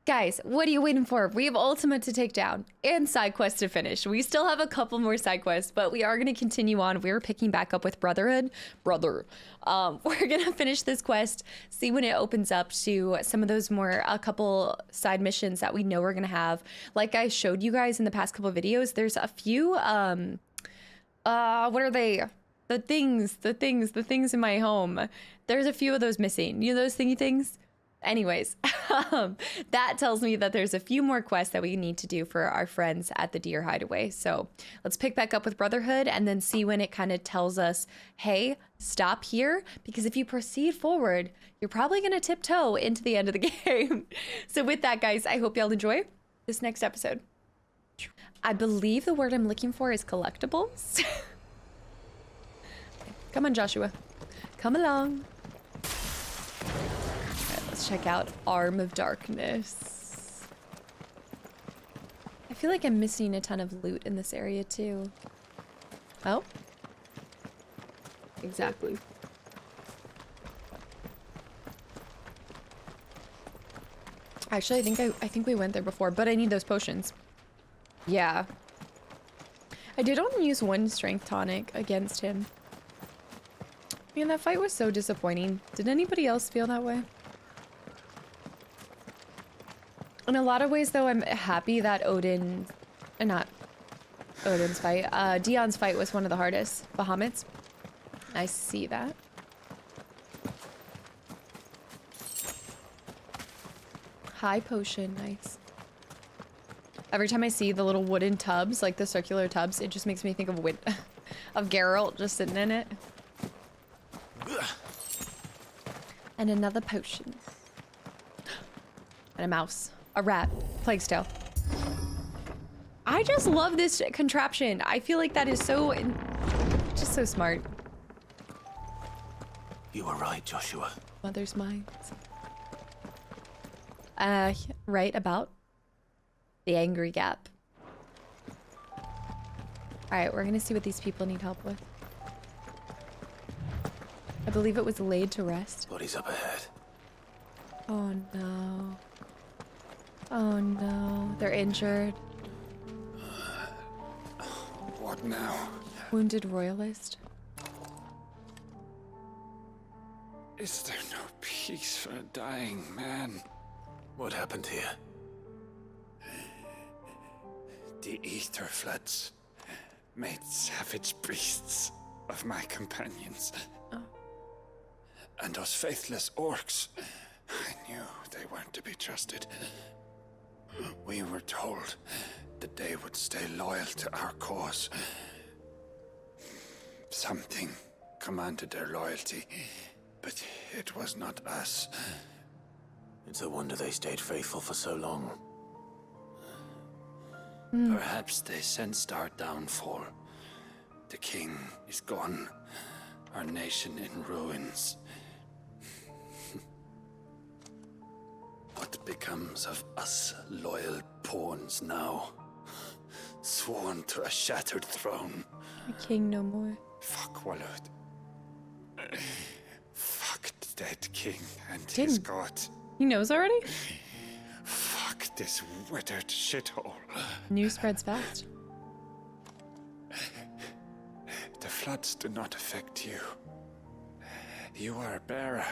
Guys, what are you waiting for? We have Ultima to take down and side quests to finish. We still have a couple more side quests, but we are going to continue on. We're picking back up with Brotherhood. We're going to finish this quest, see when it opens up to some of those more, a couple side missions that we know we're going to have. Like I showed you guys in the past couple of videos, there's a few, what are they? The things in my home. There's a few of those missing. You know those thingy things? Anyways, that tells me that there's a few more quests that we need to do for our friends at the deer hideaway. So let's pick back up with Brotherhood and then see when it kind of tells us, hey, stop here. Because if you proceed forward, you're probably going to tiptoe into the end of the game. So with that, guys, I hope y'all enjoy this next episode. I believe the word I'm looking for is collectibles. Come on, Joshua. Come along. Let's check out Arm of Darkness. I feel like I'm missing a ton of loot in this area too. Oh. Exactly. Actually, I think we went there before, but I need those potions. Yeah. I did only use one strength tonic against him. Man, that fight was so disappointing. Did anybody else feel that way? In a lot of ways, though, I'm happy that not Odin's fight, Dion's fight was one of the hardest. Bahamut's. I see that. High potion, nice. Every time I see the little wooden tubs, like the circular tubs, it just makes me think of of Geralt just sitting in it. And another potion. And a mouse. A rat. Plague's Tale. I just love this contraption. I feel like that is just so smart. You were right, Joshua. Mother's minds. Right about the Angry Gap. Alright, we're gonna see what these people need help with. I believe it was laid to rest. Body's up ahead. Oh no. Oh no, they're injured. What now? Wounded royalist. Is there no peace for a dying man? What happened here? The ether floods made savage beasts of my companions. Oh. And those faithless orcs, I knew they weren't to be trusted. We were told that they would stay loyal to our cause. Something commanded their loyalty, but it was not us. It's a wonder they stayed faithful for so long. Perhaps they sensed our downfall. The king is gone, our nation in ruins. What becomes of us loyal pawns now? Sworn to a shattered throne. The king no more. Fuck Walud. Fuck the dead king and his god. He knows already? Fuck this withered shithole. News spreads fast. The floods do not affect you. You are a bearer,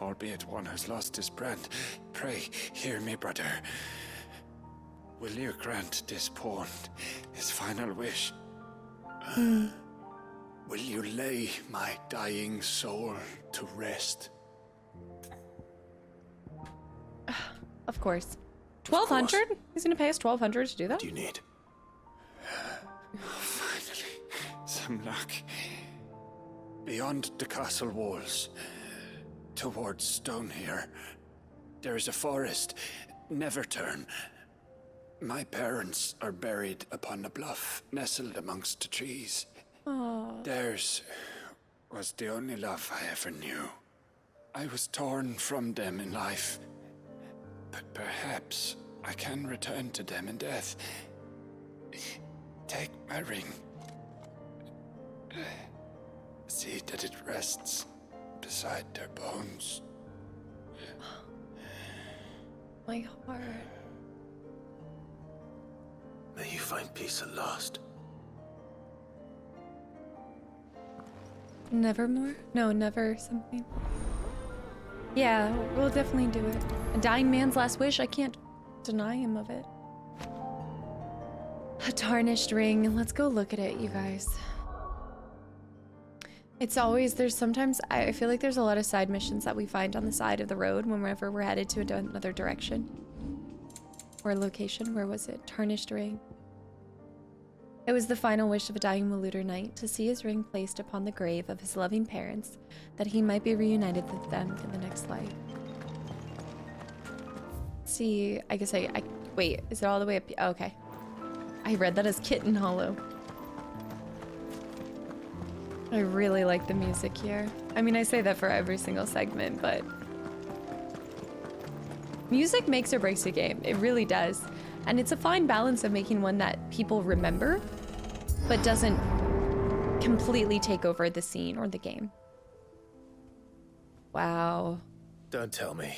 albeit one who's lost his brand. Pray, hear me, brother. Will you grant this pawn his final wish? Will you lay my dying soul to rest? Of course. 1,200? He's gonna pay us 1,200 to do that? What do you need? Finally, some luck. Beyond the castle walls, towards Stone here, there is a forest. Never turn. My parents are buried upon a bluff, nestled amongst the trees. Aww. Theirs was the only love I ever knew. I was torn from them in life, but perhaps I can return to them in death. Take my ring. See that it rests beside their bones. My heart. May you find peace at last. Nevermore? No, never something. Yeah, we'll definitely do it. A dying man's last wish, I can't deny him of it. A tarnished ring. Let's go look at it, you guys. It's always, sometimes, I feel like there's a lot of side missions that we find on the side of the road whenever we're headed to another direction. Or location. Where was it? Tarnished ring. It was the final wish of a dying Waloeder knight to see his ring placed upon the grave of his loving parents, that he might be reunited with them in the next life. See, I guess I wait, is it all the way up? Oh, okay. I read that as Kitten Hollow. I really like the music here. I mean, I say that for every single segment, but music makes or breaks a game. It really does. And it's a fine balance of making one that people remember, but doesn't completely take over the scene or the game. Wow. Don't tell me.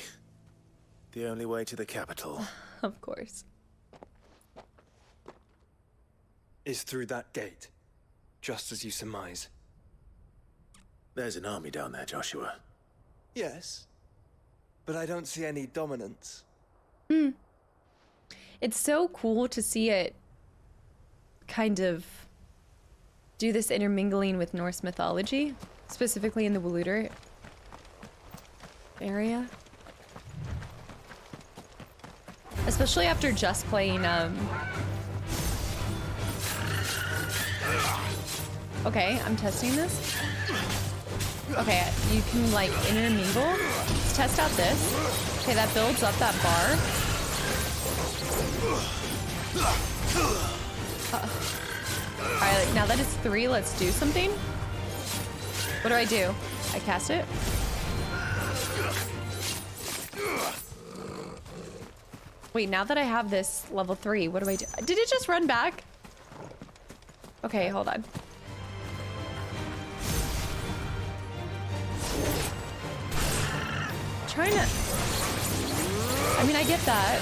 The only way to the capital. Of course. Is through that gate, just as you surmise. There's an army down there, Joshua. Yes, but I don't see any dominance. It's so cool to see it kind of do this intermingling with Norse mythology, specifically in the Waloeder area. Especially after just playing, okay, I'm testing this. Okay, you can like intermingle. Let's test out this. Okay, that builds up that bar. Alright, now that it's 3, let's do something. What do I do? I cast it? Wait, now that I have this level 3, what do I do? Did it just run back? Okay, hold on. Trying to... I mean, I get that.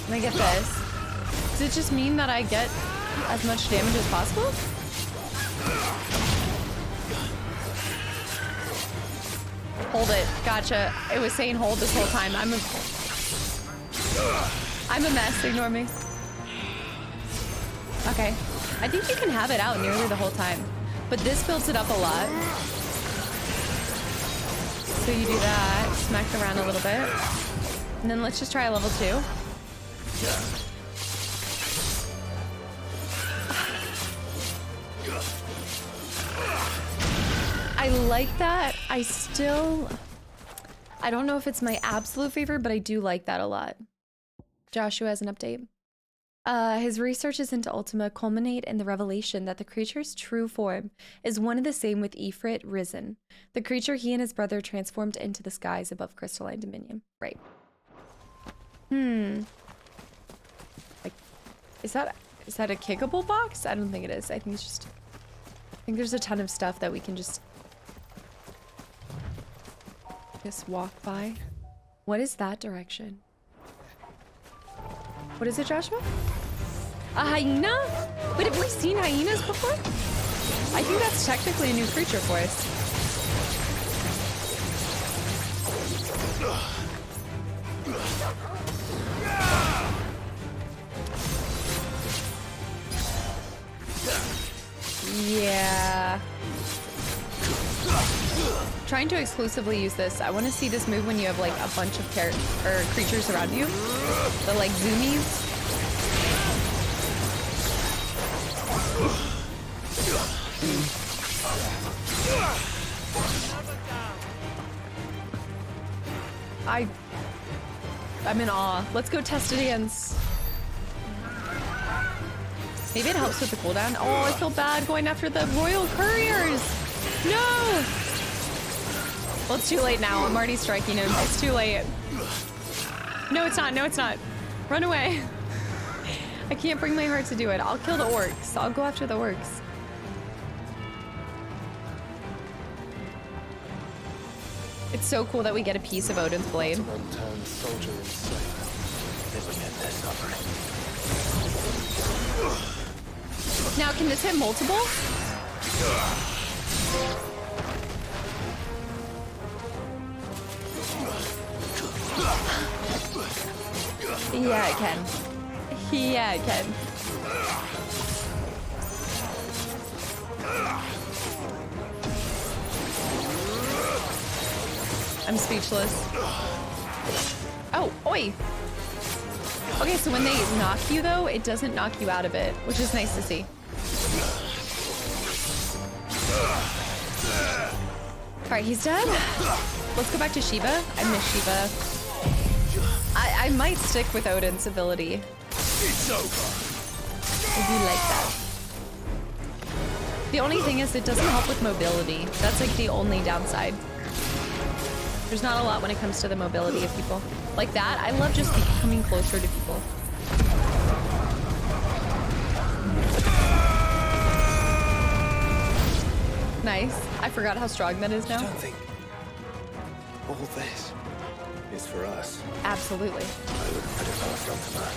And I get this. Does it just mean that I get as much damage as possible? Hold it. Gotcha. It was saying hold this whole time. I'm a mess. Ignore me. Okay. I think you can have it out nearly the whole time. But this builds it up a lot. So you do that. Smack around a little bit. And then let's just try a level 2. I like that. I don't know if it's my absolute favorite, but I do like that a lot. Joshua has an update. His researches into Ultima culminate in the revelation that the creature's true form is one and the same with Ifrit Risen, the creature he and his brother transformed into the skies above Crystalline Dominion. Right. Like, is that a kickable box? I don't think it is. I think it's just... I think there's a ton of stuff that we can just walk by. What is that direction? What is it, Joshua? A hyena? Wait, have we seen hyenas before? I think that's technically a new creature for us. Yeah. Trying to exclusively use this. I want to see this move when you have like a bunch of creatures around you. The like zoomies. I'm in awe. Let's go test it against. Maybe it helps with the cooldown. Oh, I feel bad going after the royal couriers. No! Well, it's too late now. I'm already striking him. It's too late. No, it's not. No, it's not. Run away. I can't bring my heart to do it. I'll kill the orcs. I'll go after the orcs. It's so cool that we get a piece of Odin's blade. Unturned soldier and slave. Never get their suffering. Now, can this hit multiple? Yeah, it can. Yeah, it can. I'm speechless. Oh, oi! Okay, so when they knock you, though, it doesn't knock you out of it, which is nice to see. Alright, he's dead. Let's go back to Shiva. I miss Shiva. I might stick with Odin's ability. It's over. I do like that. The only thing is it doesn't help with mobility. That's like the only downside. There's not a lot when it comes to the mobility of people. Like that, I love just coming closer to people. Nice. I forgot how strong that is I now. don't think all this is for us. Absolutely. I wouldn't put it past Ultima.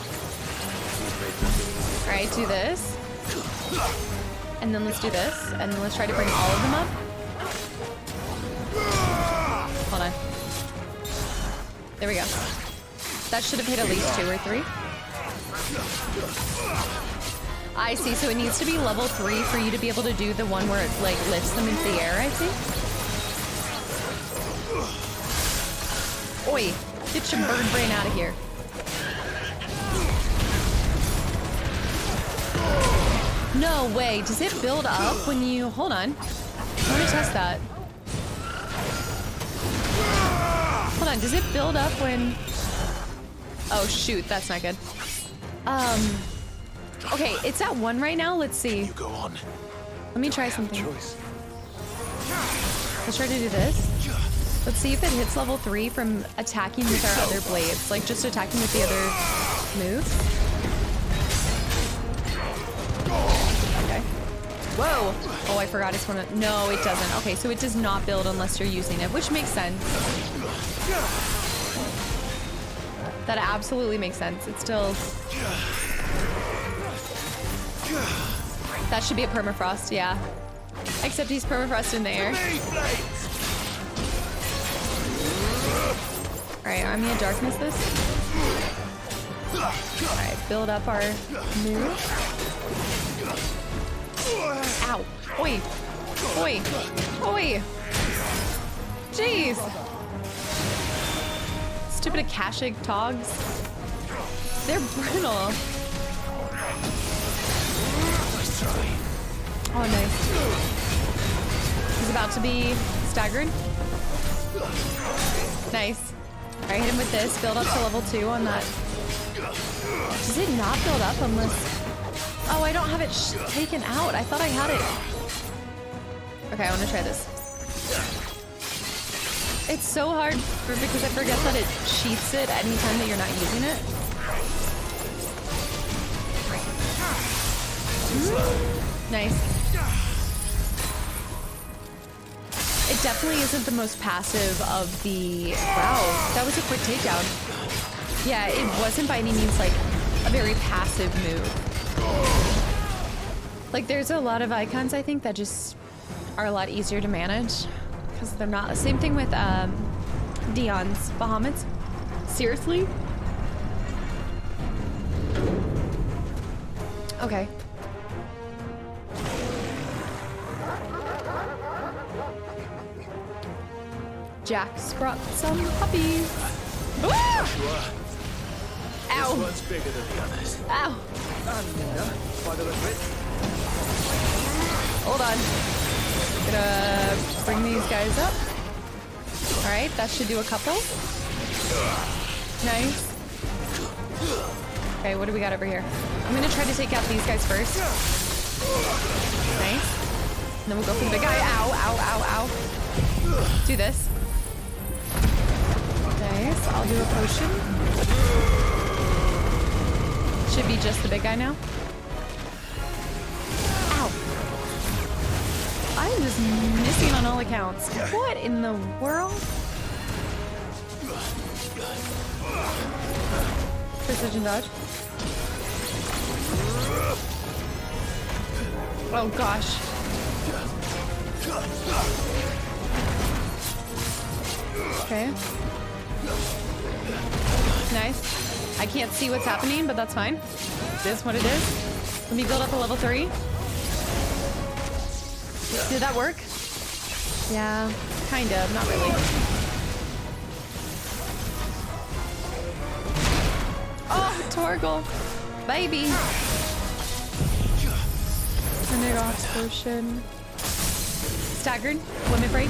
She's made nothing easy. Alright, do this. And then let's do this. And then let's try to bring all of them up. Hold on. There we go. That should have hit at least 2 or 3. I see, so it needs to be level 3 for you to be able to do the one where it like lifts them into the air, I think. Oi, get your bird brain out of here. No way, does it build up when you, hold on. I want to test that. Hold on, does it build up when, oh shoot, that's not good. Okay, it's at 1 right now. Let's see. You go on. Let me try something. Choice. Let's try to do this. Let's see if it hits level 3 from attacking with our other blades. Like just attacking with the other moves. Okay. Whoa! Oh, I forgot it's one of, no, it doesn't. Okay, so it does not build unless you're using it, which makes sense. That absolutely makes sense. It's still... That should be a permafrost, yeah. Except he's permafrost in the air. Alright, Army of Darkness this. Alright, build up our move. Ow. Oi. Oi. Oi. Jeez. Stupid Akashic Togs. They're brittle. Oh, nice. He's about to be staggered. Nice. Alright, hit him with this. Build up to level 2 on that. Does it not build up unless... Oh, I don't have it taken out. I thought I had it. Okay, I want to try this. It's so hard because I forget that it cheats it anytime that you're not using it. Nice. It definitely isn't the most passive of the... Wow, that was a quick takedown. Yeah, it wasn't by any means like a very passive move. Like there's a lot of icons I think that just are a lot easier to manage because they're not. Same thing with Dion's Bahamut's. Seriously? Okay. Jack's brought some puppies. Ah! Ow. This one's bigger than the others. Ow. By the look of it. Hold on. Gonna bring these guys up. Alright, that should do a couple. Nice. Okay, what do we got over here? I'm gonna try to take out these guys first. Nice. And then we'll go for the big guy. Ow, ow, ow, ow. Do this. Nice. I'll do a potion. Should be just the big guy now. Ow. I'm just missing on all accounts. What in the world? Precision dodge. Oh gosh. Okay. Nice. I can't see what's happening, but that's fine. It is what it is. Let me build up a level 3. Did that work? Yeah, kind of, not really. Oh, Torgal. Baby. Renegade potion. Staggered. Limit break.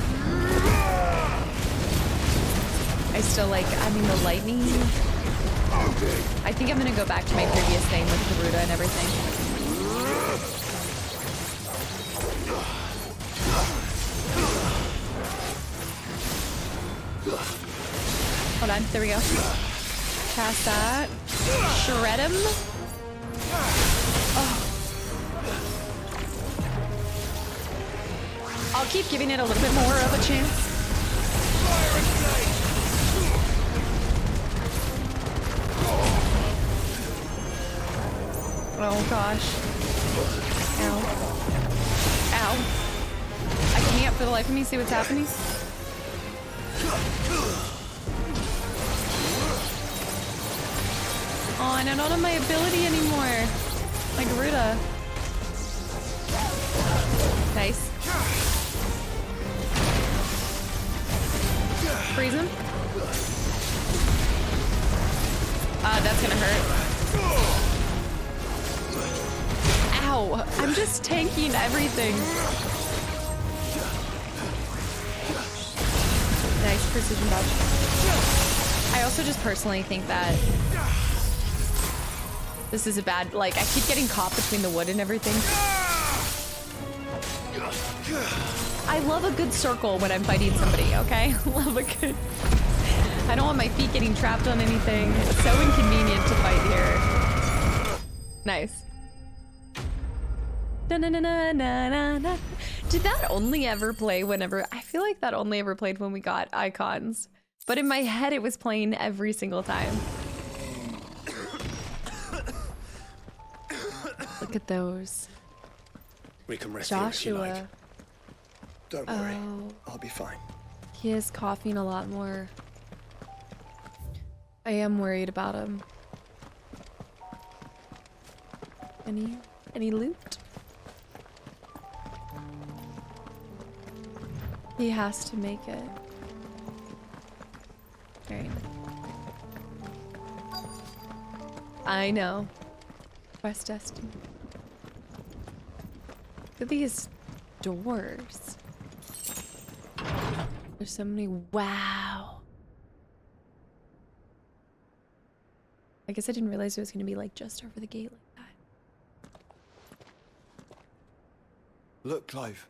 I still like, I mean, the lightning. I think I'm gonna go back to my previous thing with Garuda and everything. Hold on, there we go. Cast that. Shred him. Oh. I'll keep giving it a little bit more of a chance. Oh gosh. Ow. Ow. I can't for the life of me see what's happening. Oh, and I don't have my ability anymore. My Garuda. Nice. Freeze him. That's gonna hurt. Ow! I'm just tanking everything. Nice precision dodge. I also just personally think that this is a bad, like, I keep getting caught between the wood and everything. I love a good circle when I'm fighting somebody, okay? Love a good... I don't want my feet getting trapped on anything. It's so inconvenient to fight here. Nice. Da-na-na-na-na-na-na. Did that only ever play whenever... I feel like that only ever played when we got icons. But in my head, it was playing every single time. Look at those. We can rest here if you like. Joshua. Don't worry, I'll be fine. He is coughing a lot more. I am worried about him. Any loot? He has to make it. Alright. I know. Quest destiny. Look at these doors. There's so many. Wow. I guess I didn't realize it was going to be like just over the gate like that. Look, Clive.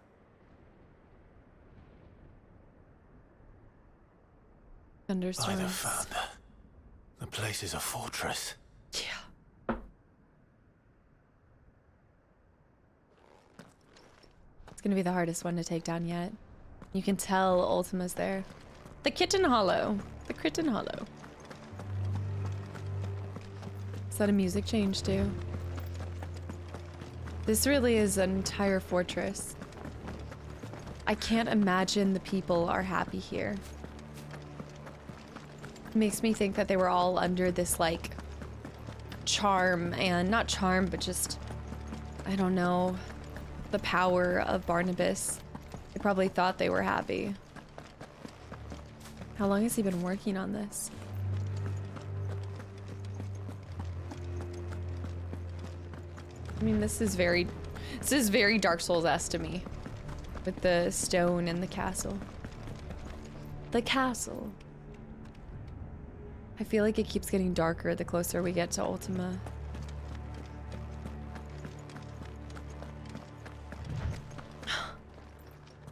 Thunderstorms. I'd have found her. The place is a fortress. Yeah. It's going to be the hardest one to take down yet. You can tell Ultima's there. The Kitten Hollow. The Kitten Hollow. Is that a music change too? This really is an entire fortress. I can't imagine the people are happy here. It makes me think that they were all under this like charm, and not charm, but just, I don't know, the power of Barnabas. They probably thought they were happy. How long has he been working on this? I mean, this is very Dark Souls-esque to me. With the stone and the castle. The castle. I feel like it keeps getting darker the closer we get to Ultima.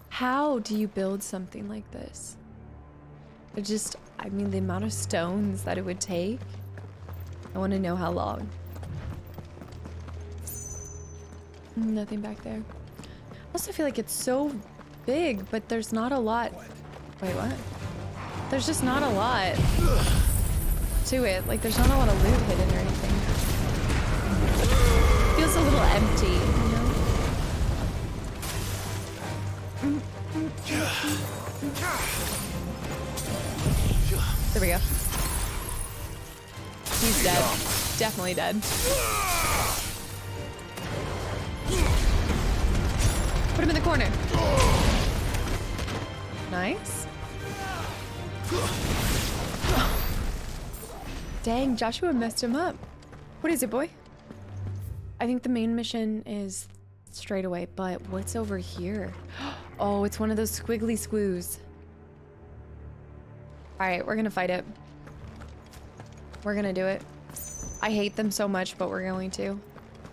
How do you build something like this? It just, I mean, the amount of stones that it would take. I want to know how long. Nothing back there. I also feel like it's so big, but there's not a lot. Wait, what? There's just not a lot to it. Like, there's not a lot of loot hidden or anything. Feels a little empty, you know? There we go. He's dead. Definitely dead. Put him in the corner. Nice. Dang, Joshua messed him up. What is it, boy? I think the main mission is straight away, but what's over here? Oh, it's one of those squiggly squoos. All right, we're gonna fight it. We're gonna do it. I hate them so much, but we're going to.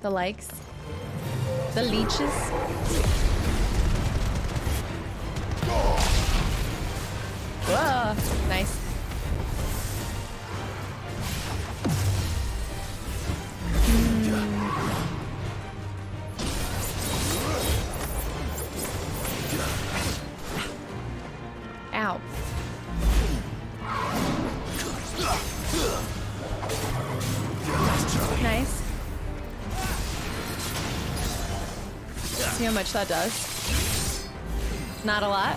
The likes. The leeches. Whoa, nice. Ow. Nice. See how much that does. Not a lot.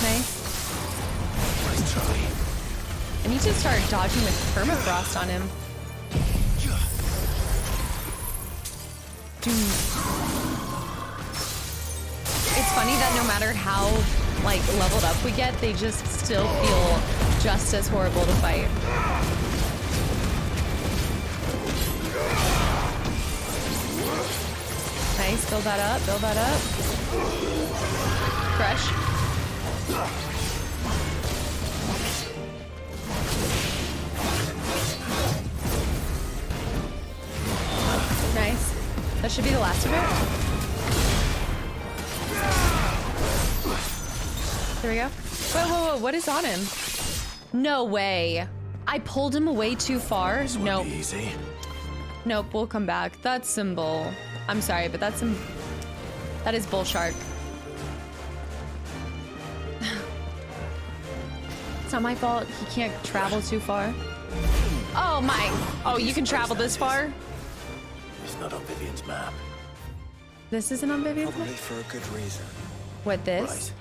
Nice. I need to start dodging with permafrost on him. It's funny that no matter how like leveled up we get, they just still feel just as horrible to fight. Nice, build that up, build that up. Crush. Nice. That should be the last of it. There we go. Whoa, whoa, whoa, what is on him? No way. I pulled him away too far. Nope. Easy. Nope, we'll come back. That's some bull. I'm sorry, but that's some... That is bull shark. It's not my fault. He can't travel too far. Oh my... Oh, you can travel this far? It's not on Vivian's map. This isn't on Vivian's map? Probably for a good reason. What, this? Right.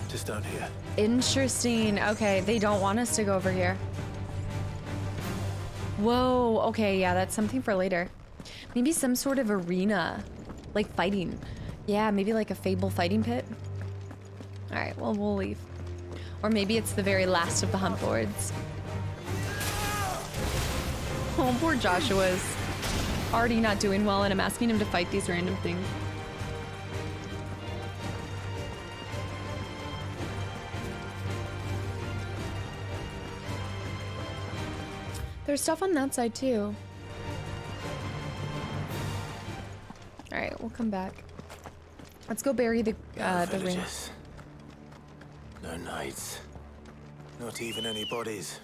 Just down here. Interesting. Okay, they don't want us to go over here. Whoa, okay, yeah, that's something for later. Maybe some sort of arena, like fighting. Yeah, maybe like a Fable fighting pit. All right, well, we'll leave. Or maybe it's the very last of the hunt boards. Oh, poor Joshua's already not doing well, and I'm asking him to fight these random things. There's stuff on that side too. All right, we'll come back. Let's go bury the ring. Villages. No knights. Not even any bodies.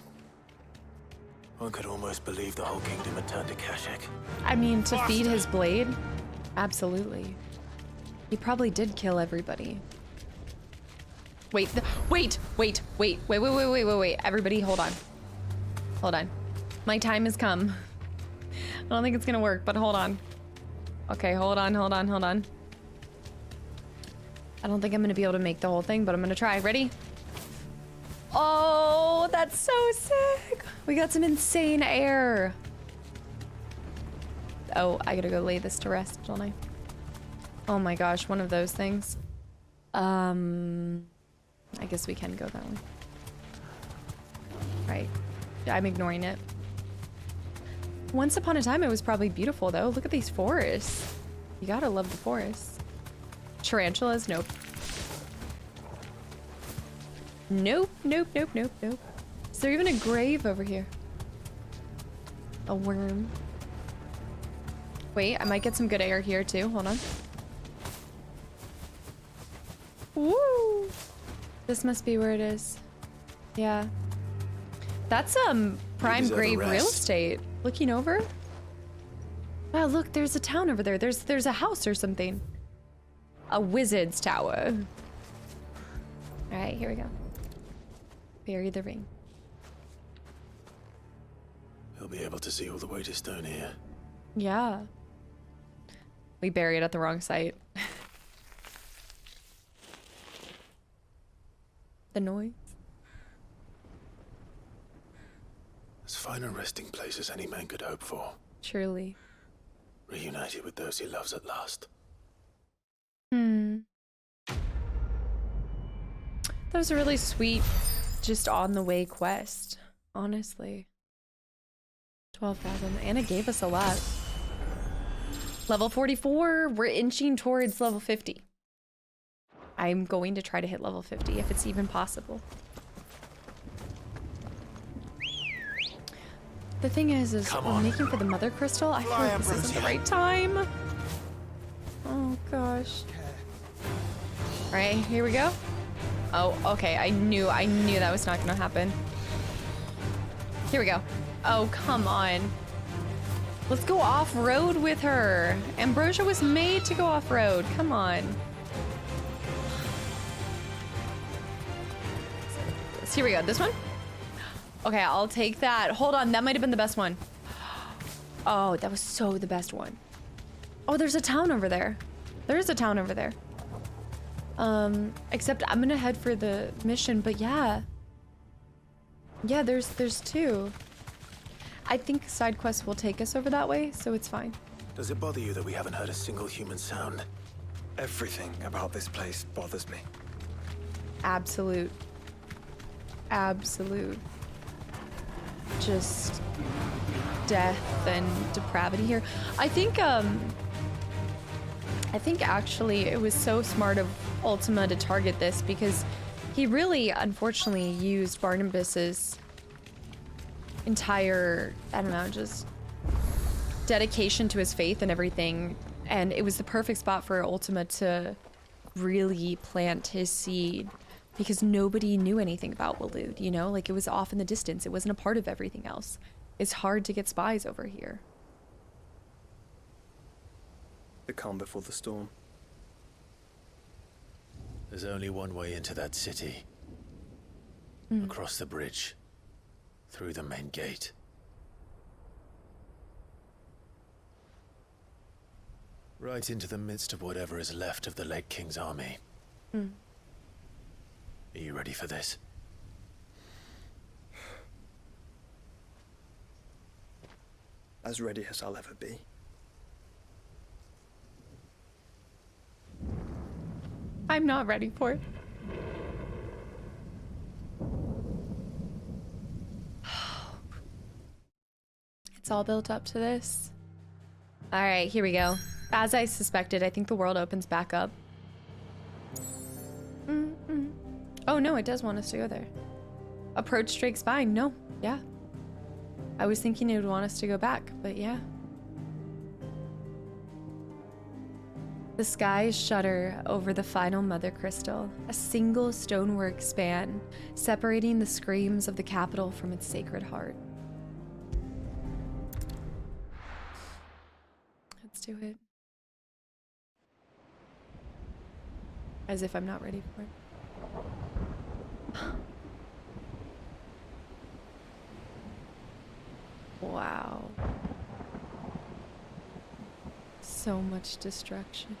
One could almost believe the whole kingdom had turned to Kashek. I mean, to feed his blade? Absolutely. He probably did kill everybody. Wait, wait. Everybody, hold on. Hold on. My time has come. I don't think it's gonna work, but hold on. Okay, hold on. I don't think I'm gonna be able to make the whole thing, but I'm gonna try. Ready? Oh, that's so sick. We got some insane air. Oh, I gotta go lay this to rest, don't I? Oh my gosh, one of those things. I guess we can go that way. Right. I'm ignoring it. Once upon a time, it was probably beautiful, though. Look at these forests. You gotta love the forests. Tarantulas? Nope. Nope. Is there even a grave over here? A worm. Wait, I might get some good air here, too. Hold on. Woo! This must be where it is. Yeah. That's prime grade real estate. Looking over. Wow, look, there's a town over there. There's a house or something. A wizard's tower. All right, here we go. Bury the ring. He'll be able to see all the way to stone here. Yeah. We bury it at the wrong site. The noise. As fine a resting place as any man could hope for. Truly. Reunited with those he loves at last. That was a really sweet, just on the way quest, honestly. 12,000. Anna gave us a lot. Level 44. We're inching towards level 50. I'm going to try to hit level 50 if it's even possible. The thing is we're making for the mother crystal. I feel like this isn't the right time. Oh gosh. All right, here we go. Oh, okay. I knew that was not gonna happen. Here we go. Oh, come on. Let's go off-road with her. Ambrosia was made to go off-road. Come on. Here we go. This one? Okay, I'll take that. Hold on. That might have been the best one. Oh, that was so the best one. Oh, there's a town over there. There is a town over there. Except I'm gonna head for the mission, but yeah. Yeah, there's two. I think side quests will take us over that way, so it's fine. Does it bother you that we haven't heard a single human sound? Everything about this place bothers me. Absolute. Just death and depravity here. I think actually it was so smart of Ultima to target this because he really unfortunately used Barnabas's entire, I don't know, just dedication to his faith and everything, and it was the perfect spot for Ultima to really plant his seed because nobody knew anything about Waloed, you know? Like, it was off in the distance. It wasn't a part of everything else. It's hard to get spies over here. The calm before the storm. There's only one way into that city. Across the bridge. Through the main gate. Right into the midst of whatever is left of the late King's army. Are you ready for this? As ready as I'll ever be. I'm not ready for it. It's all built up to this. All right, here we go. As I suspected, I think the world opens back up. Oh no, it does want us to go there. Approach Drake's Spine. No, yeah. I was thinking it would want us to go back, but yeah. The skies shudder over the final mother crystal, a single stonework span separating the screams of the capital from its sacred heart. Let's do it. As if I'm not ready for it. Wow. So much destruction.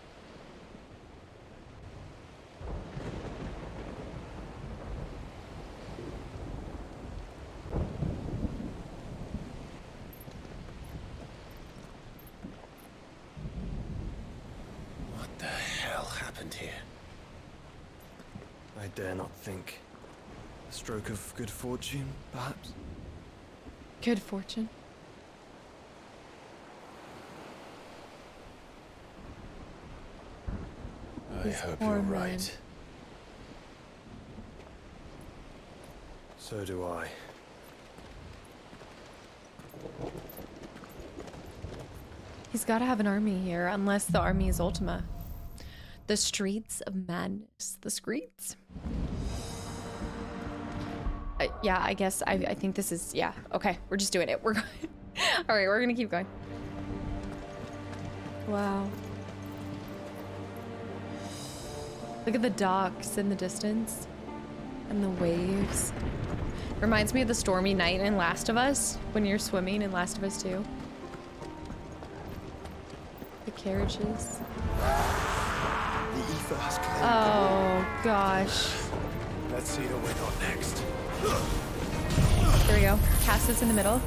What the hell happened here? I dare not think. A stroke of good fortune, perhaps? Good fortune. I hope you're right. So do I. He's got to have an army here, unless the army is Ultima. The streets of madness. The streets? Yeah, I guess I think this is, yeah. Okay, we're just doing it. We're going. All right, we're gonna keep going. Wow. Look at the docks in the distance and the waves. Reminds me of the stormy night in Last of Us, when you're swimming in Last of Us 2. The carriages. The ether has claimed Oh, gosh. Let's see the winner next. There we go. Cast this in the middle.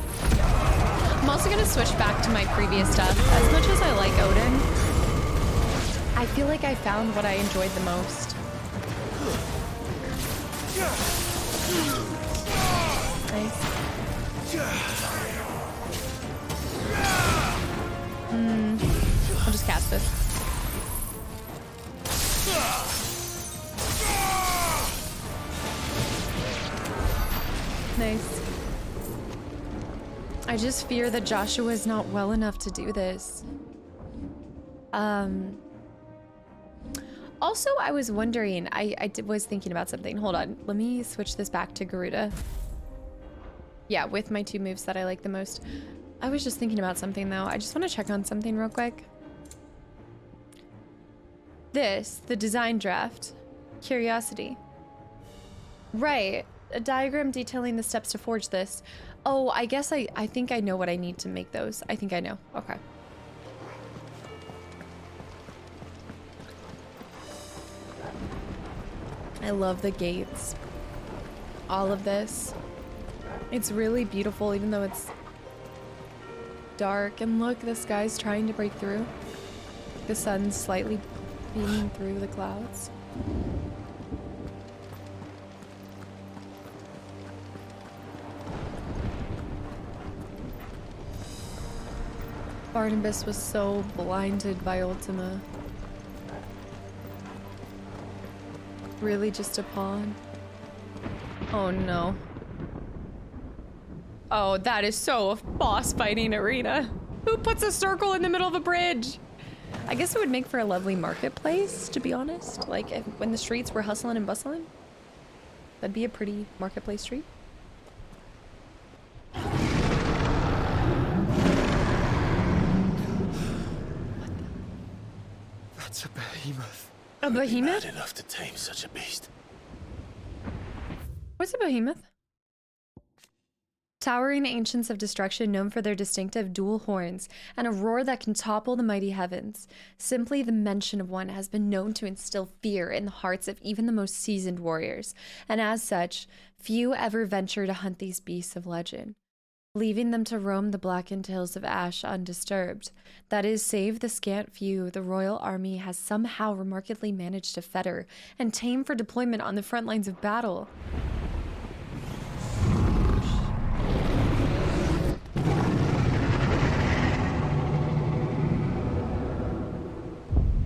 I'm also gonna switch back to my previous stuff. As much as I like Odin, I feel like I found what I enjoyed the most. Nice. I'll just cast this. Nice. I just fear that Joshua is not well enough to do this. Also, I was wondering, I was thinking about something. Hold on, let me switch this back to Garuda. Yeah, with my 2 moves that I like the most. I was just thinking about something though. I just want to check on something real quick. This, the design draft. Curiosity. Right, a diagram detailing the steps to forge this. Oh, I guess I think I know what I need to make those. I think I know. Okay. I love the gates. All of this. It's really beautiful, even though it's dark. And look, the sky's trying to break through. The sun's slightly beaming through the clouds. Barnabas was so blinded by Ultima. Really just a pawn? Oh no. Oh, that is so a boss fighting arena. Who puts a circle in the middle of a bridge? I guess it would make for a lovely marketplace, to be honest. Like when the streets were hustling and bustling. That'd be a pretty marketplace street. That's a behemoth. A behemoth? Mad enough to tame such a beast. What's a behemoth? Towering ancients of destruction known for their distinctive dual horns and a roar that can topple the mighty heavens. Simply the mention of one has been known to instill fear in the hearts of even the most seasoned warriors, and as such, few ever venture to hunt these beasts of legend, leaving them to roam the blackened hills of ash undisturbed. That is, save the scant few the royal army has somehow remarkably managed to fetter and tame for deployment on the front lines of battle.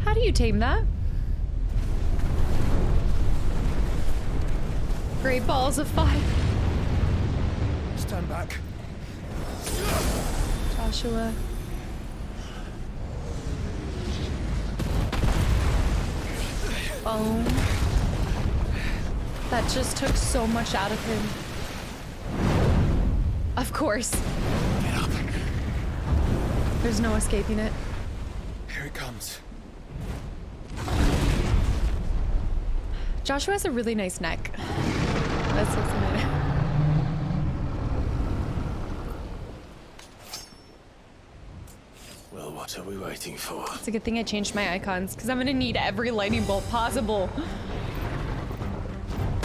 How do you tame that? Great balls of fire. Stand back. Joshua. Oh. That just took so much out of him. Of course. Get up. There's no escaping it. Here it comes. Joshua has a really nice neck. That's what's in it. Well, what are we waiting for? It's a good thing I changed my icons, because I'm gonna need every lightning bolt possible.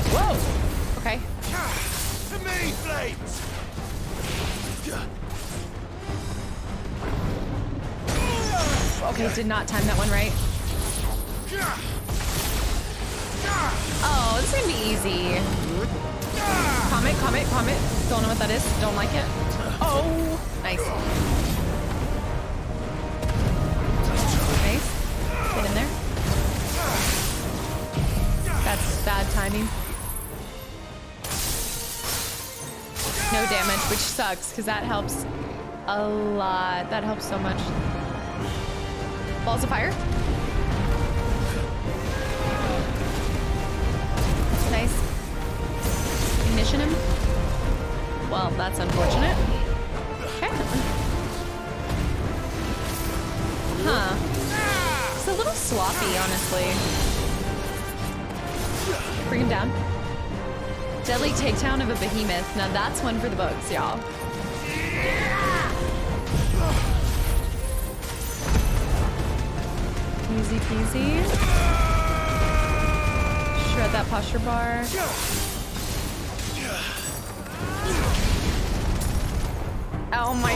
Whoa! Okay. To me, flames! Okay, did not time that one right. Oh, this is gonna be easy. Comet, comet, comet. Don't know what that is. Don't like it. Oh, nice. Nice. Get in there. That's bad timing. No damage, which sucks, because that helps a lot. That helps so much. Balls of fire. Nice. Ignition him. Well, that's unfortunate. Okay. Huh. It's a little sloppy, honestly. Bring him down. Deadly takedown of a behemoth. Now that's one for the books, y'all. Easy peasy. Shred that posture bar. Oh my.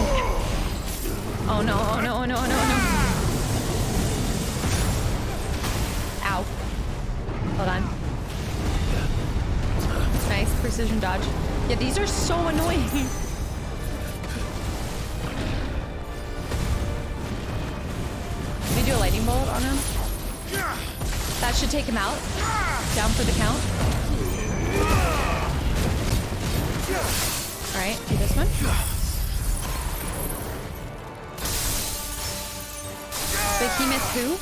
Oh no, oh no, oh no, oh no, oh no. Ow. Hold on. Nice precision dodge. Yeah, these are so annoying. Let me do a lightning bolt on him. That should take him out. Down for the count. Alright, do this one. Behemoth who?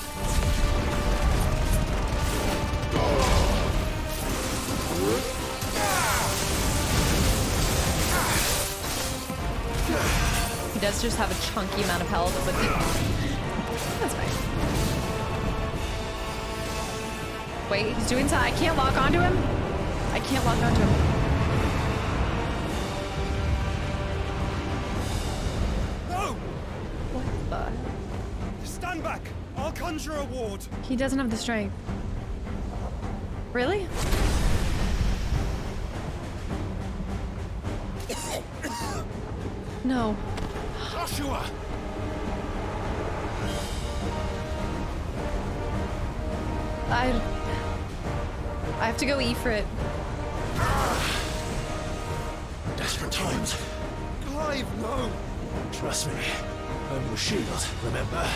He does just have a chunky amount of health, but that's fine. Wait, he's doing something. I can't lock onto him. I can't lock onto him. No! What the? Stand back! I'll conjure a ward. He doesn't have the strength. Really? No. Joshua! I have to go Ifrit. Desperate times. Clive, no! Trust me. I'm your shield, remember?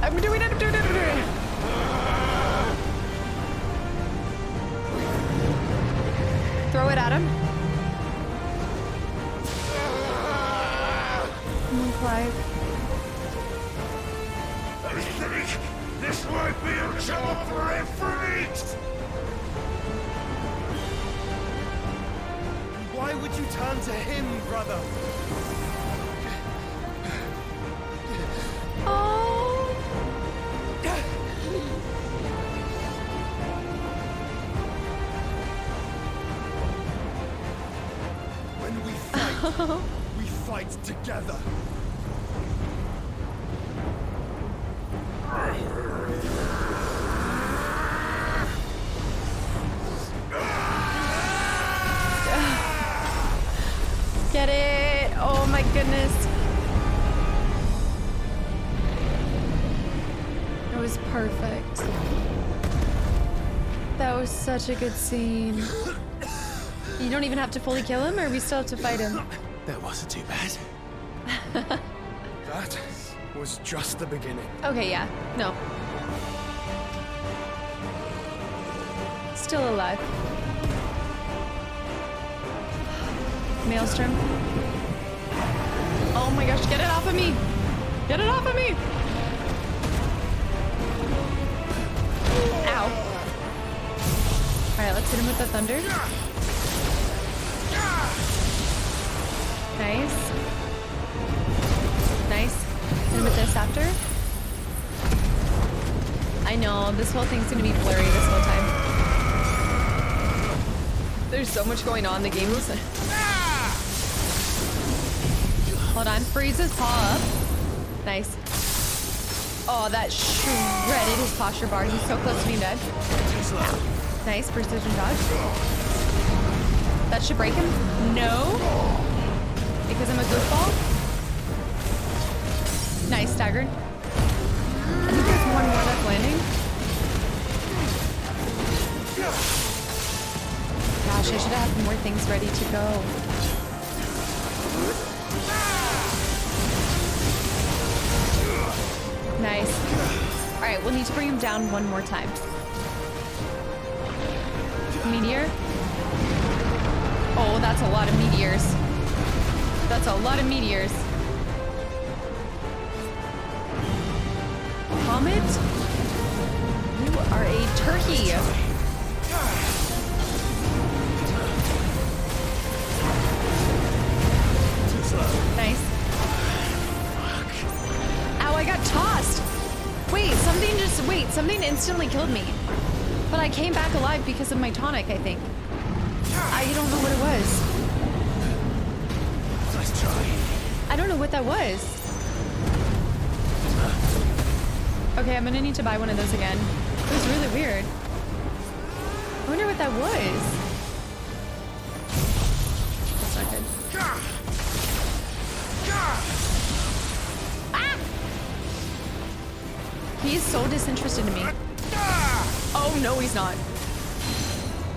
I'm doing it, I'm doing it, I'm doing it. Throw it at him. Come on, Clive. I think this might be a job for Ifrit! Why would you turn to him, brother? Oh. When we fight together. Get it. Oh my goodness. It was perfect. That was such a good scene. You don't even have to fully kill him, or we still have to fight him? That wasn't too bad. That was just the beginning. Okay, yeah. No. Still alive. Maelstrom. Oh my gosh, get it off of me! Get it off of me! Ow. Alright, let's hit him with the thunder. Nice. Nice. Hit him with this after. I know, this whole thing's gonna be blurry this whole time. There's so much going on, the game was... Hold on, freeze his paw up. Nice. Oh, that shredded his posture bar. He's so close to being dead. Nice, precision dodge. That should break him. No. Because I'm a goofball. Nice, staggered. I think there's one more that's landing. Gosh, I should have more things ready to go. Nice. All right, we'll need to bring him down one more time. Meteor. Oh, that's a lot of meteors. That's a lot of meteors. Comet? You are a turkey. Nice. Ow, I got tossed. Wait, Something instantly killed me. But I came back alive because of my tonic, I think. I don't know what it was. Nice try. I don't know what that was. Okay, I'm gonna need to buy one of those again. It was really weird. I wonder what that was. That's not good. Ah! He is so disinterested in me. Oh, no, he's not.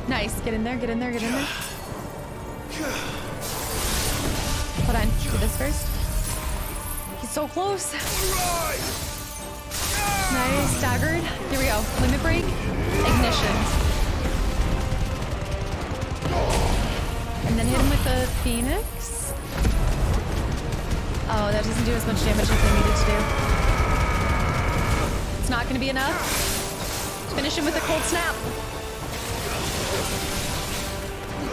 Nice. Get in there, get in there, get in there. Hold on. Do this first. He's so close. Nice. Staggered. Here we go. Limit break. Ignition. And then hit him with the Phoenix. Oh, that doesn't do as much damage as I needed to do. It's not going to be enough. Finish him with a cold snap.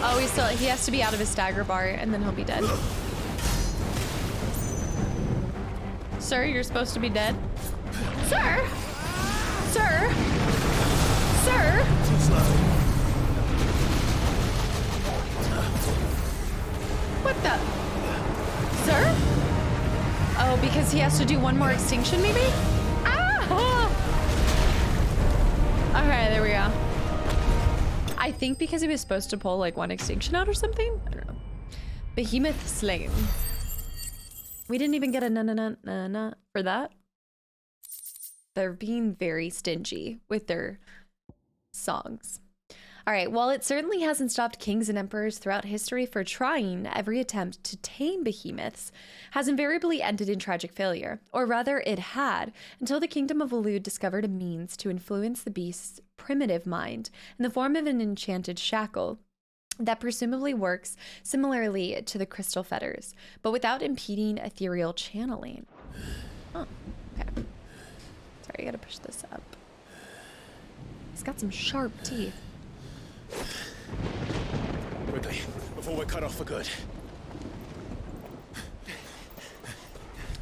Oh, he has to be out of his stagger bar and then he'll be dead. Sir, you're supposed to be dead. Sir! Sir! Sir! Too slow. What the? Sir? Oh, because he has to do one more extinction, maybe? Ah! Okay, there we go. I think because he was supposed to pull like one extinction out or something? I don't know. Behemoth slain. We didn't even get a na for that. They're being very stingy with their songs. All right, while it certainly hasn't stopped kings and emperors throughout history for trying, every attempt to tame behemoths has invariably ended in tragic failure. Or rather, it had, until the kingdom of Ulud discovered a means to influence the beast's primitive mind in the form of an enchanted shackle that presumably works similarly to the crystal fetters, but without impeding ethereal channeling. Oh, okay. Sorry, I gotta push this up. He's got some sharp teeth. Quickly, before we're cut off for good.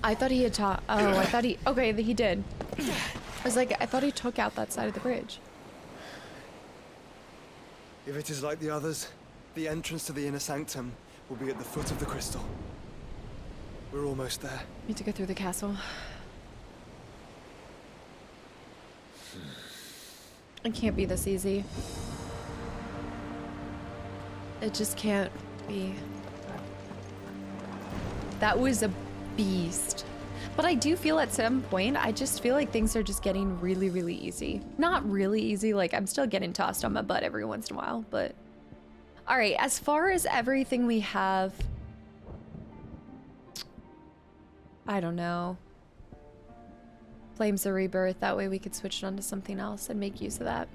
I thought he had taught. Oh, I thought he. Okay, he did. I was like, I thought he took out that side of the bridge. If it is like the others, the entrance to the inner sanctum will be at the foot of the crystal. We're almost there. Need to go through the castle. It can't be this easy. It just can't be. That was a beast. But I do feel at some point, I just feel like things are just getting really, really easy. Not really easy, like I'm still getting tossed on my butt every once in a while, but... All right, as far as everything we have... I don't know. Flames of Rebirth, that way we could switch it onto something else and make use of that.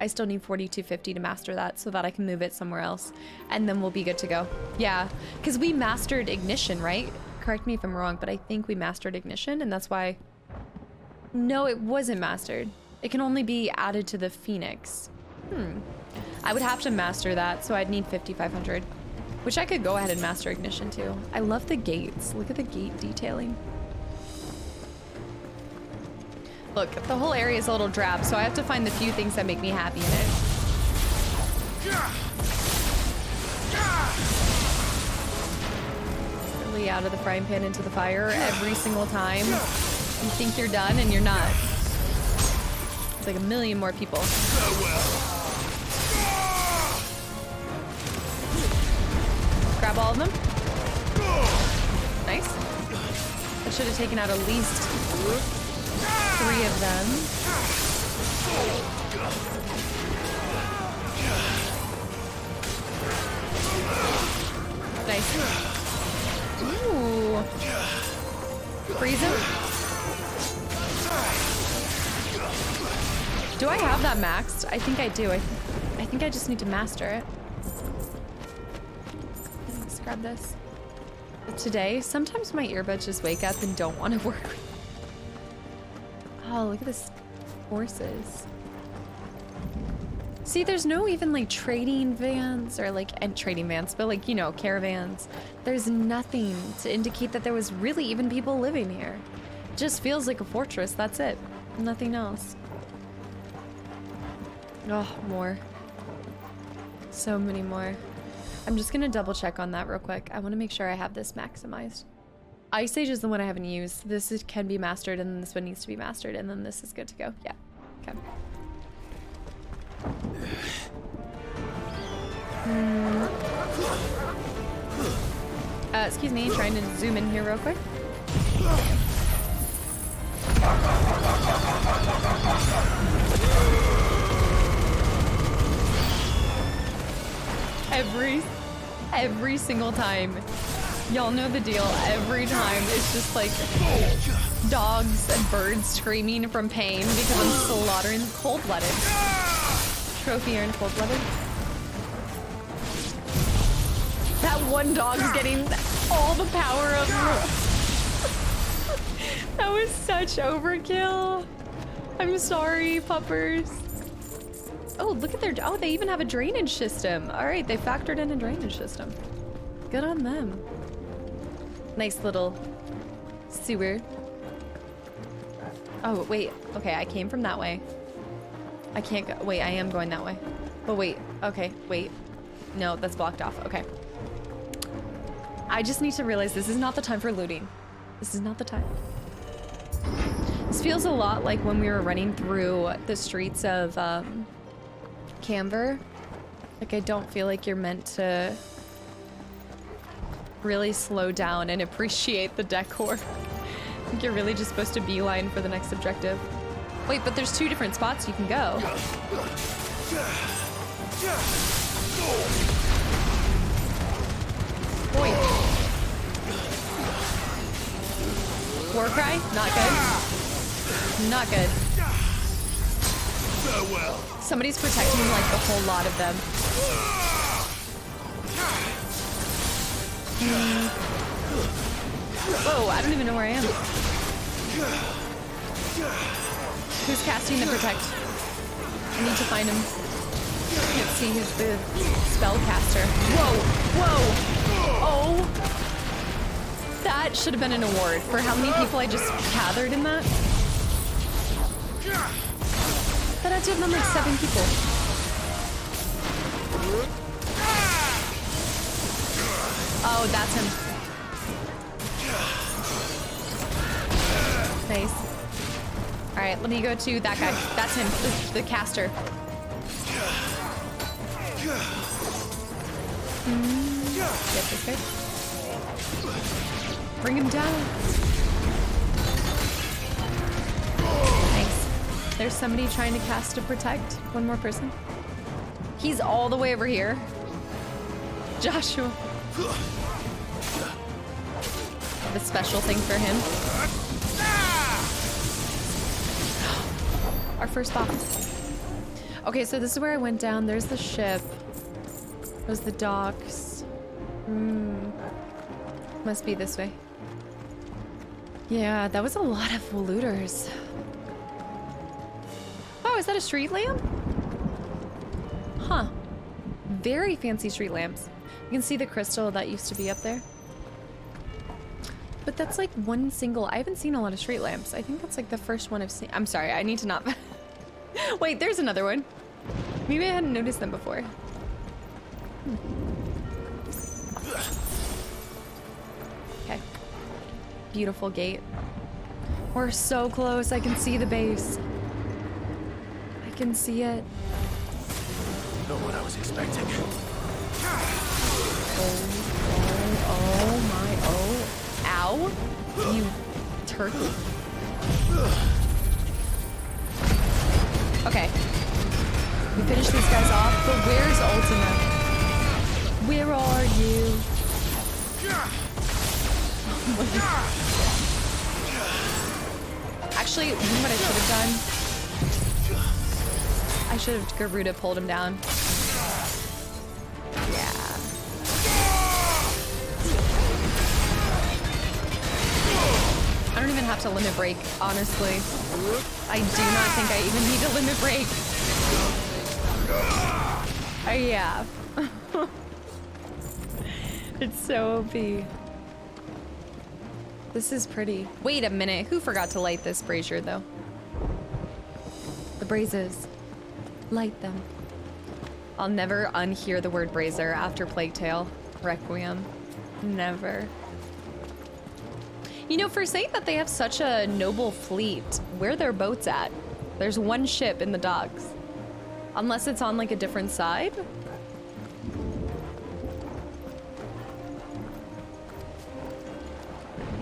I still need 4250 to master that so that I can move it somewhere else. And then we'll be good to go. Yeah, because we mastered Ignition, right? Correct me if I'm wrong, but I think we mastered Ignition and that's why... No, it wasn't mastered. It can only be added to the Phoenix. I would have to master that, so I'd need 5500. Which I could go ahead and master Ignition too. I love the gates. Look at the gate detailing. Look, the whole area is a little drab, so I have to find the few things that make me happy in it. Really out of the frying pan into the fire every single time. You think you're done and you're not. It's like a million more people. Grab all of them. Nice. I should have taken out at least 3 of them. Nice. Ooh. Freeze him. Do I have that maxed? I think I do. I think I just need to master it. Let's grab this. But today, sometimes my earbuds just wake up and don't want to work. Oh, look at this horses. See, there's no even like trading vans or like, and trading vans, but like, you know, caravans. There's nothing to indicate that there was really even people living here. It just feels like a fortress, that's it. Nothing else. Oh, more. So many more. I'm just gonna double check on that real quick. I want to make sure I have this maximized. Ice Age is the one I haven't used. Can be mastered, and then this one needs to be mastered, and then this is good to go. Yeah. Okay. Excuse me, trying to zoom in here real quick. Every single time. Y'all know the deal. Every time it's just like dogs and birds screaming from pain because I'm slaughtering cold-blooded. Trophy earned cold-blooded. That one dog's getting all the power of... That was such overkill. I'm sorry, puppers. Oh, look at their... Oh, they even have a drainage system. All right, they factored in a drainage system. Good on them. Nice little sewer. Oh, wait. Okay, I came from that way. I can't go... Wait, I am going that way. But wait. Okay, wait. No, that's blocked off. Okay. I just need to realize this is not the time for looting. This is not the time. This feels a lot like when we were running through the streets of Camber. Like, I don't feel like you're meant to really slow down and appreciate the decor. I think you're really just supposed to beeline for the next objective. Wait, but there's 2 different spots you can go. Boy. War cry? Not good. Not good. Somebody's protecting like the whole lot of them. Whoa, I don't even know where I am. Who's casting the protect? I need to find him. Can't see who's the spellcaster. Whoa, whoa. Oh. That should have been an award for how many people I just gathered in that. That had to have been like 7 people. Oh, that's him. Nice. All right, let me go to that guy. That's him, the caster. Get this guy. Bring him down. Nice. There's somebody trying to cast a protect. One more person. He's all the way over here. Joshua. The special thing for him. Our first boss. Okay, so this is where I went down. There's the ship. There's the docks. Must be this way. Yeah, that was a lot of looters. Oh, is that a street lamp? Huh. Very fancy street lamps. You can see the crystal that used to be up there. But that's like one single... I haven't seen a lot of street lamps. I think that's like the first one I've seen. I'm sorry, I need to not... Wait, there's another one. Maybe I hadn't noticed them before. Okay. Beautiful gate. We're so close. I can see the base. I can see it. Not what I was expecting. Oh my, oh. Ow. You turkey. Okay. We finished these guys off, but where's Ultima? Where are you? Actually, you know what I should have done? I should have Garuda pulled him down. Yeah. I don't even have to limit break, honestly. I do not think I even need to limit break. Yeah. It's so OP. This is pretty. Wait a minute. Who forgot to light this brazier, though? The brazes. Light them. I'll never unhear the word brazier after Plague Tale Requiem. Never. You know, for saying that they have such a noble fleet, where are their boats at? There's one ship in the docks. Unless it's on like a different side.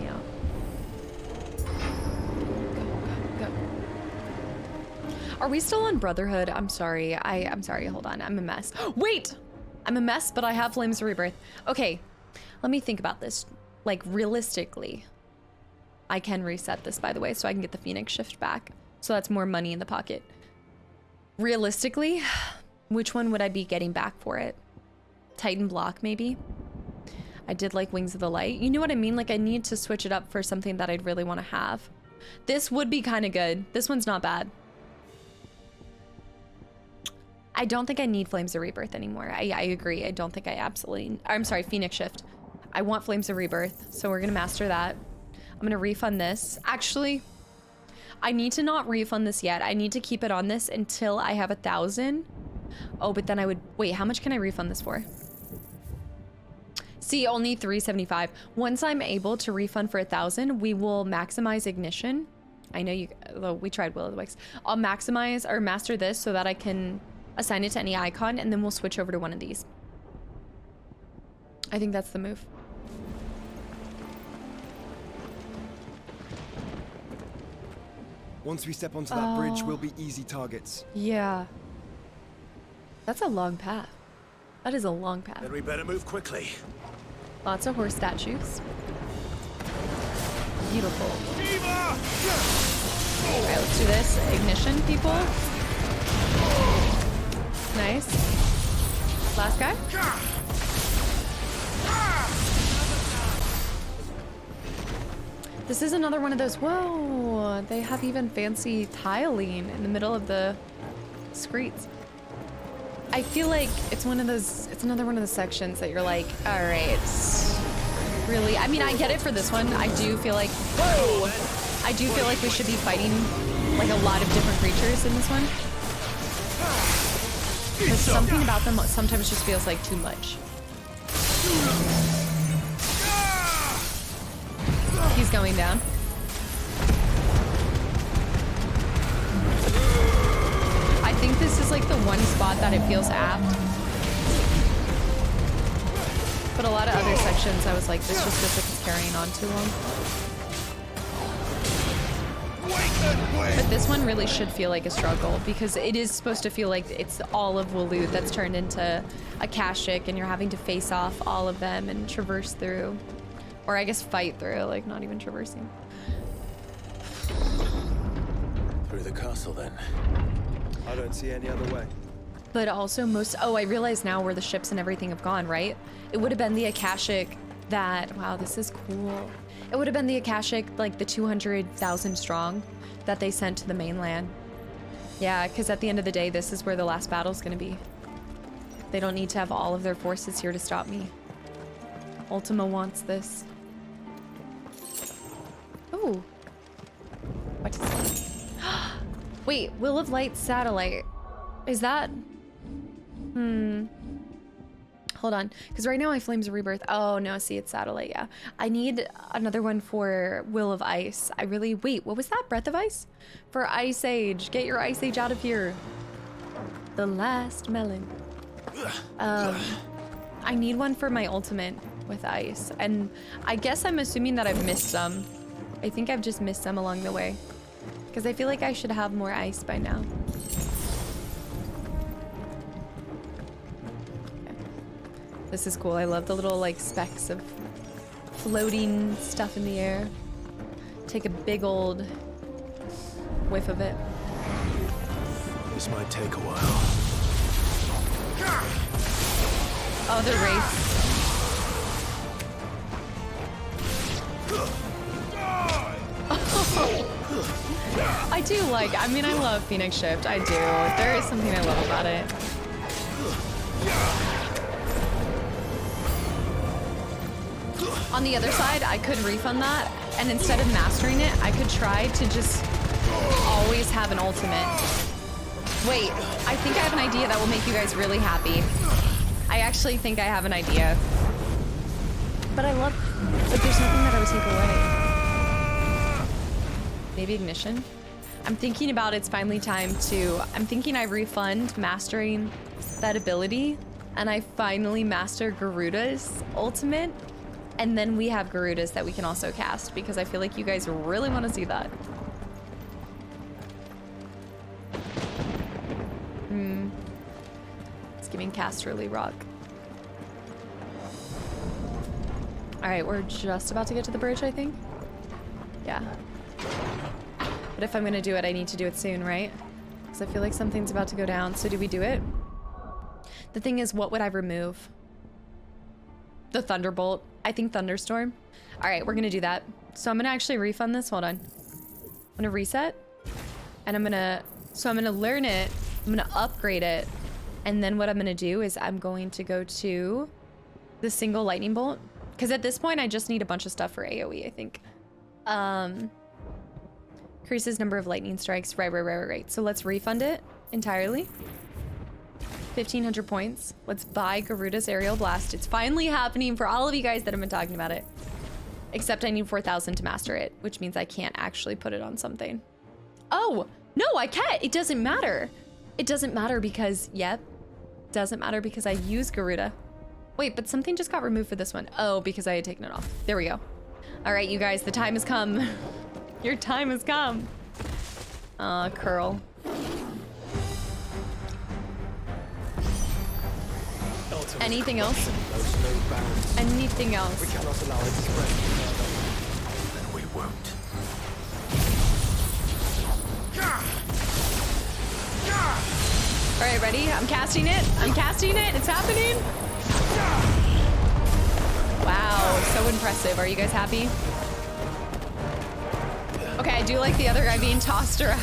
Yeah. Go. Are we still on Brotherhood? I'm sorry. I'm sorry. Hold on. I'm a mess. Wait! I'm a mess, but I have Flames of Rebirth. Okay. Let me think about this. Like, realistically. I can reset this, by the way, so I can get the Phoenix Shift back. So that's more money in the pocket. Realistically, which one would I be getting back for it? Titan Block, maybe? I did like Wings of the Light. You know what I mean? Like, I need to switch it up for something that I'd really want to have. This would be kind of good. This one's not bad. I don't think I need Flames of Rebirth anymore. I agree. I don't think I absolutely... I'm sorry, Phoenix Shift. I want Flames of Rebirth, so we're going to master that. I'm going to refund this. Actually, I need to not refund this yet. I need to keep it on this until I have 1,000. Oh, but then I would... Wait, how much can I refund this for? See, only 375. Once I'm able to refund for 1,000, we will maximize Ignition. I know you... Although we tried Will of the Wisps. I'll maximize or master this so that I can assign it to any icon, and then we'll switch over to one of these. I think that's the move. Once we step onto that bridge, we'll be easy targets. Yeah. That's a long path. That is a long path. Then we better move quickly. Lots of horse statues. Beautiful. Alright, let's do this. Ignition, people. Nice. Last guy. This is another one of those, whoa, they have even fancy tiling in the middle of the streets. I feel like it's one of those, it's another one of the sections that you're like, all right, really? I mean, I get it for this one. I do feel like, whoa, I do feel like we should be fighting like a lot of different creatures in this one. But something about them sometimes just feels like too much. He's going down. I think this is like the one spot that it feels apt. But a lot of other sections I was like, this just feels like it's carrying on too long. But this one really should feel like a struggle because it is supposed to feel like it's all of Waloed that's turned into a Kashyyyk and you're having to face off all of them and traverse through. Or I guess fight through, like not even traversing. Through the castle then. I don't see any other way. But also oh, I realize now where the ships and everything have gone, right? It would have been the Akashic that, wow, this is cool. It would have been the Akashic, like the 200,000 strong that they sent to the mainland. Yeah, because at the end of the day, this is where the last battle's gonna be. They don't need to have all of their forces here to stop me. Ultima wants this. Oh. What is that? Wait, Will of Light satellite. Is that? Hold on, because right now I Flames of Rebirth. Oh no, see, it's satellite, yeah. I need another one for Will of Ice. Wait, what was that? Breath of Ice? For Ice Age. Get your Ice Age out of here. The last melon. I need one for my ultimate with ice. And I guess I'm assuming that I've missed some. I think I've just missed some along the way. Because I feel like I should have more ice by now. This is cool. I love the little like specks of floating stuff in the air. Take a big old whiff of it. This might take a while. Oh, the wraith. I do like, I mean, I love Phoenix Shift. I do. There is something I love about it. On the other side, I could refund that, and instead of mastering it, I could try to just always have an ultimate Wait, I think I have an idea that will make you guys really happy. I actually think I have an idea. But I love, but there's nothing that I would take away. Maybe ignition? I'm thinking about it's finally time to, I'm thinking I refund mastering that ability and I finally master Garuda's ultimate. And then we have Garudas that we can also cast because I feel like you guys really want to see that. It's giving Casterly Rock. All right, we're just about to get to the bridge, I think. Yeah. But if I'm gonna do it, I need to do it soon, right? Because I feel like something's about to go down. So do we do it? The thing is, what would I remove? The Thunderbolt. I think Thunderstorm. All right, we're gonna do that. So I'm gonna actually refund this. Hold on. I'm gonna reset. And I'm gonna learn it. I'm gonna upgrade it. And then what I'm gonna do is I'm going to go to the single lightning bolt. Because at this point, I just need a bunch of stuff for AoE, I think. Increases number of lightning strikes. Right. So let's refund it entirely. 1,500 points. Let's buy Garuda's Aerial Blast. It's finally happening for all of you guys that have been talking about it. Except I need 4,000 to master it, which means I can't actually put it on something. Oh, no, I can't. It doesn't matter. It doesn't matter because, yep. Doesn't matter because I use Garuda. Wait, but something just got removed for this one. Oh, because I had taken it off. There we go. All right, you guys, the time has come. Your time has come. Curl. Anything else? Anything else? We cannot allow it to spread further. Then we won't. All right, ready? I'm casting it. I'm casting it. It's happening. Wow, so impressive. Are you guys happy? Okay, I do like the other guy being tossed around.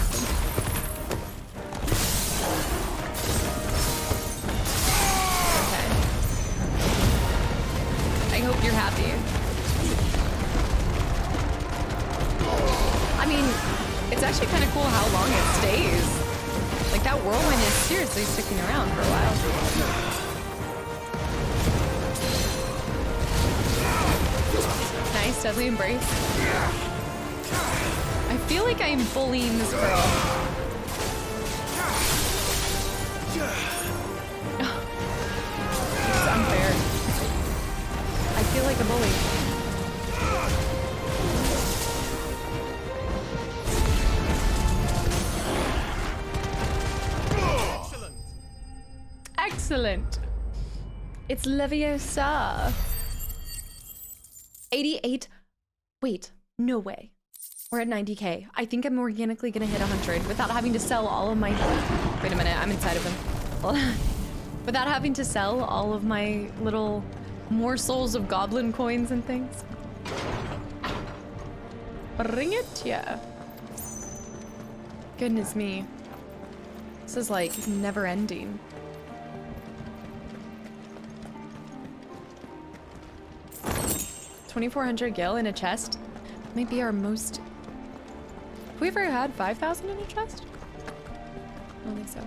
Okay. I hope you're happy. I mean, it's actually kind of cool how long it stays. Like, that whirlwind is seriously sticking around for a while. Nice, deadly embrace. I feel like I'm bullying this girl. It's unfair. I feel like a bully. Excellent. It's Leviosa. 88. Wait, no way. We're at 90k. I think I'm organically gonna hit 100 without having to sell all of my... Wait a minute, I'm inside of him. Without having to sell all of my little morsels of goblin coins and things. Bring it, yeah. Goodness me. This is like never ending. $2,400 gil in a chest might be our most... Have we ever had 5,000 in a chest? I don't think so.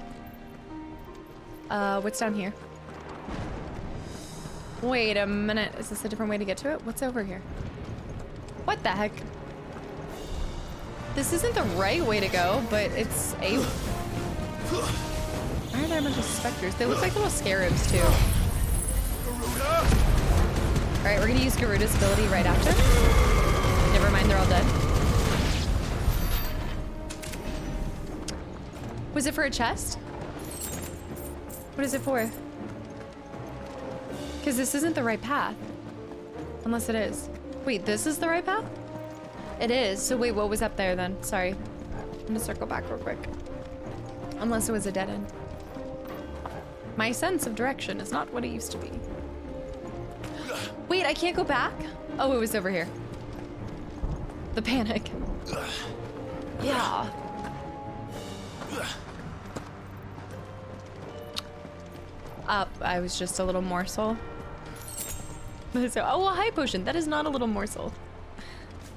What's down here? Wait a minute. Is this a different way to get to it? What's over here? What the heck? This isn't the right way to go, but it's a... Why are there a bunch of specters? They look like little scarabs, too. Alright, we're gonna use Garuda's ability right after. Never mind, they're all dead. Was it for a chest? What is it for? Because this isn't the right path. Unless it is. Wait, this is the right path? It is. So wait, what was up there then? Sorry. I'm gonna circle back real quick. Unless it was a dead end. My sense of direction is not what it used to be. Wait, I can't go back? Oh, it was over here. The panic. Yeah. I was just a little morsel. So, oh, well, high potion. That is not a little morsel.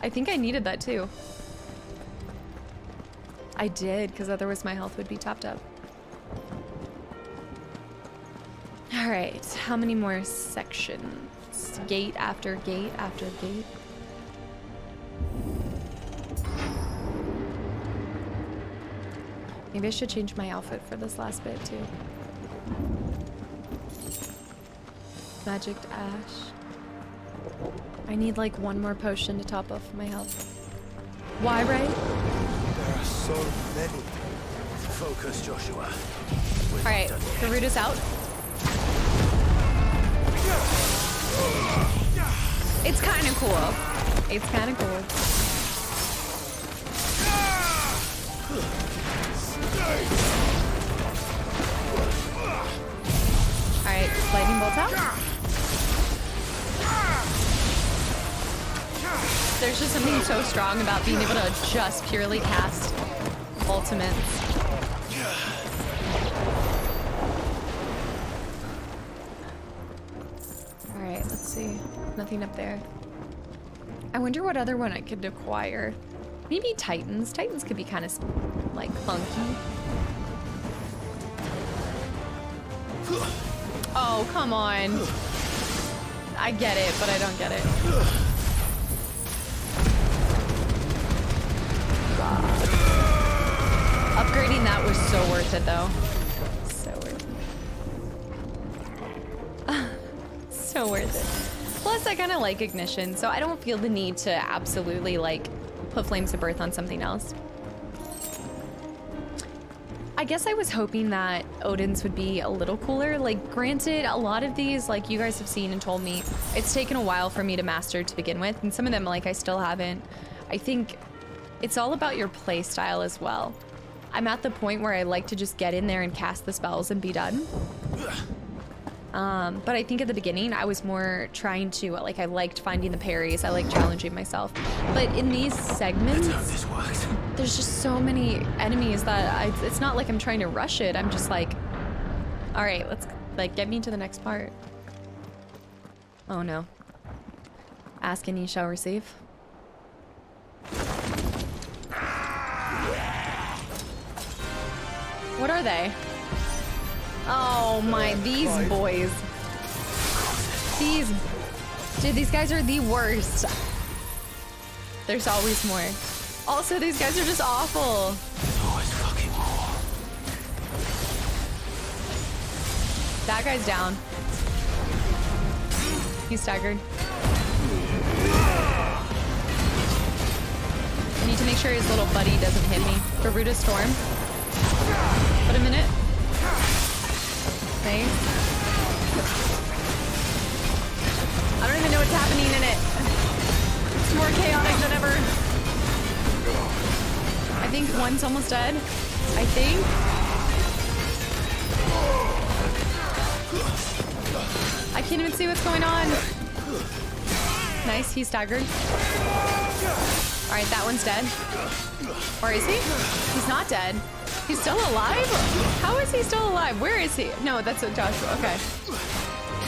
I think I needed that too. I did, because otherwise my health would be topped up. All right, how many more sections? Gate after gate after gate. Maybe I should change my outfit for this last bit too. Magicked ash. I need like one more potion to top off my health. Why, Ray? There are so many. Focus, Joshua. All right, Garuda's out. It's kind of cool. It's kind of cool. All right, lightning bolt out. There's just something so strong about being able to just purely cast ultimates. All right, let's see. Nothing up there. I wonder what other one I could acquire. Maybe Titans. Titans could be kind of like funky. Oh, come on. I get it, but I don't get it. God. Upgrading that was so worth it, though. So worth it. So worth it. Plus, I kind of like Ignition, so I don't feel the need to absolutely, like, put Flames of Birth on something else. I guess I was hoping that Odin's would be a little cooler. Like, granted, a lot of these, like you guys have seen and told me, it's taken a while for me to master to begin with, and some of them, like, I still haven't. I think it's all about your play style as well. I'm at the point where I like to just get in there and cast the spells and be done. But I think at the beginning, I was more trying to, like, I liked finding the parries. I liked challenging myself. But in these segments, This works. there's just so many enemies that it's not like I'm trying to rush it. I'm just like, all right, let's, like, get me to the next part. Oh, no. Ask and ye shall receive. What are they? Oh my, these boys. Dude, these guys are the worst. There's always more. Also, these guys are just awful. Always fucking more. That guy's down. He's staggered. I need to make sure his little buddy doesn't hit me. Garuda Storm. Put him in it. Thanks. I don't even know what's happening in it. It's more chaotic than ever. I think one's almost dead. I think. I can't even see what's going on. Nice, he's staggered. All right, that one's dead. Or is he? He's not dead. He's still alive? How is he still alive? Where is he? No, that's a Joshua. Okay.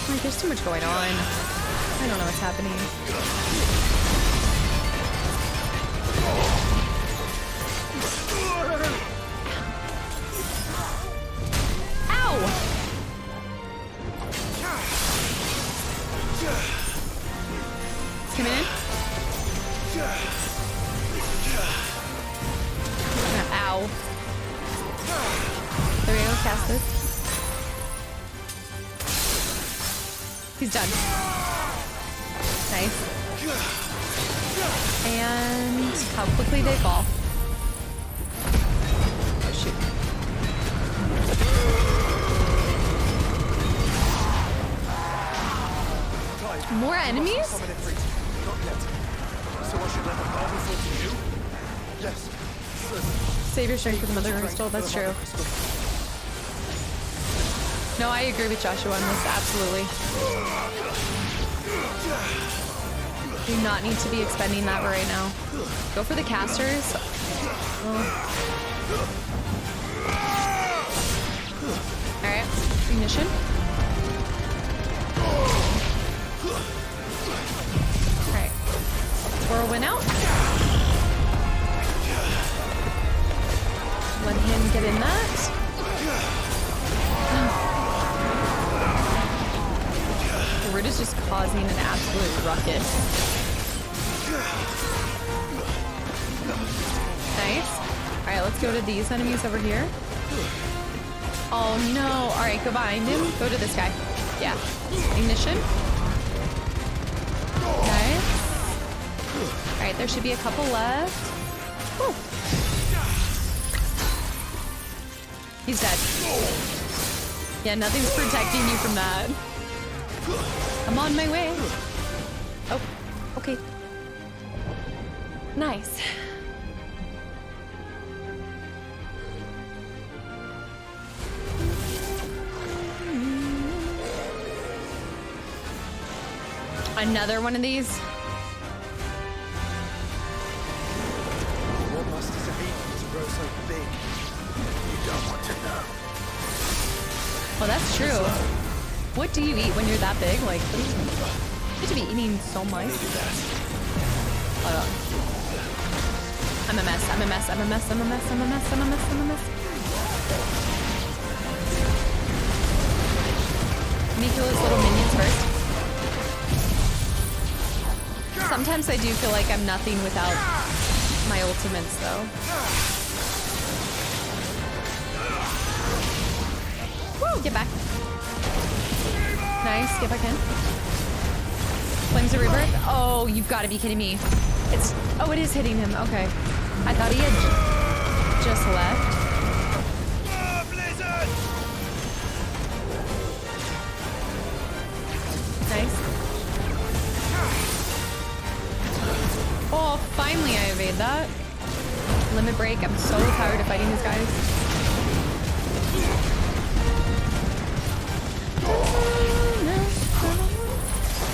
Like, there's too much going on. I don't know what's happening. Ow! He's coming in. Ow. There we go, cast this. He's done. Nice. And how quickly they fall. Oh shoot. More enemies? Not yet. So I should let them all before you? Yes. Save your strength for the Mother Crystal, that's true. No, I agree with Joshua on this, absolutely. Do not need to be expending that right now. Go for the casters. Alright, ignition. Alright. Whirlwind out. Let him get in that. focus. Nice. Alright, let's go to these enemies over here. Oh no. Alright, go behind him. Go to this guy. Yeah. Ignition. Nice. Alright, there should be a couple left. Woo. He's dead. Yeah, nothing's protecting you from that. I'm on my way. Oh, okay. Nice. Another one of these. What must it be to grow so big? You don't want to know. Well, that's true. What do you eat when you're that big? Like, what do you have to be eating so much? Hold on. I'm a mess. I'm a mess. I'm a mess. I'm a mess. I'm a mess. I'm a mess. I'm a mess. Let me kill his little minions first. Sometimes I do feel like I'm nothing without my ultimates, though. Woo! Get back. Nice. Get back in. Flames of Rebirth. Oh, you've got to be kidding me. It's... Oh, it is hitting him. Okay. I thought he had just left. Nice. Oh, finally I evade that. Limit break. I'm so tired of fighting these guys.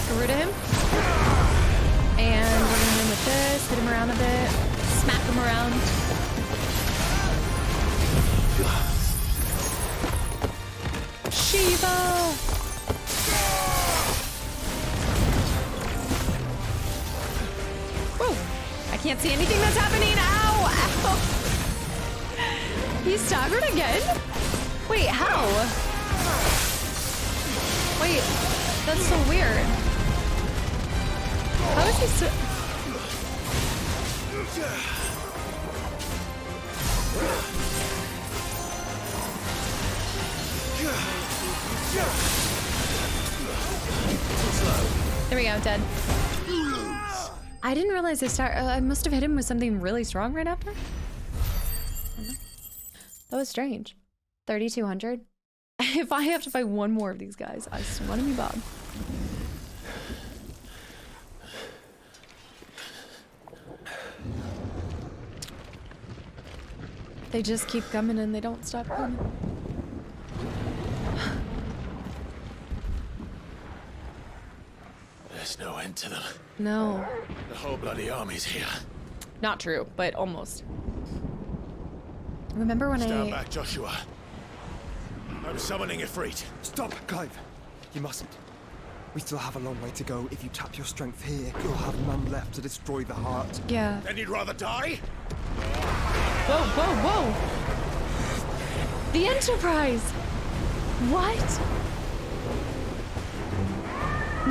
Get rid of him. And we're gonna hit him with this. Hit him around a bit. Smack him around. Shiva! Whoa! I can't see anything that's happening. Ow! Ow! He staggered again? Wait, how? Wait, that's so weird. How is he so... There we go, dead. I didn't realize I must have hit him with something really strong right after. That was strange. 3,200. If I have to fight one more of these guys, I swear to me, Bob. They just keep coming and they don't stop coming. There's no end to them. No. The whole bloody army's here. Not true, but almost. Remember when Stand back, Joshua. I'm summoning Ifrit. Stop, Clive. You mustn't. We still have a long way to go. If you tap your strength here, you'll have none left to destroy the heart. Yeah. Then you'd rather die? Whoa, whoa, whoa! The Enterprise! What?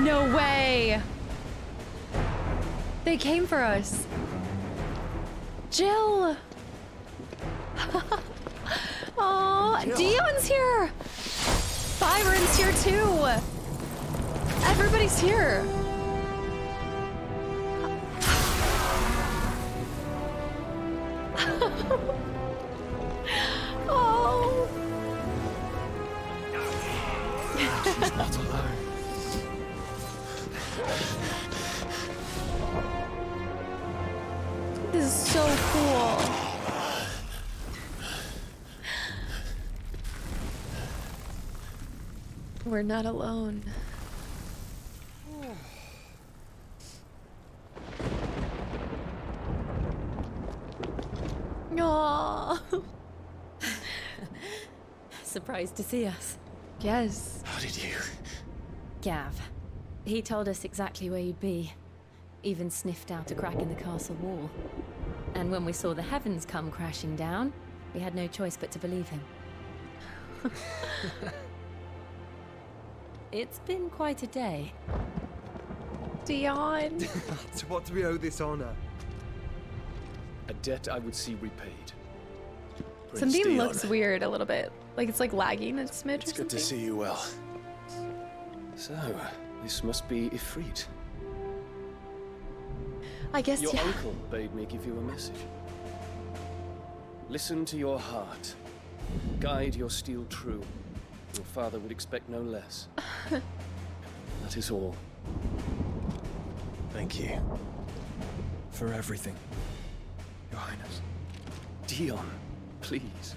No way! They came for us. Jill! Oh, Dion's here! Byron's here too! Everybody's here! Oh! She's not alone. This is so cool. We're not alone. Aww. Surprised to see us. Yes. How did you? Gav. He told us exactly where you'd be. Even sniffed out a crack in the castle wall. And when we saw the heavens come crashing down, we had no choice but to believe him. It's been quite a day. Dion. To what do we owe this honor? A debt I would see repaid. Prince Something Dion, looks weird a little bit. Like it's like lagging a smidge it's or good to something. see you well. So, this must be Ifrit. I guess, Your yeah. uncle bade me give you a message. Listen to your heart. Guide your steel true. Your father would expect no less. That is all. Thank you. For everything, Your Highness. Dion, please.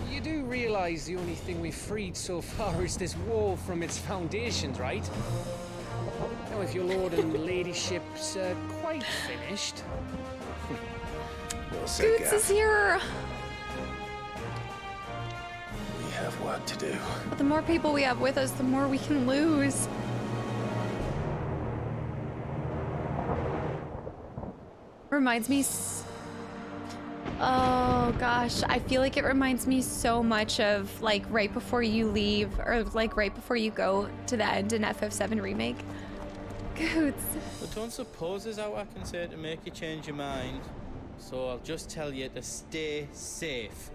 You do realize the only thing we've freed so far is this wall from its foundations, right? Now, if your lord and ladyship's quite finished. Well said, Boots is Gav. here. We have work to do. The more people we have with us, the more we can lose. Reminds me. Oh gosh, I feel like it reminds me so much of like right before you leave, or like right before you go to the end in FF7 Remake. Goots. But don't suppose there's out I can say to make you change your mind. So I'll just tell you to stay safe.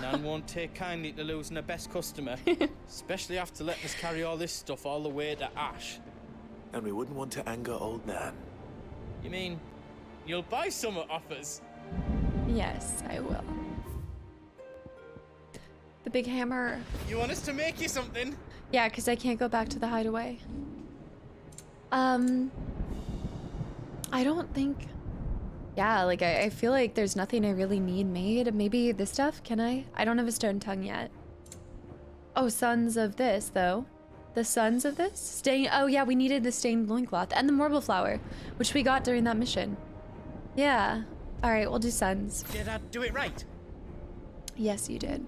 Nan won't take kindly to losing her best customer, especially after letting us carry all this stuff all the way to Ash. And we wouldn't want to anger old Nan. You mean you'll buy some off us? Yes, I will. The big hammer. You want us to make you something? Yeah, because I can't go back to the hideaway. I don't think... Yeah, like, I feel like there's nothing I really need made. Maybe this stuff? Can I? I don't have a stone tongue yet. Oh, sons of this, though. The sons of this? Stain... Oh, yeah, we needed the stained loincloth. And the marble flower, which we got during that mission. Yeah. Alright, we'll do sons. Did I do it right? Yes, you did.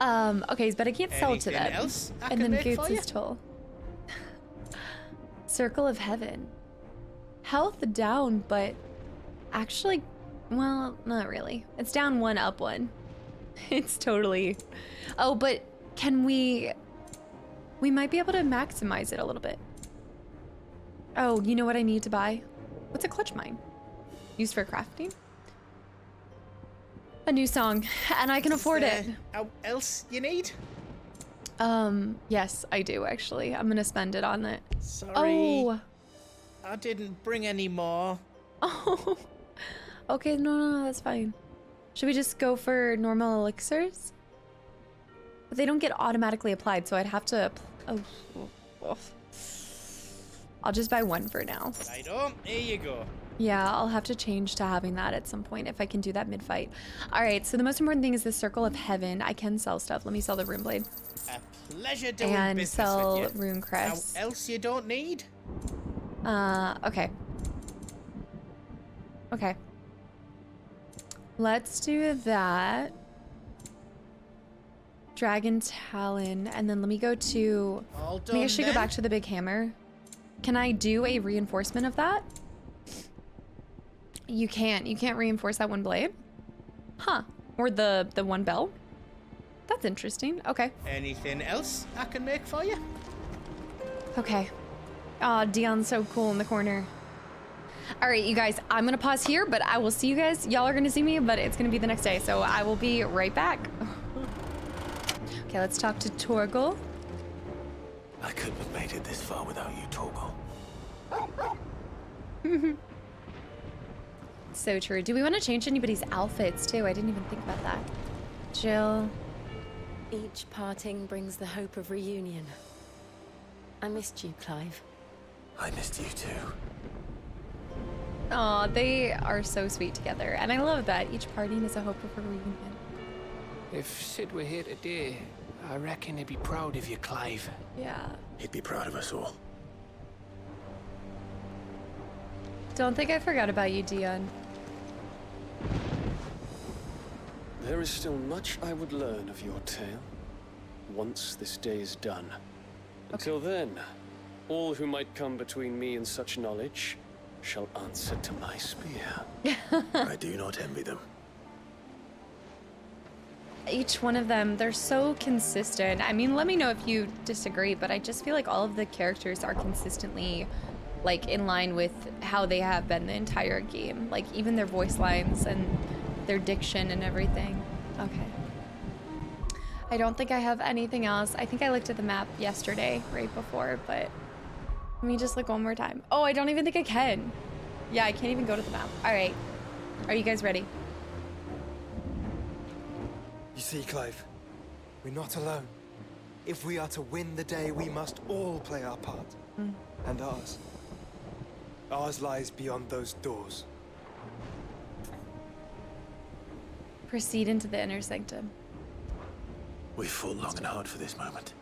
Okay, but I can't sell it to Anything them. else I And can then make Goots for you? is toll. Circle of Heaven. Health down, but actually, well, not really. It's down 1, up 1. It's totally... Oh, but can we... We might be able to maximize it a little bit. Oh, you know what I need to buy? What's a clutch mine? Used for crafting? A new song, and I can afford it. Else you need? Yes, I do actually. I'm gonna spend it on it. Sorry. Oh. I didn't bring any more. Oh. Okay, no, that's fine. Should we just go for normal elixirs? But they don't get automatically applied, so I'd have to... Oh. I'll just buy 1 for now. Righto, here you go. Yeah, I'll have to change to having that at some point if I can do that mid-fight. All right, so the most important thing is the Circle of Heaven. I can sell stuff. Let me sell the Rune Blade. A pleasure doing And business sell with you. Rune Now, Crest. else you don't need? Okay. Okay. Let's do that. Dragon Talon, and then let me go to... All done Maybe I should go then? back to the big hammer. Can I do a reinforcement of that? You can't. You can't reinforce that 1 blade? Huh. Or the 1 bell? That's interesting. Okay. Anything else I can make for you? Okay. Aw, Dion's so cool in the corner. All right, you guys, I'm gonna pause here, but I will see you guys. Y'all are gonna see me, but it's gonna be the next day, so I will be right back. Okay, let's talk to Torgal. I couldn't have made it this far without you, Torgal. So true. Do we want to change anybody's outfits too? I didn't even think about that. Jill. Each parting brings the hope of reunion. I missed you, Clive. I missed you too. Aw, they are so sweet together, and I love that. Each parting is a hope of a reunion. If Sid were here today, I reckon he'd be proud of you, Clive. Yeah. He'd be proud of us all. Don't think I forgot about you, Dion. There is still much I would learn of your tale, once this day is done. Until then, all who might come between me and such knowledge shall answer to my spear. I do not envy them. each one of them, they're so consistent. I mean, let me know if you disagree, but I just feel like all of the characters are consistently like in line with how they have been the entire game. Like even their voice lines and their diction and everything. Okay. I don't think I have anything else. I think I looked at the map yesterday, right before, but let me just look one more time. Oh, I don't even think I can. Yeah, I can't even go to the map. All right. Are you guys ready? You see, Clive, we're not alone. If we are to win the day, we must all play our part. And ours. Ours lies beyond those doors. Proceed into the inner sanctum. We fought long and hard for this moment.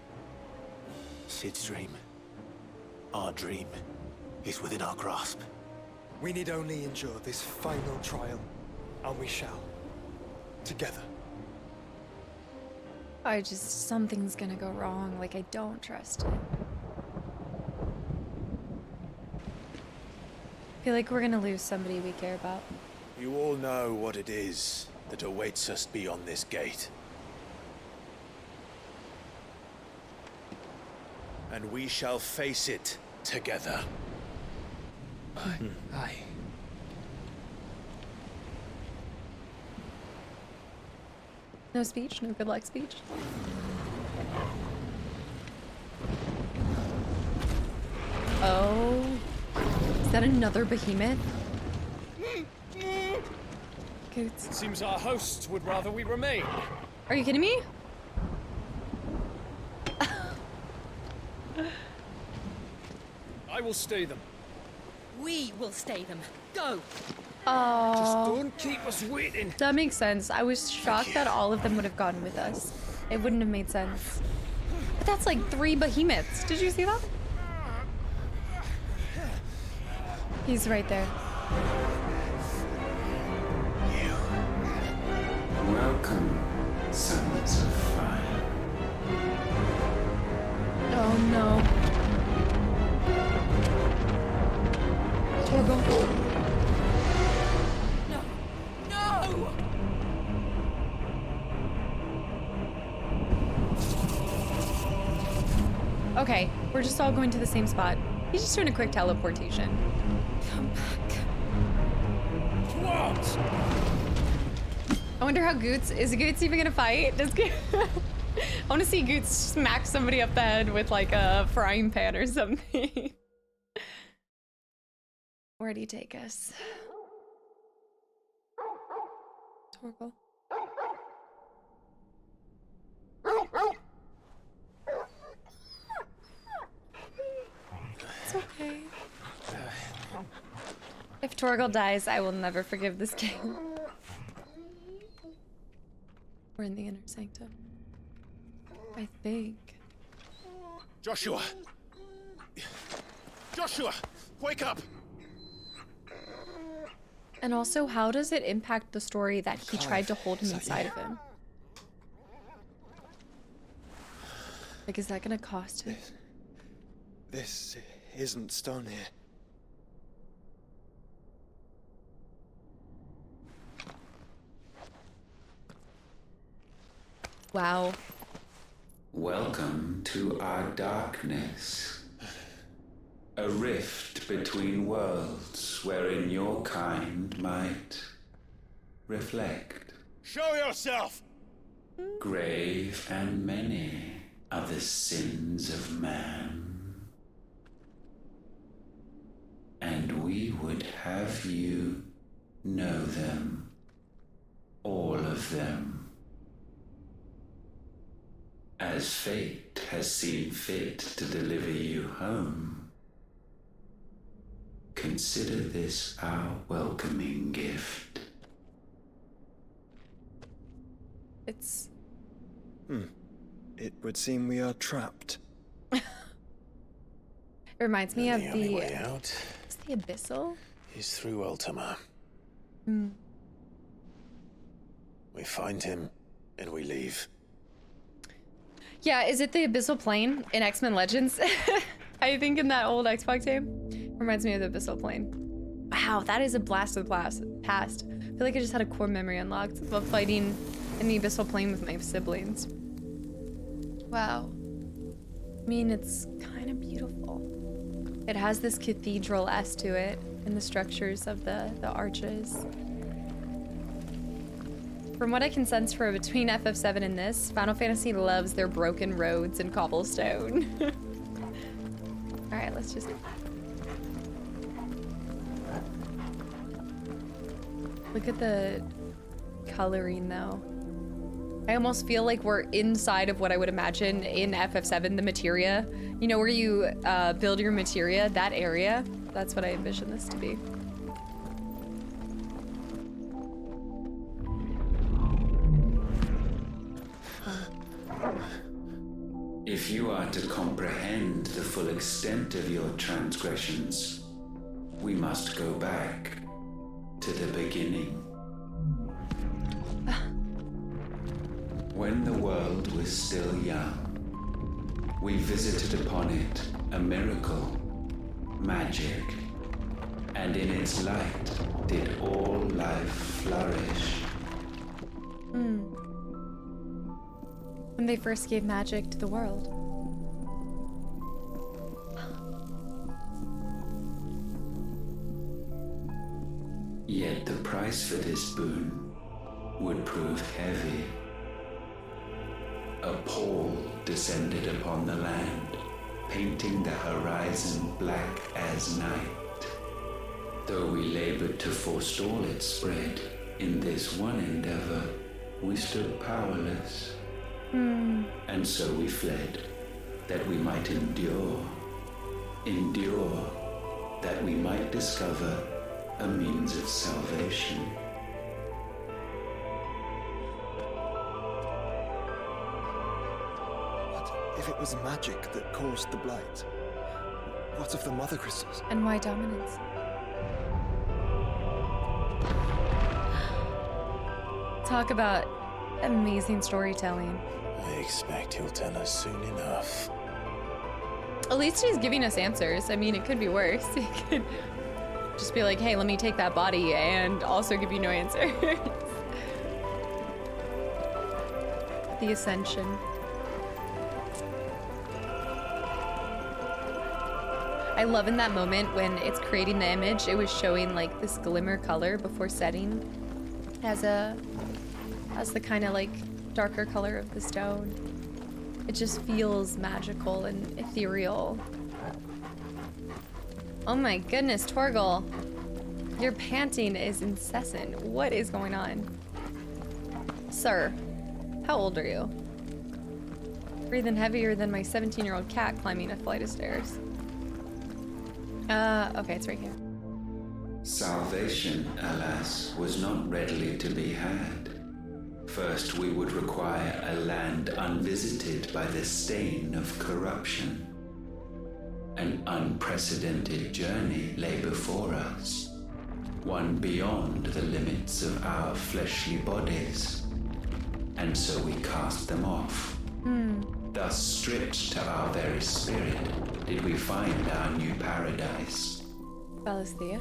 Sid's dream, our dream, is within our grasp. We need only endure this final trial, and we shall. Together. Something's gonna go wrong. Like, I don't trust it. I feel like we're gonna lose somebody we care about. You all know what it is that awaits us beyond this gate. And we shall face it together. Aye. No speech? No good luck speech? Oh. Is that another behemoth? Goots. Seems our hosts would rather we remain. Are you kidding me? I will stay them. We will stay them. Go! Oh. Just don't keep us waiting. That makes sense. I was shocked that all of them would have gone with us. It wouldn't have made sense. But that's like 3 behemoths. Did you see that? He's right there. Welcome, sons of fire. Oh no. Torgal. No! No! Okay, we're just all going to the same spot. He's just doing a quick teleportation. Come back. What? I wonder how Goots, is Goots even gonna fight? Does I want to see Goots smack somebody up the head with like a frying pan or something. Where'd he take us? Torgal. It's okay. If Torgal dies, I will never forgive this game. We're in the inner sanctum. I think. Joshua! Joshua! Wake up! And also, how does it impact the story that he tried to hold him inside of him? Like, is that gonna cost him? This isn't stone here. Wow. Welcome to our darkness. A rift between worlds wherein your kind might reflect. Show yourself! Grave and many are the sins of man. And we would have you know them. All of them. As fate has seen fit to deliver you home, consider this our welcoming gift. It's... It would seem we are trapped. It reminds me of The only way out Is the Abyssal? is through Ultima. We find him, and we leave. Yeah, is it the Abyssal Plane in X-Men Legends? I think in that old Xbox game. Reminds me of the Abyssal Plane. Wow, that is a blast of the past. I feel like I just had a core memory unlocked of fighting in the abyssal plane with my siblings. Wow. I mean, it's kind of beautiful. It has this cathedral-esque to it in the structures of the arches. From what I can sense for between FF7 and this, Final Fantasy loves their broken roads and cobblestone. Alright, let's just... Look at the coloring, though. I almost feel like we're inside of what I would imagine in FF7, the materia. You know, where you build your materia, that area. That's what I envision this to be. If you are to comprehend the full extent of your transgressions, we must go back to the beginning. When the world was still young, we visited upon it a miracle, magic, and in its light did all life flourish. When they first gave magic to the world. Yet the price for this boon would prove heavy. A pall descended upon the land, painting the horizon black as night. Though we labored to forestall its spread, in this one endeavor, we stood powerless. And so we fled, that we might endure, that we might discover a means of salvation. What if it was magic that caused the blight? What of the mother crystals? And why dominance? Talk about amazing storytelling. I expect he'll tell us soon enough. At least he's giving us answers. I mean, it could be worse. He could just be like, hey, let me take that body and also give you no answers. The Ascension. I love in that moment when it's creating the image, it was showing like this glimmer color before setting as the kind of like darker color of the stone. It just feels magical and ethereal. Oh my goodness, Torgal. Your panting is incessant. What is going on? Sir, how old are you? Breathing heavier than my 17-year-old cat climbing a flight of stairs. Okay, it's right here. Salvation, alas, was not readily to be had. First, we would require a land unvisited by the stain of corruption. An unprecedented journey lay before us, one beyond the limits of our fleshly bodies. And so we cast them off. Thus, stripped to our very spirit, did we find our new paradise. Valisthea?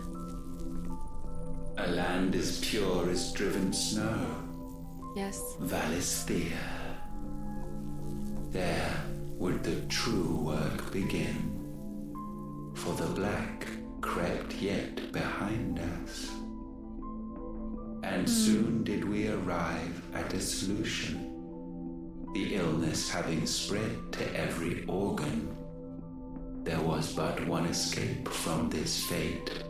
A land as pure as driven snow. Yes. Valisthea. There would the true work begin. For the black crept yet behind us. And soon did we arrive at a solution. The illness having spread to every organ, there was but one escape from this fate.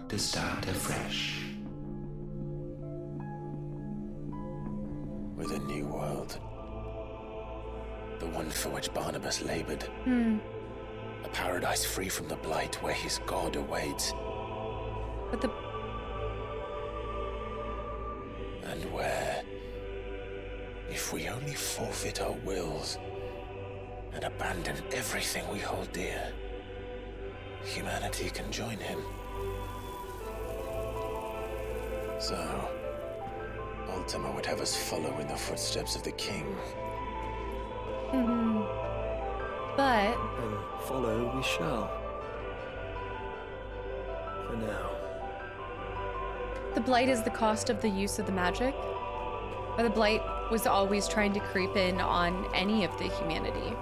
To start afresh. With a new world. The one for which Barnabas labored. A paradise free from the blight where his god awaits. But the... And where, if we only forfeit our wills and abandon everything we hold dear, humanity can join him. So, Ultima would have us follow in the footsteps of the king. But... And follow we shall. For now. The blight is the cost of the use of the magic? Or the Blight was always trying to creep in on any of the humanity.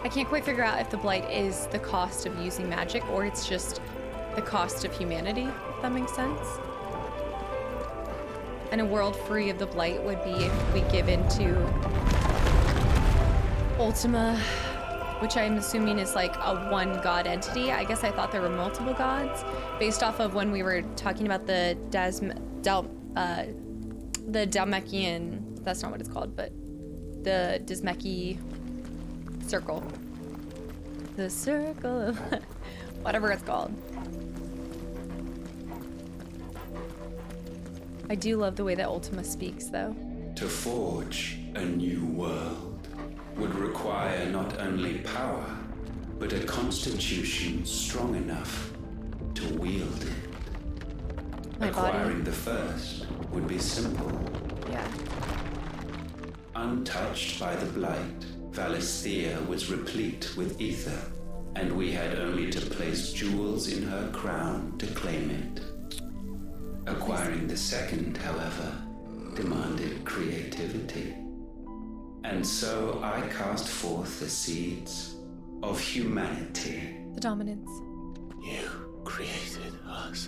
I can't quite figure out if the Blight is the cost of using magic or it's just the cost of humanity, if that makes sense. And a world free of the Blight would be if we give into Ultima, which I'm assuming is like a one god entity. I guess I thought there were multiple gods based off of when we were talking about the Dalmekian, that's not what it's called, but the Dismeki circle. The circle of whatever it's called. I do love the way that Ultima speaks though. To forge a new world would require not only power, but a constitution strong enough to wield it. My Acquiring body. the first would be simple. Yeah. Untouched by the Blight, Valisthea was replete with ether, and we had only to place jewels in her crown to claim it. Acquiring the second, however, demanded creativity. And so I cast forth the seeds of humanity. The dominance. You created us.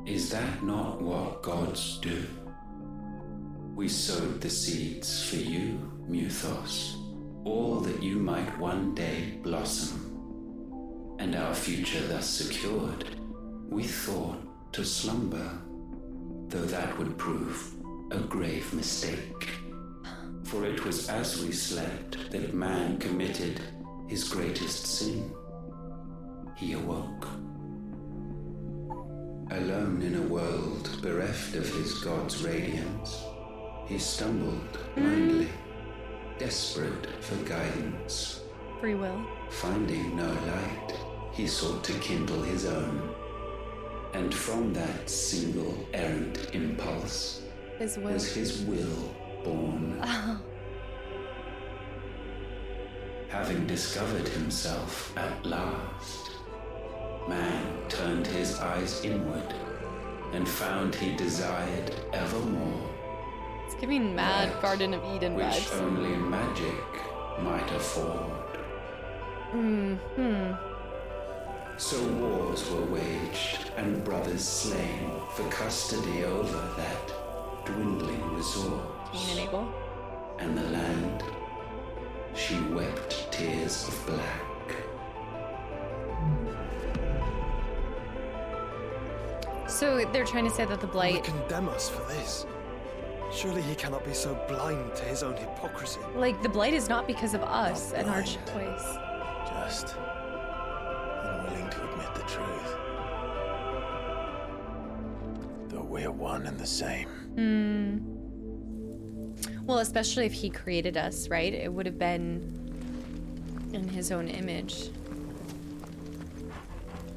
Is that not what gods do? We sowed the seeds for you, Muthos, all that you might one day blossom. And our future thus secured, we thought to slumber, though that would prove a grave mistake. For it was as we slept that man committed his greatest sin. He awoke. Alone in a world bereft of his god's radiance, he stumbled blindly, desperate for guidance. Free will. Finding no light, he sought to kindle his own. And from that single errant impulse was his will born. Having discovered himself at last, man turned his eyes inward and found he desired evermore. It's giving mad that Garden of Eden which vibes. only magic might afford. So wars were waged and brothers slain for custody over that dwindling resource. Cain and Abel. And the land, she wept tears of black. So they're trying to say that the He Blight, will condemn us for this. Surely he cannot be so blind to his own hypocrisy. like the Blight is not because of us and our blind. choice. Just unwilling to admit the truth. Though we're one and the same. Well, especially if he created us, right? It would have been in his own image.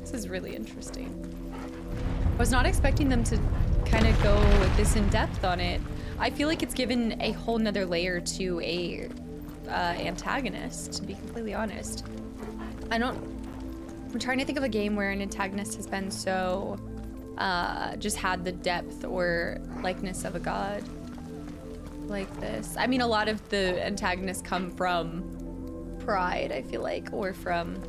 This is really interesting. I was not expecting them to kind of go this in depth on it. I feel like it's given a whole nother layer to a antagonist, to be completely honest. I'm trying to think of a game where an antagonist has been so, just had the depth or likeness of a god like this. I mean, a lot of the antagonists come from pride, I feel like, or from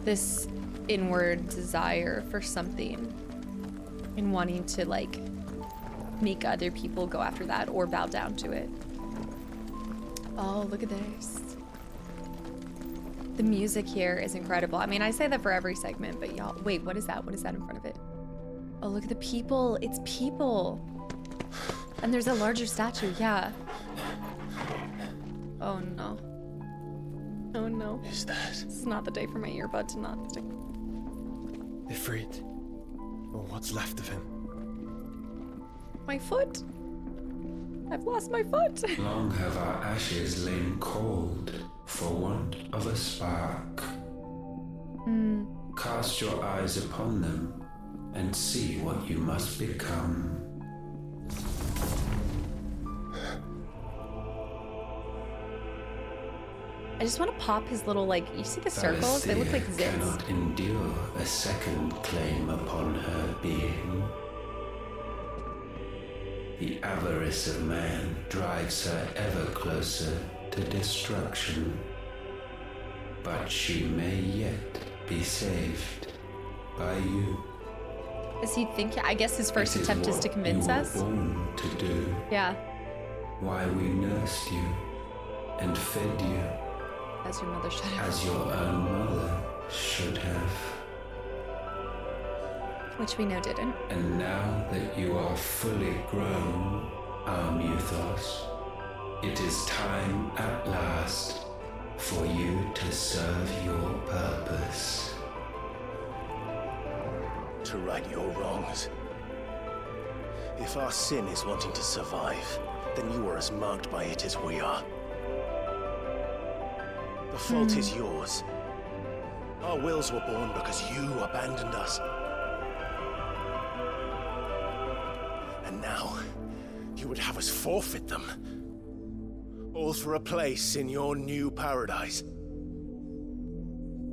this inward desire for something and wanting to like make other people go after that or bow down to it. Oh, look at this. The music here is incredible. I mean, I say that for every segment, but y'all, wait, what is that? What is that in front of it? Oh, look at the people. It's people. And there's a larger statue, yeah. Oh no. Oh no. Is that? This is not the day for my earbud to not stick. Ifrit, or what's left of him. My foot. I've lost my foot. Long have our ashes lain cold for want of a spark. Cast your eyes upon them and see what you must become. I just want to pop his little, like, you see the circles? They look like zits. Cannot endure a second claim upon her being. The avarice of man drives her ever closer to destruction. But she may yet be saved by you. Does he think? I guess his first attempt is to convince us. You were born to do. Yeah. Why we nursed you and fed you. As your mother should have. As your own mother should have. Which we know didn't. And now that you are fully grown, our Muthos, it is time at last for you to serve your purpose. To right your wrongs. If our sin is wanting to survive, then you are as marked by it as we are. The fault is yours. Our wills were born because you abandoned us. And now, you would have us forfeit them. All for a place in your new paradise.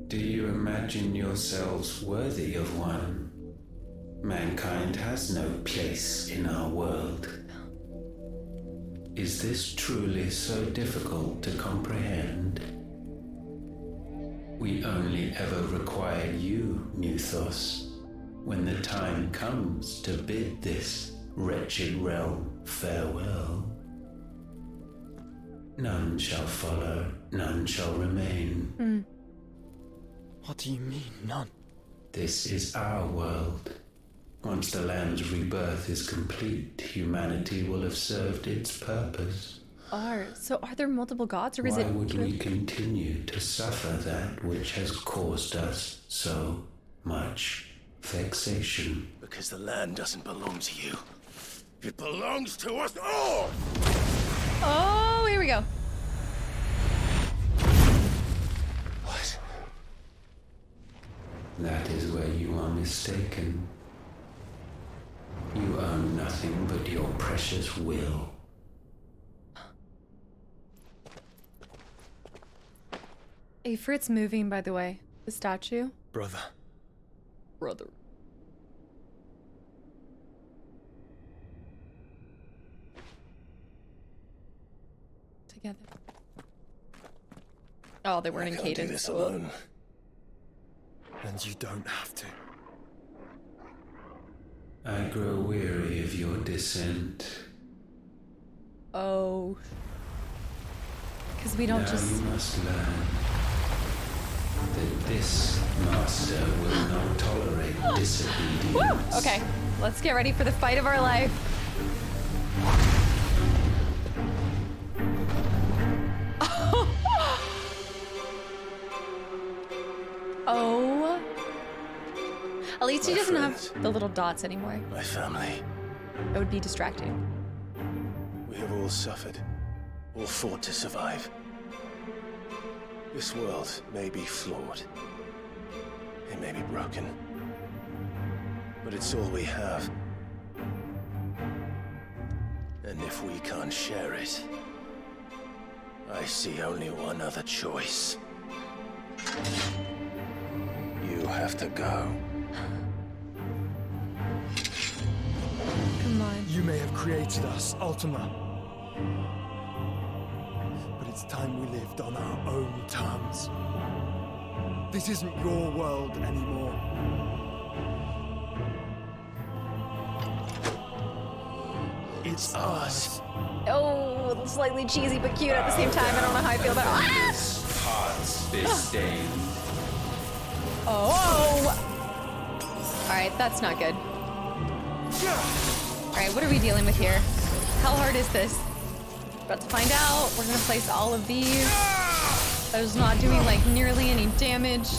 Do you imagine yourselves worthy of one? Mankind has no place in our world. Is this truly so difficult to comprehend? We only ever require you, Muthos, when the time comes to bid this wretched realm farewell. None shall follow, none shall remain. What do you mean, none? This is our world. Once the land's rebirth is complete, humanity will have served its purpose. So are there multiple gods, or is Why it? would we continue to suffer that which has caused us so much vexation? Because the land doesn't belong to you. It belongs to us all! Oh, here we go. What? That is where you are mistaken. You own nothing but your precious will. Ifrit's moving, by the way. The statue. Brother. Together. Oh, they weren't in I can't do cadence. this alone. And you don't have to. I grow weary of your dissent. Oh. Because we don't Now just... you must learn that this master will not tolerate disobedience. Woo! Okay, let's get ready for the fight of our life. Oh. At least he doesn't have the little dots anymore. My family. That would be distracting. We have all suffered. All fought to survive. This world may be flawed. It may be broken. But it's all we have. And if we can't share it, I see only one other choice. You have to go. Come on. You may have created us, Ultima. But it's time we lived on our own terms. This isn't your world anymore. It's ours. Oh, slightly cheesy but cute at the same time. I don't know how I feel about it. Ah! Hearts disdain. Oh! Alright, that's not good. Alright, what are we dealing with here? How hard is this? About to find out. We're gonna place all of these. That is not doing like nearly any damage.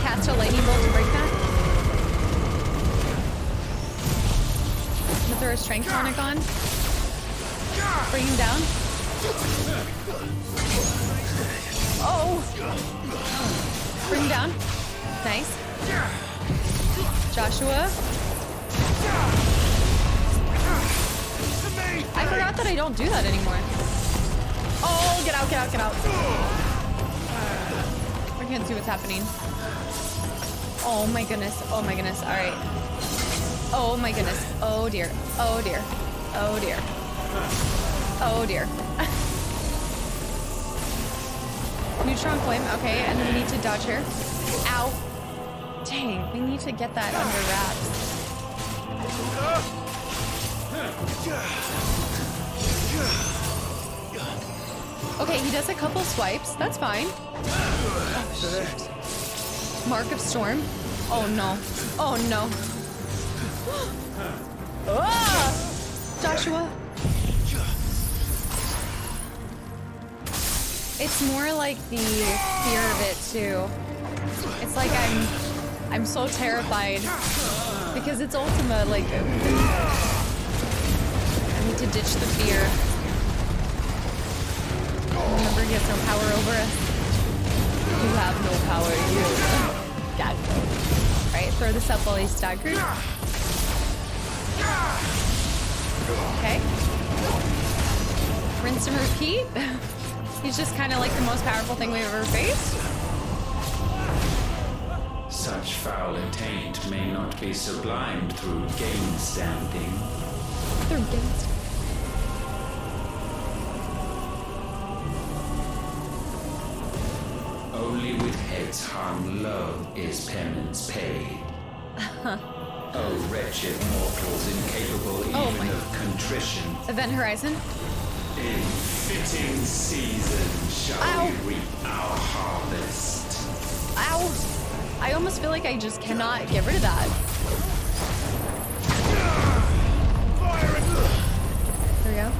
Cast a lightning bolt to break that. I'm gonna throw a strength tonic on. Bring him down. Oh! Bring him down. Nice. Joshua. I forgot that I don't do that anymore. Oh, get out, get out, get out. I can't see what's happening. Oh my goodness. Oh my goodness. All right. Oh my goodness. Oh dear. Oh dear. Oh dear. Oh dear. Neutron flame. Okay, and then we need to dodge her. Ow. Dang, we need to get that under wraps. Okay, he does a couple swipes. That's fine. Oh, shit. Mark of Storm. Oh no. Oh no. Ah! Joshua. It's more like the fear of it too. It's like I'm so terrified because it's Ultima. Like I need to ditch the fear. Remember, he has no power over us. You have no power, you. God. Alright, throw this up while he's staggered. Okay. Rinse and repeat. He's just kind of like the most powerful thing we've ever faced. Such foul attaint may not be sublimed through game standing. Through game standing. Only with heads hung low is penance paid. Oh, wretched mortals, incapable even of contrition. Event Horizon. In fitting season shall we reap our harvest. Ow! I almost feel like I just cannot get rid of that. There we go.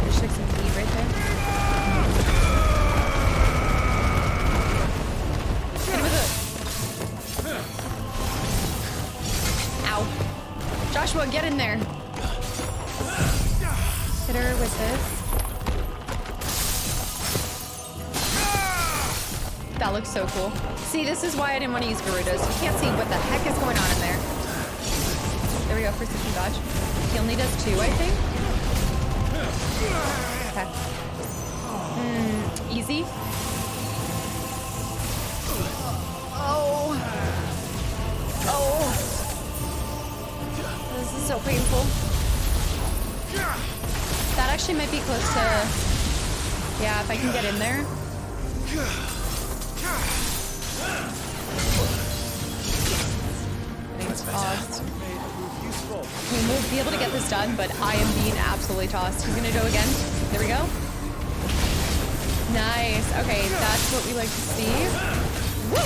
Just took some heat right there. Hit him with it. Ow. Joshua, get in there. Hit her with this. That looks so cool. See, this is why I didn't want to use Garudas. You can't see what the heck is going on in there. There we go, precision dodge. He only does 2, I think. Okay. Easy. Oh. Oh. This is so painful. That actually might be close to... Yeah, if I can get in there. I think it's paused. We'll be able to get this done, but I am being absolutely tossed. He's gonna go again. There we go. Nice. Okay, that's what we like to see. Woo!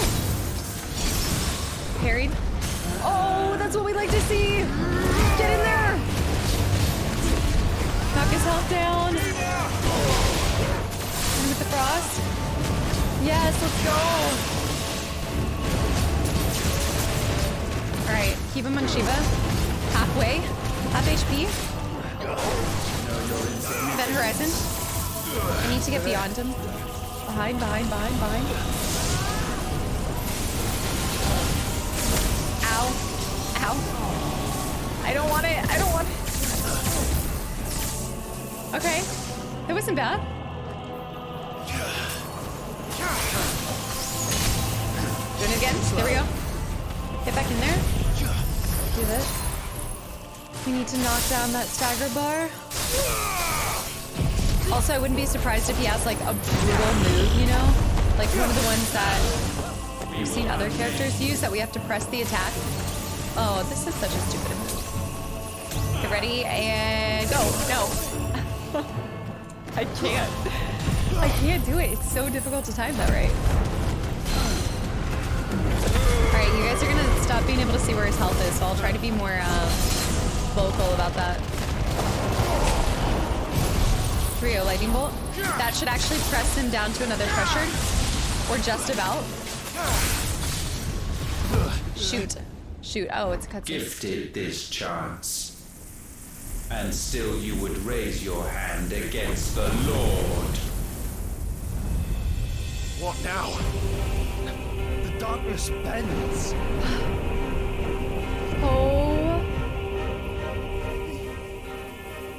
Parried. Oh, that's what we like to see. Get in there. Knock his health down. And with the frost. Yes, let's go. All right, keep him on Shiva. Halfway, half HP. Event Horizon. I need to get beyond him. Behind. Ow. Ow. I don't want it. Okay, that wasn't bad. Doing it again. There we go. Get back in there. Do this. We need to knock down that stagger bar. Also, I wouldn't be surprised if he has like a brutal move, you know? Like one of the ones that we've seen other characters use that we have to press the attack. Oh, this is such a stupid move. Get ready and go. No. I can't do it. It's so difficult to time that right. Alright, you guys are gonna stop being able to see where his health is, so I'll try to be more vocal about that. 3-0 lightning bolt. That should actually press him down to another pressure. Or just about. Shoot. Oh, it's a cutscene. Gifted this chance. And still you would raise your hand against the Lord. What now? The darkness bends. Oh.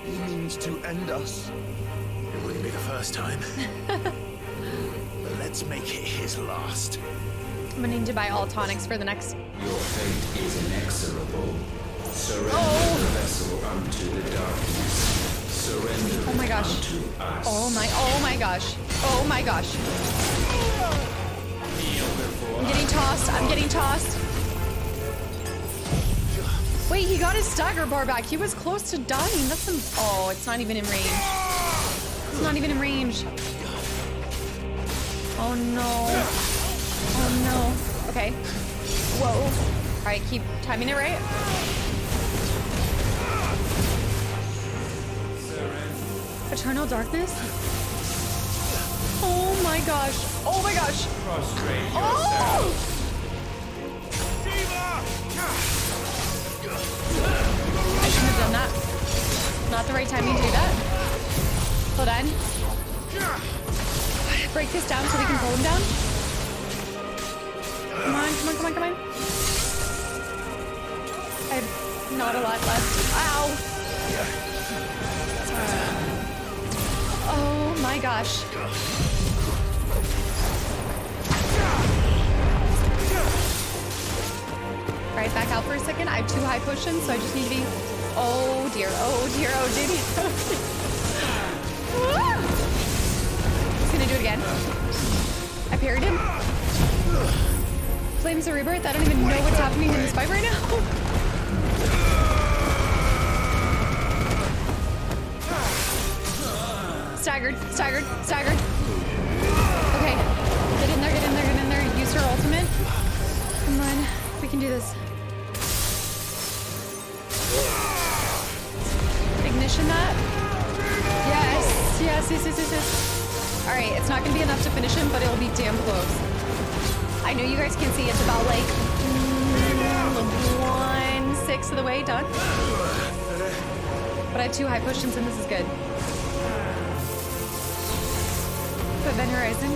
You mean threatened to end us. It wouldn't be the first time. But let's make it his last. I'm gonna need to buy all tonics for the next. Your fate is inexorable. Surrender the vessel unto the darkness. Surrender Oh my gosh. unto us. Oh my gosh. Oh my gosh. I'm getting tossed. I'm getting tossed. Wait, he got his stagger bar back. He was close to dying. That's some. Oh, it's not even in range. It's not even in range. Oh no. Oh no. Okay. Whoa. All right, keep timing it right. Eternal darkness? Oh my gosh. Oh my gosh. Prostrate Oh! I shouldn't have done that. Not the right timing to do that. Hold on. Break this down so we can pull him down. Come on, come on, come on, come on. I have not a lot left. Ow! Oh my gosh. Right, back out for a second. I have 2 high potions, so I just need to be... Oh dear, oh dear, oh dear. He's gonna do it again. I parried him. Flames of Rebirth. I don't even know what's happening in this fight right now. Staggered, staggered, staggered. Okay. Get in there, get in there, get in there. Use her ultimate. Come on. We can do this. Ignition that. Yes. Yes, yes, yes, yes, yes. Alright, it's not gonna be enough to finish him, but it'll be damn close. I know you guys can see it's about like 1/6 of the way done. But I have 2 high potions and this is good. Event Horizon.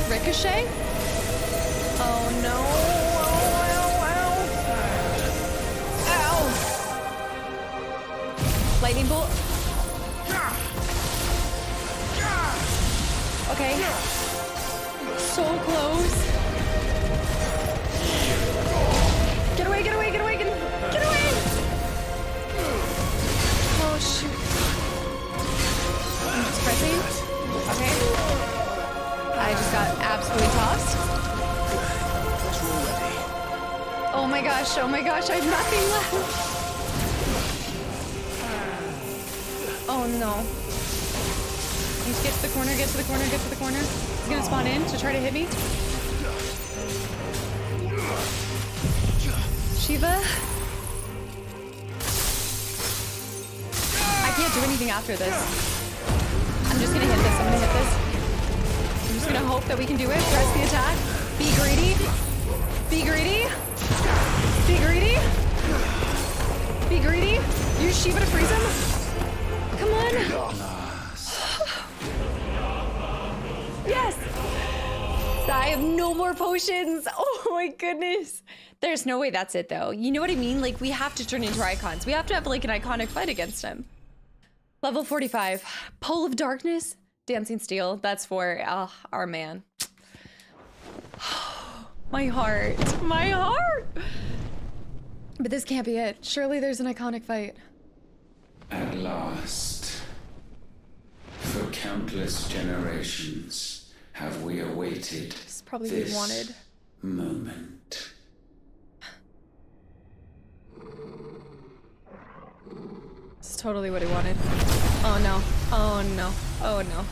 Ricochet? Oh no. Ow. Lightning bolt. Okay. So close. Get away, get away, get away, get away! Oh shoot. I'm just pressing. Okay. I just got absolutely tossed. Oh my gosh, I have nothing left. Oh no. Need to get to the corner, get to the corner, get to the corner. He's gonna spawn in to try to hit me. Shiva? I can't do anything after this. I'm just gonna hit this, I'm gonna hit this. I'm just gonna hope that we can do it. Press the attack. Be greedy. Be greedy. Be greedy. Be greedy. Use Shiva to freeze him. Come on. Yes. I have no more potions. Oh my goodness. There's no way that's it though. You know what I mean? Like we have to turn into icons. We have to have like an iconic fight against him. Level 45. Pole of Darkness. Dancing Steel. That's for our man. My heart. My heart. But this can't be it. Surely there's an iconic fight. At last, for countless generations, have we awaited This is probably what we wanted. moment. This is totally what he wanted. Oh no. Oh no. Oh no.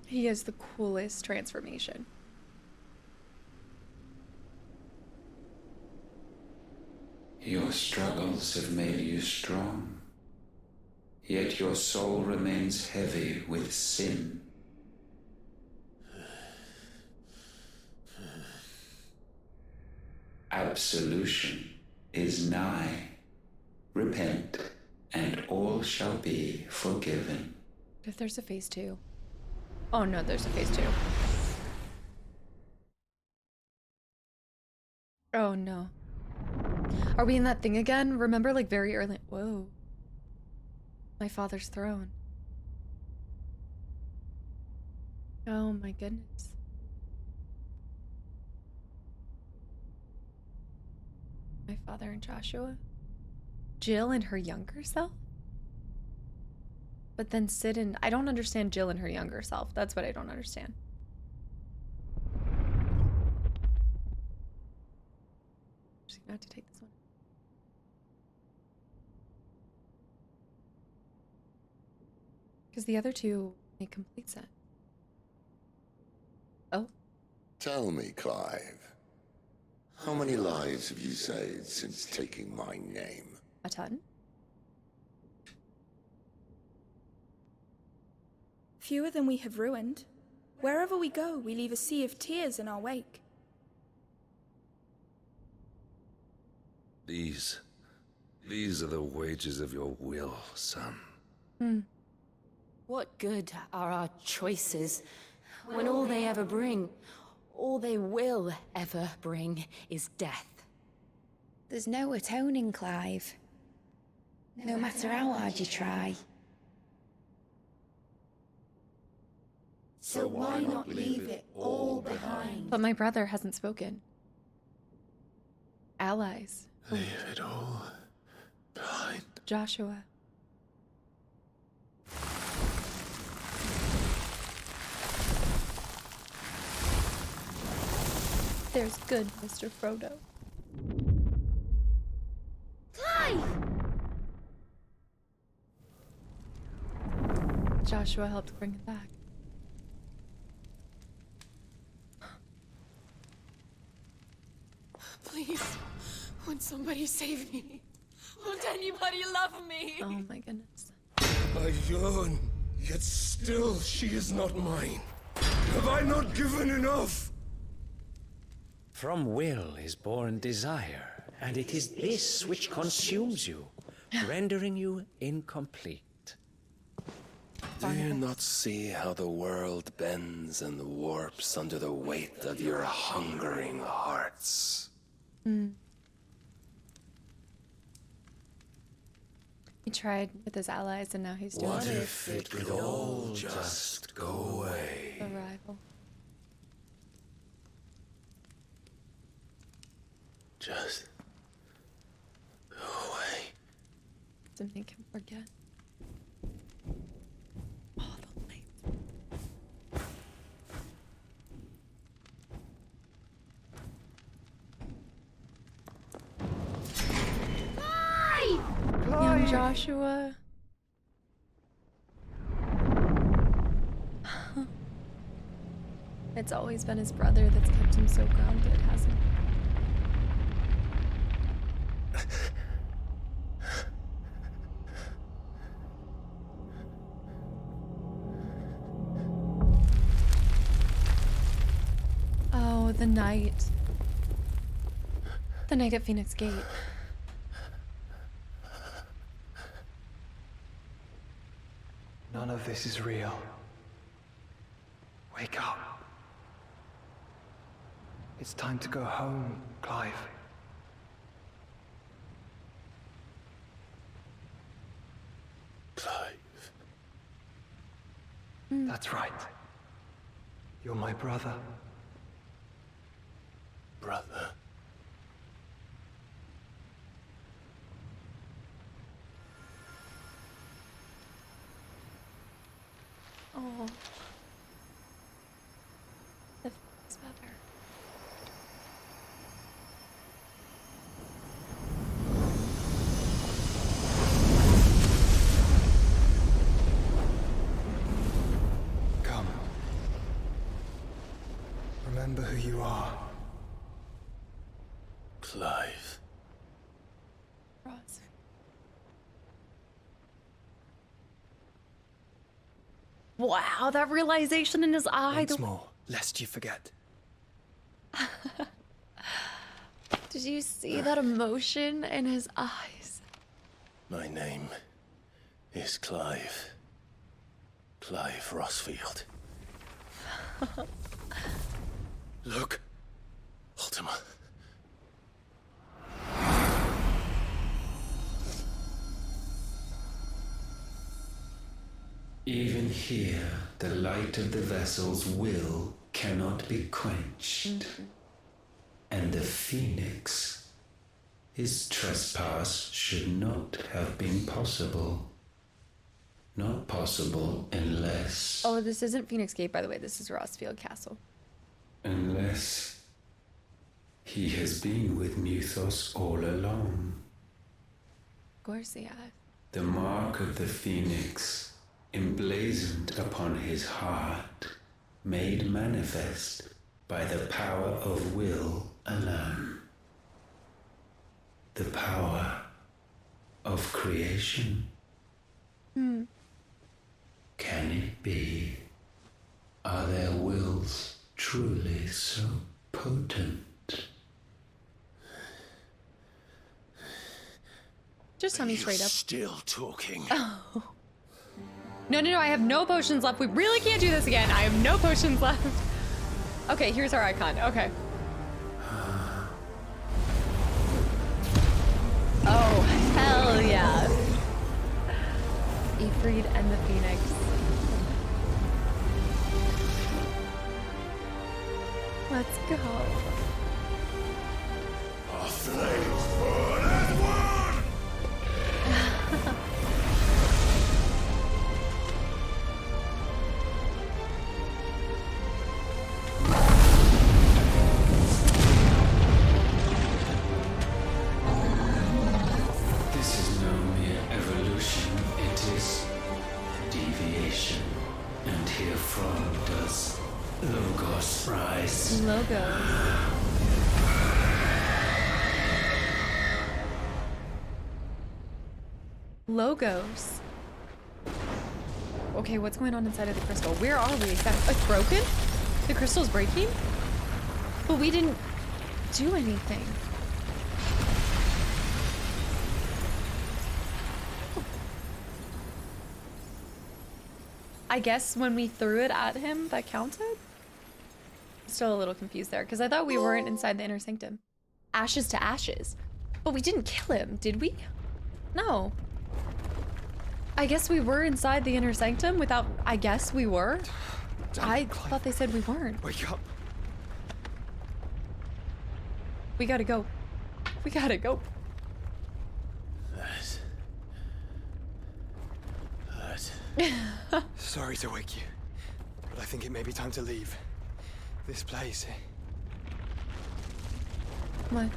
He has the coolest transformation. Your struggles have made you strong, yet your soul remains heavy with sin. Absolution is nigh. Repent, and all shall be forgiven. If there's a phase 2. Oh no, there's a phase 2. Oh no. Are we in that thing again? Remember, like, very early. Whoa. My father's throne. Oh my goodness. My father and Joshua? Jill and her younger self? But then Sid and... I don't understand Jill and her younger self. That's what I don't understand. Just gonna have to take this one. Because the other two make complete sense. Oh. Tell me, Clive. How many lives have you saved since taking my name? A ton? Fewer than we have ruined. Wherever we go, we leave a sea of tears in our wake. These are the wages of your will, son. What good are our choices when all they ever bring, all they will ever bring, is death? There's no atoning, Clive. No matter how hard you try. So why not leave it all behind? But my brother hasn't spoken. Allies. Leave it all behind. Joshua. There's good, Mr. Frodo. Clive! Joshua helped bring it back. Please, won't somebody save me? Won't anybody love me? Oh my goodness. I yearn, yet still she is not mine. Have I not given enough? From will is born desire, and it is this which consumes you, rendering you incomplete. Do you not see how the world bends and warps under the weight of your hungering hearts? He tried with his allies and now he's doing What it. if it could all just go away? The rival. Just go away. To make him forget. Oh, the lights. Young Joshua. It's always been his brother that's kept him so grounded, hasn't it? Oh, the night. The night at Phoenix Gate. None of this is real. Wake up. It's time to go home, Clive. Clive. That's right. You're my brother. Brother. Oh. The Phoenix Feather. Come. Remember who you are. Clive. Ross. Wow, that realization in his eye. Once more, lest you forget. Did you see that emotion in his eyes? My name is Clive. Clive Rossfield. Look, Ultima. Even here, the light of the vessel's will cannot be quenched. And the Phoenix, his trespass should not have been possible. Not possible unless... Oh, this isn't Phoenix Gate, by the way. This is Rossfield Castle. Unless he has been with Muthos all along. Of course he has. The mark of the Phoenix, emblazoned upon his heart, made manifest by the power of will alone. The power of creation. Can it be? Are their wills truly so potent? Just tell me straight up. Still talking. Oh. No, I have no potions left. We really can't do this again. I have no potions left. Okay, here's our icon. Okay. Oh, hell yeah. Ifrit and the Phoenix. Let's go. Our flames burn as one! This is no mere evolution, it is deviation. And herefrom does Logos rise. Logos. Okay, what's going on inside of the crystal? Where are we? Is that like broken? The crystal's breaking? But we didn't do anything. I guess when we threw it at him, that counted? Still a little confused there, because I thought we weren't inside the inner sanctum. Ashes to ashes. But we didn't kill him, did we? No. I guess we were inside the inner sanctum without... I guess we were? I thought they said we weren't. Wake up. We gotta go. We gotta go. Sorry to wake you, but I think it may be time to leave. This place. What?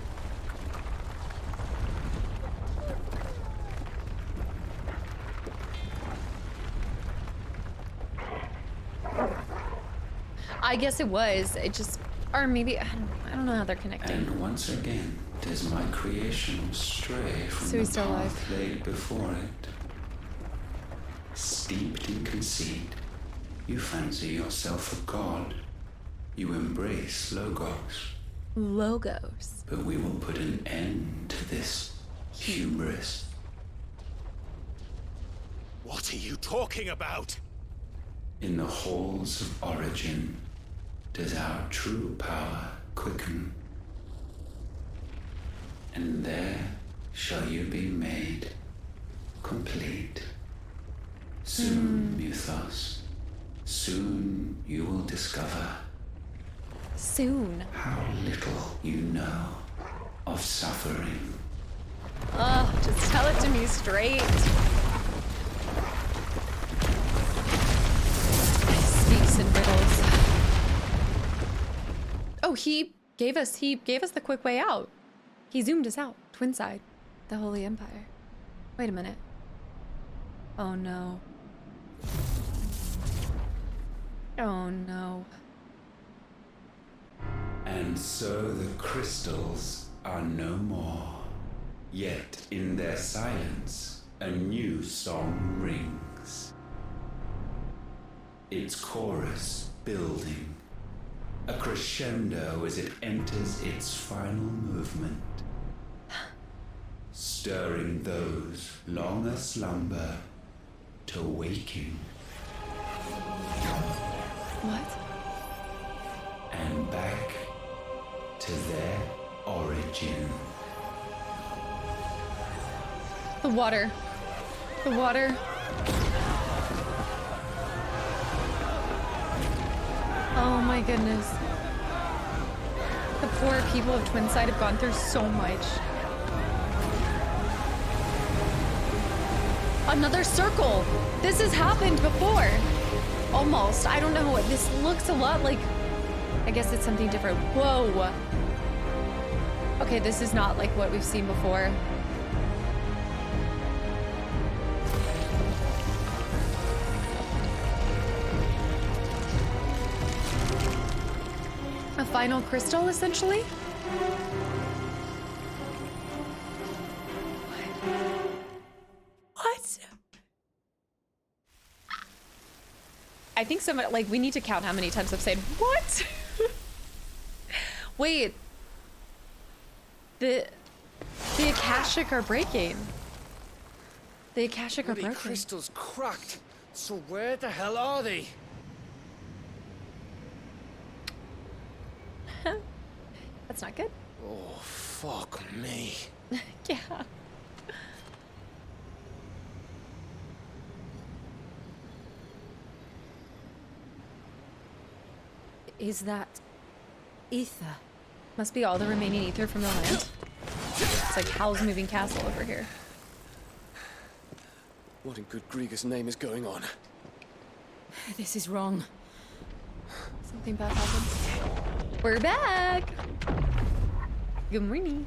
I guess it was. It just... Or maybe... I don't know how they're connecting. And once again, does my creation stray from the path laid before it? Steeped in conceit, you fancy yourself a god. You embrace Logos. Logos. But we will put an end to this hubris. What are you talking about? In the halls of origin, does our true power quicken. And there shall you be made complete. Soon, Muthos, soon you will discover soon how little you know of suffering. Oh, just tell it to me straight. Speaks in riddles. Oh, he gave us the quick way out. He zoomed us out. Twinside, the Holy Empire. Wait a minute. Oh no. Oh no. And so the crystals are no more. Yet in their silence, a new song rings. Its chorus building, a crescendo as it enters its final movement, stirring those long aslumber to waking. What? to their origin. The water. The water. Oh my goodness. The poor people of Twinside have gone through so much. Another circle. This has happened before. Almost. I don't know. This looks a lot like... I guess it's something different. Whoa. Okay, this is not like what we've seen before. A final crystal, essentially? What? I think so much, like, we need to count how many times I've said, what? Wait. The Akashic are breaking. The Akashic are broken. Crystals cracked. So where the hell are they? That's not good. Oh, fuck me. Yeah. Is that ether? Must be all the remaining ether from the land. It's like Howl's Moving Castle over here. What in good Grieg's name is going on? This is wrong. Something bad happened. We're back. Good morning.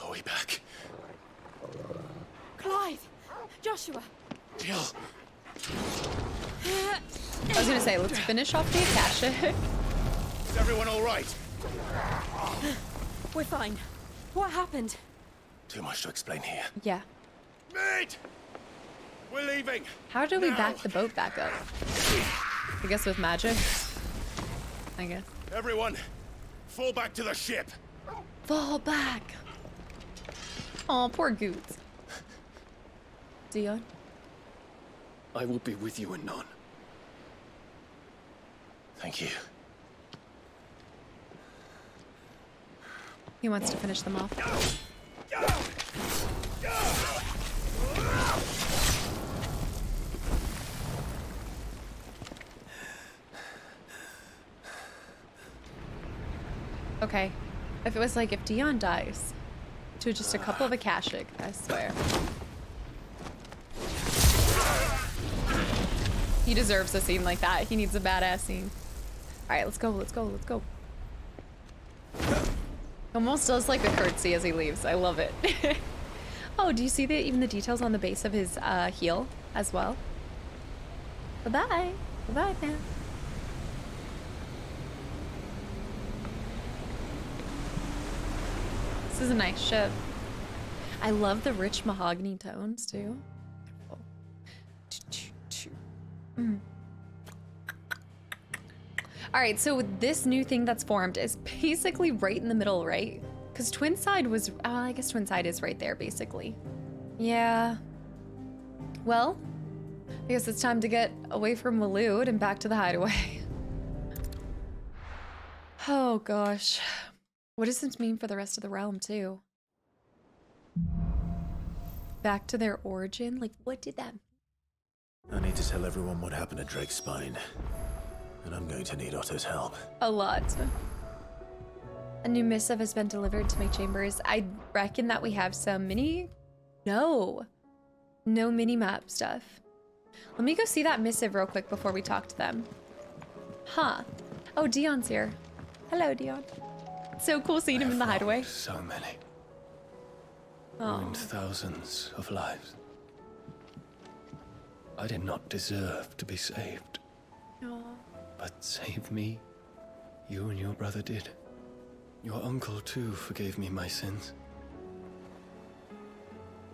Are we back? Clive! Joshua! Jill! I was gonna say, let's finish off the Akashic. Is everyone all right? We're fine. What happened? Too much to explain here. Yeah. Mate! We're leaving! How do we back the boat back up? I guess with magic? I guess. Everyone, fall back to the ship! Fall back! Oh, poor Goots. Dion? I will be with you anon. Thank you. He wants to finish them off. Okay. If it was like if Dion dies to just a couple of Akashic, I swear. He deserves a scene like that. He needs a badass scene. Alright, let's go, let's go, let's go. Almost does like a curtsy as he leaves. I love it. Oh, do you see even the details on the base of his heel as well? Bye-bye. Bye-bye, man. This is a nice ship. I love the rich mahogany tones, too. All right, so this new thing that's formed is basically right in the middle, right? Because Twinside was, I guess Twinside is right there, basically. Yeah. Well, I guess it's time to get away from Waloed and back to the hideaway. Oh, gosh. What does this mean for the rest of the realm, too? Back to their origin? Like, what did that mean? I need to tell everyone what happened at Drake's Spine. And I'm going to need Otto's help. A lot. A new missive has been delivered to my chambers. I reckon that we have some No mini-map stuff. Let me go see that missive real quick before we talk to them. Huh. Oh, Dion's here. Hello, Dion. So cool seeing him in the hideaway. So many. Oh. Ruined thousands of lives. I did not deserve to be saved. Oh. But save me, you and your brother did. Your uncle, too, forgave me my sins.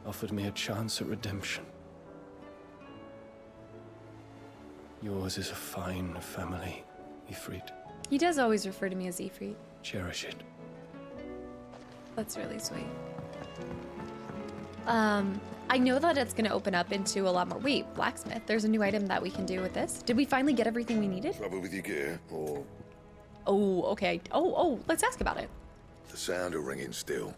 Offered me a chance at redemption. Yours is a fine family, Ifrit. He does always refer to me as Ifrit. Cherish it. That's really sweet. I know that it's gonna open up into a lot more. Wait, blacksmith. There's a new item that we can do with this. Did we finally get everything we needed? Trouble with your gear, or Oh, okay. Oh, let's ask about it. The sound of ringing still.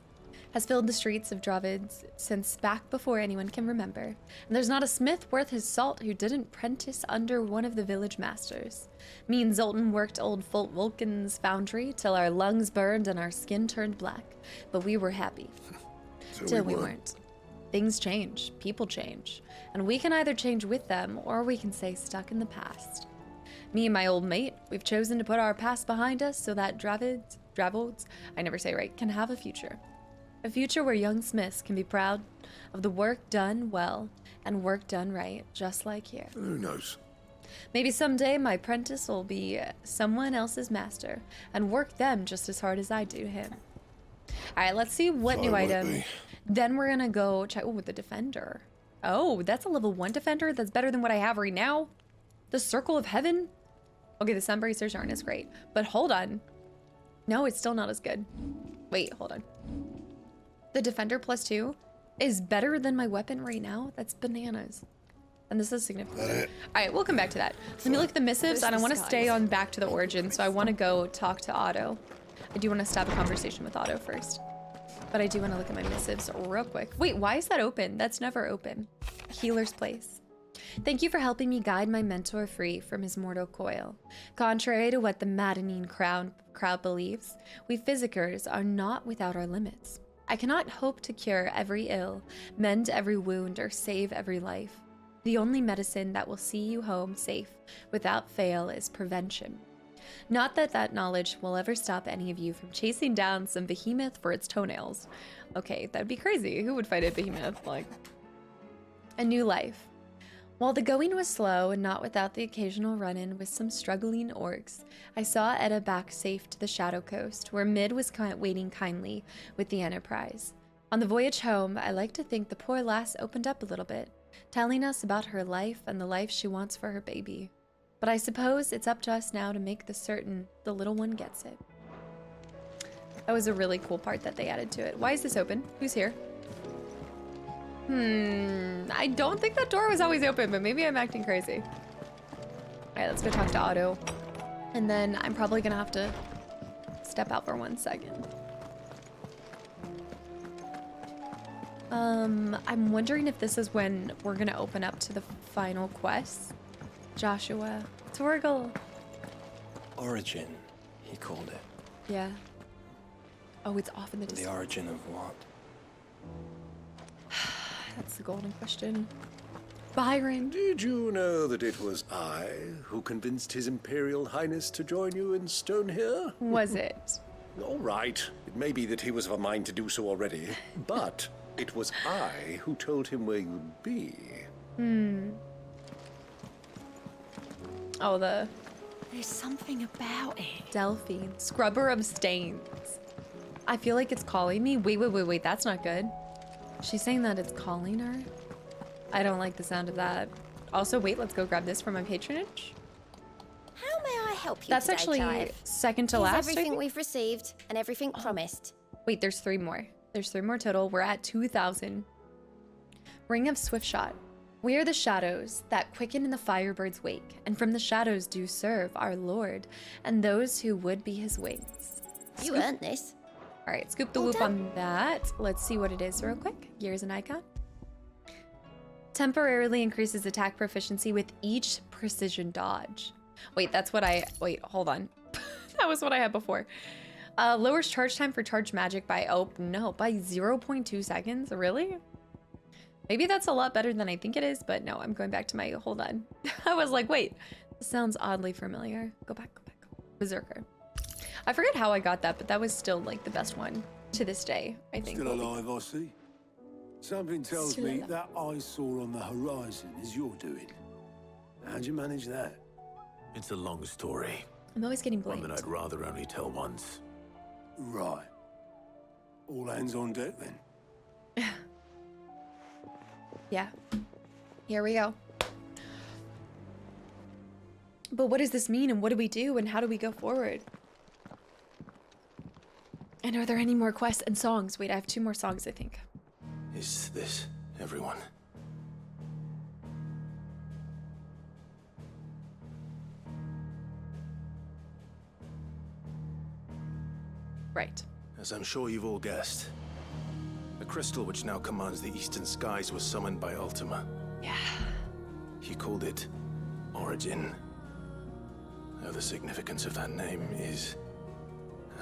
Has filled the streets of Dravids since back before anyone can remember. And there's not a smith worth his salt who didn't prentice under one of the village masters. Me and Zoltan worked old Folk Vulcan's foundry till our lungs burned and our skin turned black. But we were happy. Till we weren't. Things change, people change, and we can either change with them or we can stay stuck in the past. Me and my old mate, we've chosen to put our past behind us so that Dravids, I never say right, can have a future. A future where young smiths can be proud of the work done well and work done right, just like here. Who knows? Maybe someday my apprentice will be someone else's master and work them just as hard as I do him. All right, let's see what new item. Then we're gonna go check. Oh, with the defender. Oh, that's a level 1 defender. That's better than what I have right now. The Circle of Heaven. Okay, the Sunbracers aren't as great, but hold on. No, it's still not as good. Wait, hold on. The defender +2 is better than my weapon right now. That's bananas. And this is significant. All right, we'll come back to that. Let me look at the missives, and I want to stay on back to the origin, so I want to go talk to Otto. I do want to start a conversation with Otto first. But I do want to look at my missives real quick. Wait, why is that open? That's never open. Healer's Place. Thank you for helping me guide my mentor free from his mortal coil. Contrary to what the maddening crowd believes, we physicers are not without our limits. I cannot hope to cure every ill, mend every wound, or save every life. The only medicine that will see you home safe without fail is prevention. Not that that knowledge will ever stop any of you from chasing down some behemoth for its toenails. Okay, that'd be crazy. Who would fight a behemoth? Like, a new life. While the going was slow and not without the occasional run-in with some struggling orcs, I saw Edda back safe to the Shadow Coast, where Mid was waiting kindly with the Enterprise. On the voyage home, I like to think the poor lass opened up a little bit, telling us about her life and the life she wants for her baby. But I suppose it's up to us now to make certain the little one gets it. That was a really cool part that they added to it. Why is this open? Who's here? I don't think that door was always open, but maybe I'm acting crazy. All right, let's go talk to Otto. And then I'm probably gonna have to step out for 1 second. I'm wondering if this is when we're gonna open up to the final quest. Joshua, Torgal. Origin, he called it. Yeah. Oh, it's off in the distance. The origin of what? That's the golden question. Byron. Did you know that it was I who convinced His Imperial Highness to join you in Stone here? Was it? All right. It may be that he was of a mind to do so already, but it was I who told him where you'd be. Oh, There's something about it. Delphine. Scrubber of Stains. I feel like it's calling me. Wait. That's not good. She's saying that it's calling her. I don't like the sound of that. Also, wait, let's go grab this for my patronage. How may I help you That's today, actually Clive? second to Here's last, I everything think? we've received and everything promised. Wait, there's 3 more. There's 3 more total. We're at 2,000. Ring of Swiftshot. We are the shadows that quicken in the firebird's wake, and from the shadows do serve our Lord and those who would be his wings. You earned this. All right, scoop the whoop on that. Let's see what it is real quick. Here's an icon. Temporarily increases attack proficiency with each precision dodge. Wait, that's what wait, hold on. That was what I had before. Lowers charge time for charged magic by, oh no, by 0.2 seconds, really? Maybe that's a lot better than I think it is, but no, I'm going back to my, hold on. I was like, wait, this sounds oddly familiar. Go back. Berserker. I forget how I got that, but that was still like the best one to this day, I think. Still alive, I see. Something tells me that I saw on the horizon is your doing. How'd you manage that? It's a long story. I'm always getting blamed. One that I'd rather only tell once. Right. All hands on deck then. Yeah. Here we go. But what does this mean, and what do we do, and how do we go forward? And are there any more quests and songs? Wait, I have 2 more songs, I think. Is this everyone? Right. As I'm sure you've all guessed, the crystal which now commands the eastern skies was summoned by Ultima. Yeah. He called it Origin. Though the significance of that name is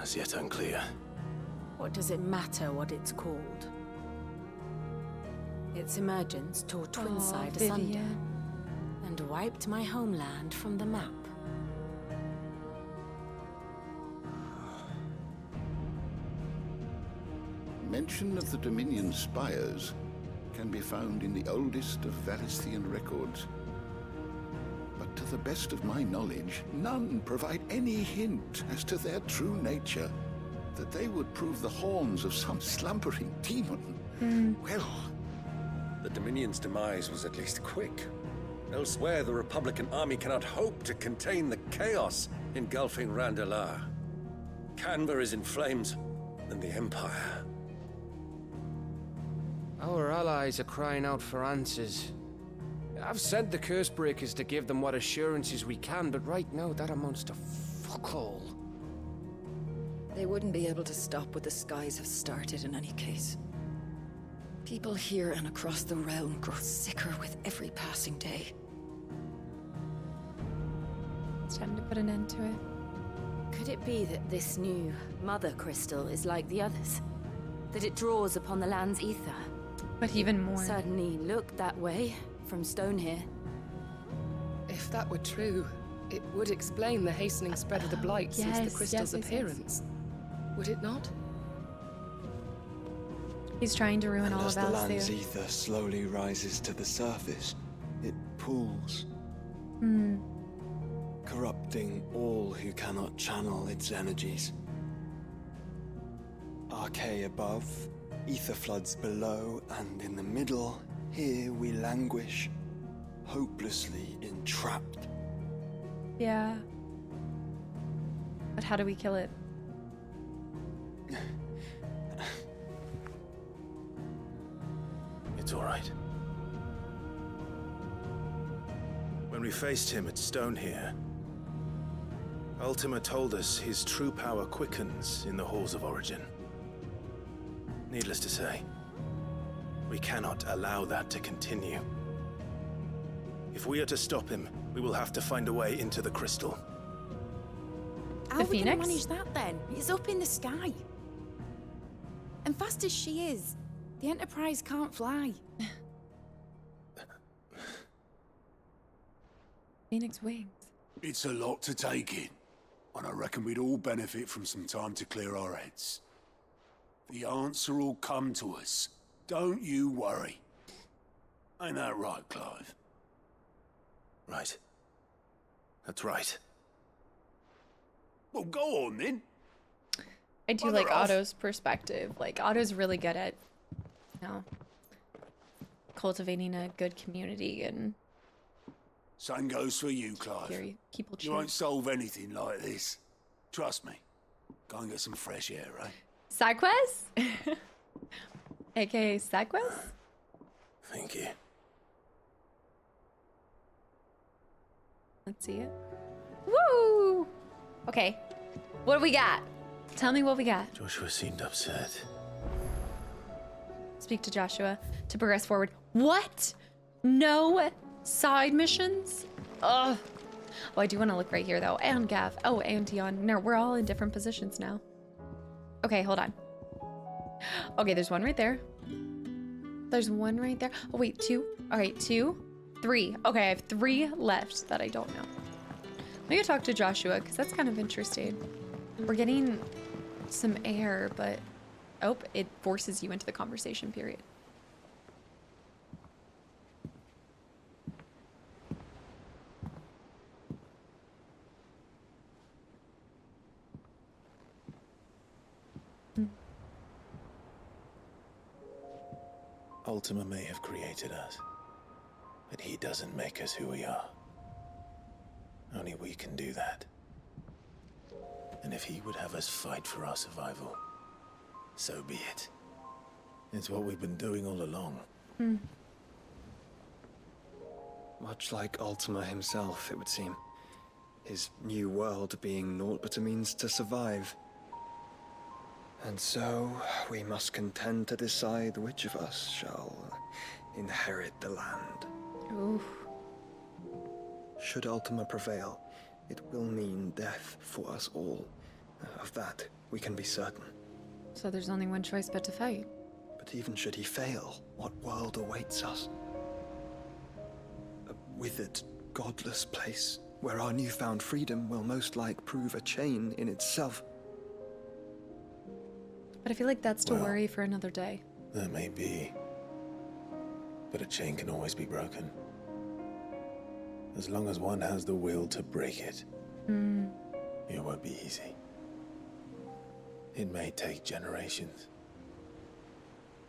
as yet unclear. What does it matter what it's called? Its emergence tore Twinside asunder and wiped my homeland from the map. Mention of the Dominion spires can be found in the oldest of Valisthian records. But to the best of my knowledge, none provide any hint as to their true nature. That they would prove the horns of some slumbering demon. Well, the Dominion's demise was at least quick. Elsewhere, the Republican army cannot hope to contain the chaos engulfing Randalar. Canva is in flames, and the Empire. Our allies are crying out for answers. I've sent the Cursebreakers to give them what assurances we can, but right now that amounts to fuck all. They wouldn't be able to stop what the skies have started in any case. People here and across the realm grow sicker with every passing day. It's time to put an end to it. Could it be that this new Mother Crystal is like the others? That it draws upon the land's ether? But even more. Certainly looked that way from stone here. If that were true, it would explain the hastening spread of the blight since the crystal's appearance. Would it not? He's trying to ruin all of As the land's Alceu. ether slowly rises to the surface, it pools, corrupting all who cannot channel its energies. Archay above, ether floods below, and in the middle, here we languish, hopelessly entrapped. Yeah. But how do we kill it? It's all right. When we faced him at Stone here, Ultima told us his true power quickens in the halls of Origin. Needless to say, we cannot allow that to continue. If we are to stop him, we will have to find a way into the crystal. How are we going to manage that then? It's up in the sky. And fast as she is, the Enterprise can't fly. Phoenix wings. It's a lot to take in, and I reckon we'd all benefit from some time to clear our heads. The answer will come to us. Don't you worry. Ain't that right, Clive? Right. That's right. Well, go on then. I do like Otto's perspective. Like, Otto's really good at, you know, cultivating a good community and Same goes for you, Clive. people You won't solve anything like this. Trust me. Go and get some fresh air, right? Side quest? AKA side quest? Thank you. Let's see it. Woo! Okay. What do we got? Tell me what we got. Joshua seemed upset. Speak to Joshua to progress forward. What? No side missions? Ugh. Oh, I do want to look right here though. And Gav. Oh, and Tion. No, we're all in different positions now. Okay, hold on. Okay, there's one right there. There's one right there. Oh, wait, two. All right, 2, 3. Okay, I have 3 left that I don't know. Let me go talk to Joshua because that's kind of interesting. We're getting some air, but oh, it forces you into the conversation period. Ultima may have created us, but he doesn't make us who we are. Only we can do that. And if he would have us fight for our survival, so be it. It's what we've been doing all along. Much like Ultima himself, it would seem. His new world being naught but a means to survive. And so, we must contend to decide which of us shall inherit the land. Oof. Should Ultima prevail, it will mean death for us all. Of that, we can be certain. So there's only one choice but to fight. But even should he fail, what world awaits us? A withered, godless place, where our newfound freedom will most like prove a chain in itself. But I feel like that's to worry for another day. That may be. But a chain can always be broken. As long as one has the will to break it. It won't be easy. It may take generations.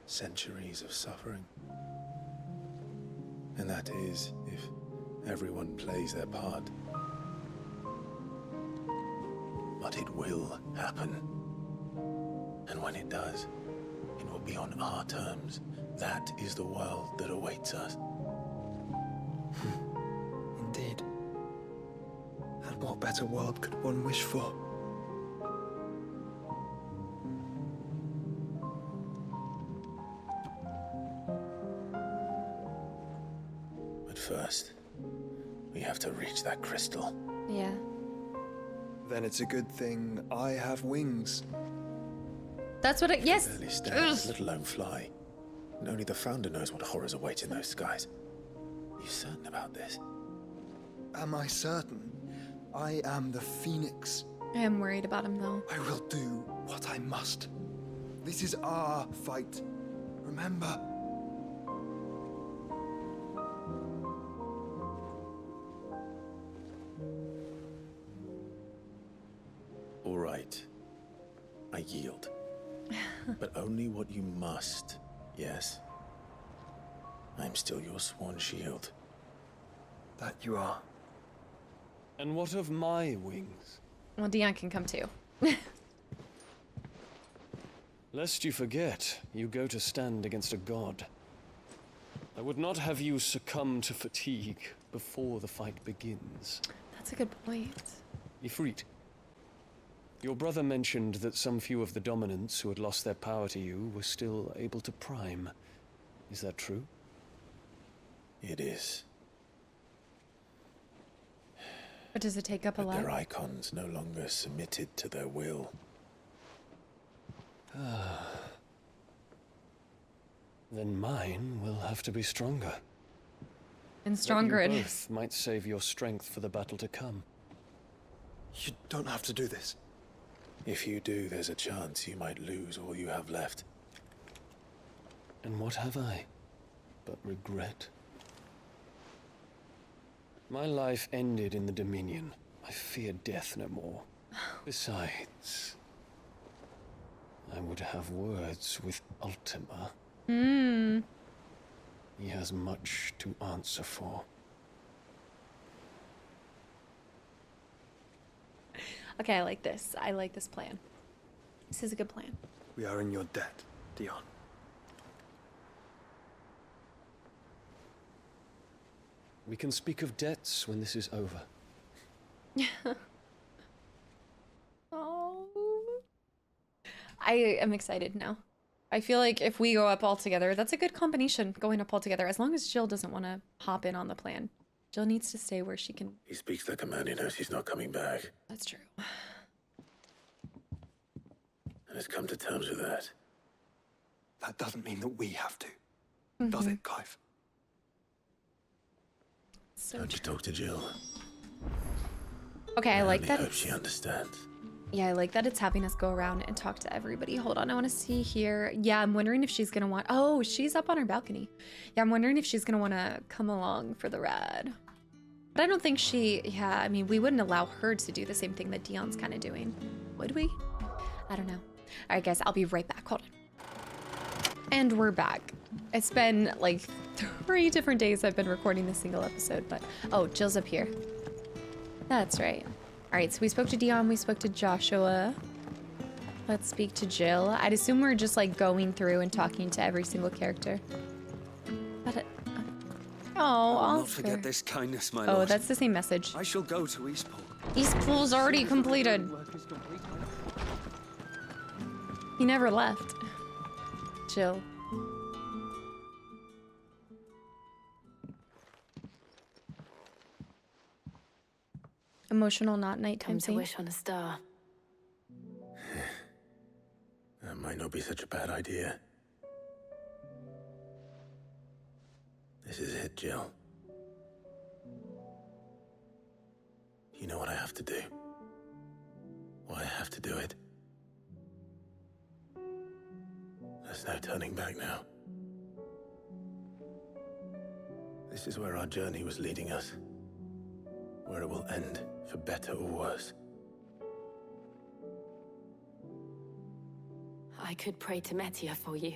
Centuries of suffering. And that is if everyone plays their part. But it will happen. And when it does, it will be on our terms. That is the world that awaits us. Indeed. And what better world could one wish for? But first, we have to reach that crystal. Yeah. Then it's a good thing I have wings. That's what yes! Barely stand, let alone fly. And only the Founder knows what horrors await in those skies. Are you certain about this? Am I certain? I am the Phoenix. I am worried about him, though. I will do what I must. This is our fight. Remember? All right. I yield. But only what you must, yes? I'm still your sworn shield. That you are. And what of my wings? Well, Dion can come too. Lest you forget, you go to stand against a god. I would not have you succumb to fatigue before the fight begins. That's a good point. Ifrit, your brother mentioned that some few of the dominants who had lost their power to you were still able to prime. Is that true? It is. But does it take up a lot? Their icons no longer submitted to their will. Then mine will have to be stronger. And stronger it you is. both might save your strength for the battle to come. You don't have to do this. If you do, there's a chance you might lose all you have left. And what have I but regret? My life ended in the Dominion. I fear death no more. Besides, I would have words with Ultima. He has much to answer for. Okay, I like this. I like this plan. This is a good plan. We are in your debt, Dion. We can speak of debts when this is over. Oh. I am excited now. I feel like if we go up all together, that's a good combination, going up all together, as long as Jill doesn't want to hop in on the plan. Jill needs to stay where she can. He speaks like a man who knows he's not coming back. That's true. And has come to terms with that. That doesn't mean that we have to, does it, Clive? So Don't you talk to Jill? Okay, I like only that. Hope she understands. Yeah, I like that it's having us go around and talk to everybody. Hold on, I want to see here. Yeah, I'm wondering if she's gonna want. Oh, she's up on her balcony. Yeah, I'm wondering if she's gonna want to come along for the ride. But I don't think she. Yeah, I mean, we wouldn't allow her to do the same thing that Dion's kind of doing, would we? I don't know. All right, guys, I'll be right back. Hold on. And we're back. It's been like 3 different days I've been recording this single episode, but oh, Jill's up here. That's right. All right, so we spoke to Dion, we spoke to Joshua. Let's speak to Jill. I'd assume we're just like going through and talking to every single character. But oh, I'll not Oscar. forget this kindness, my Oh, lord. that's the same message. I shall go to Eastpool. Eastpool's already completed. He never left. Chill. Emotional, not nighttime Come to saint. wish on a star. That might not be such a bad idea. This is it, Jill. You know what I have to do. Why I have to do it. There's no turning back now. This is where our journey was leading us. Where it will end, for better or worse. I could pray to Metia for you.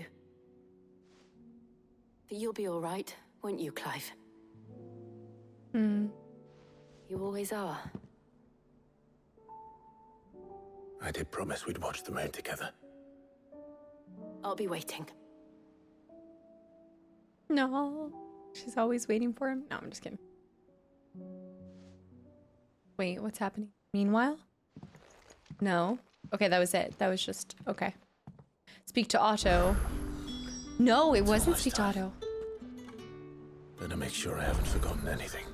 But you'll be all right, won't you, Clive? Hmm. You always are. I did promise we'd watch the moon together. I'll be waiting. No. She's always waiting for him. No, I'm just kidding. Wait, what's happening? Meanwhile? No. Okay, that was it. That was just... Okay. Speak to Otto. No, it wasn't speak to Otto. Better make sure I haven't forgotten anything.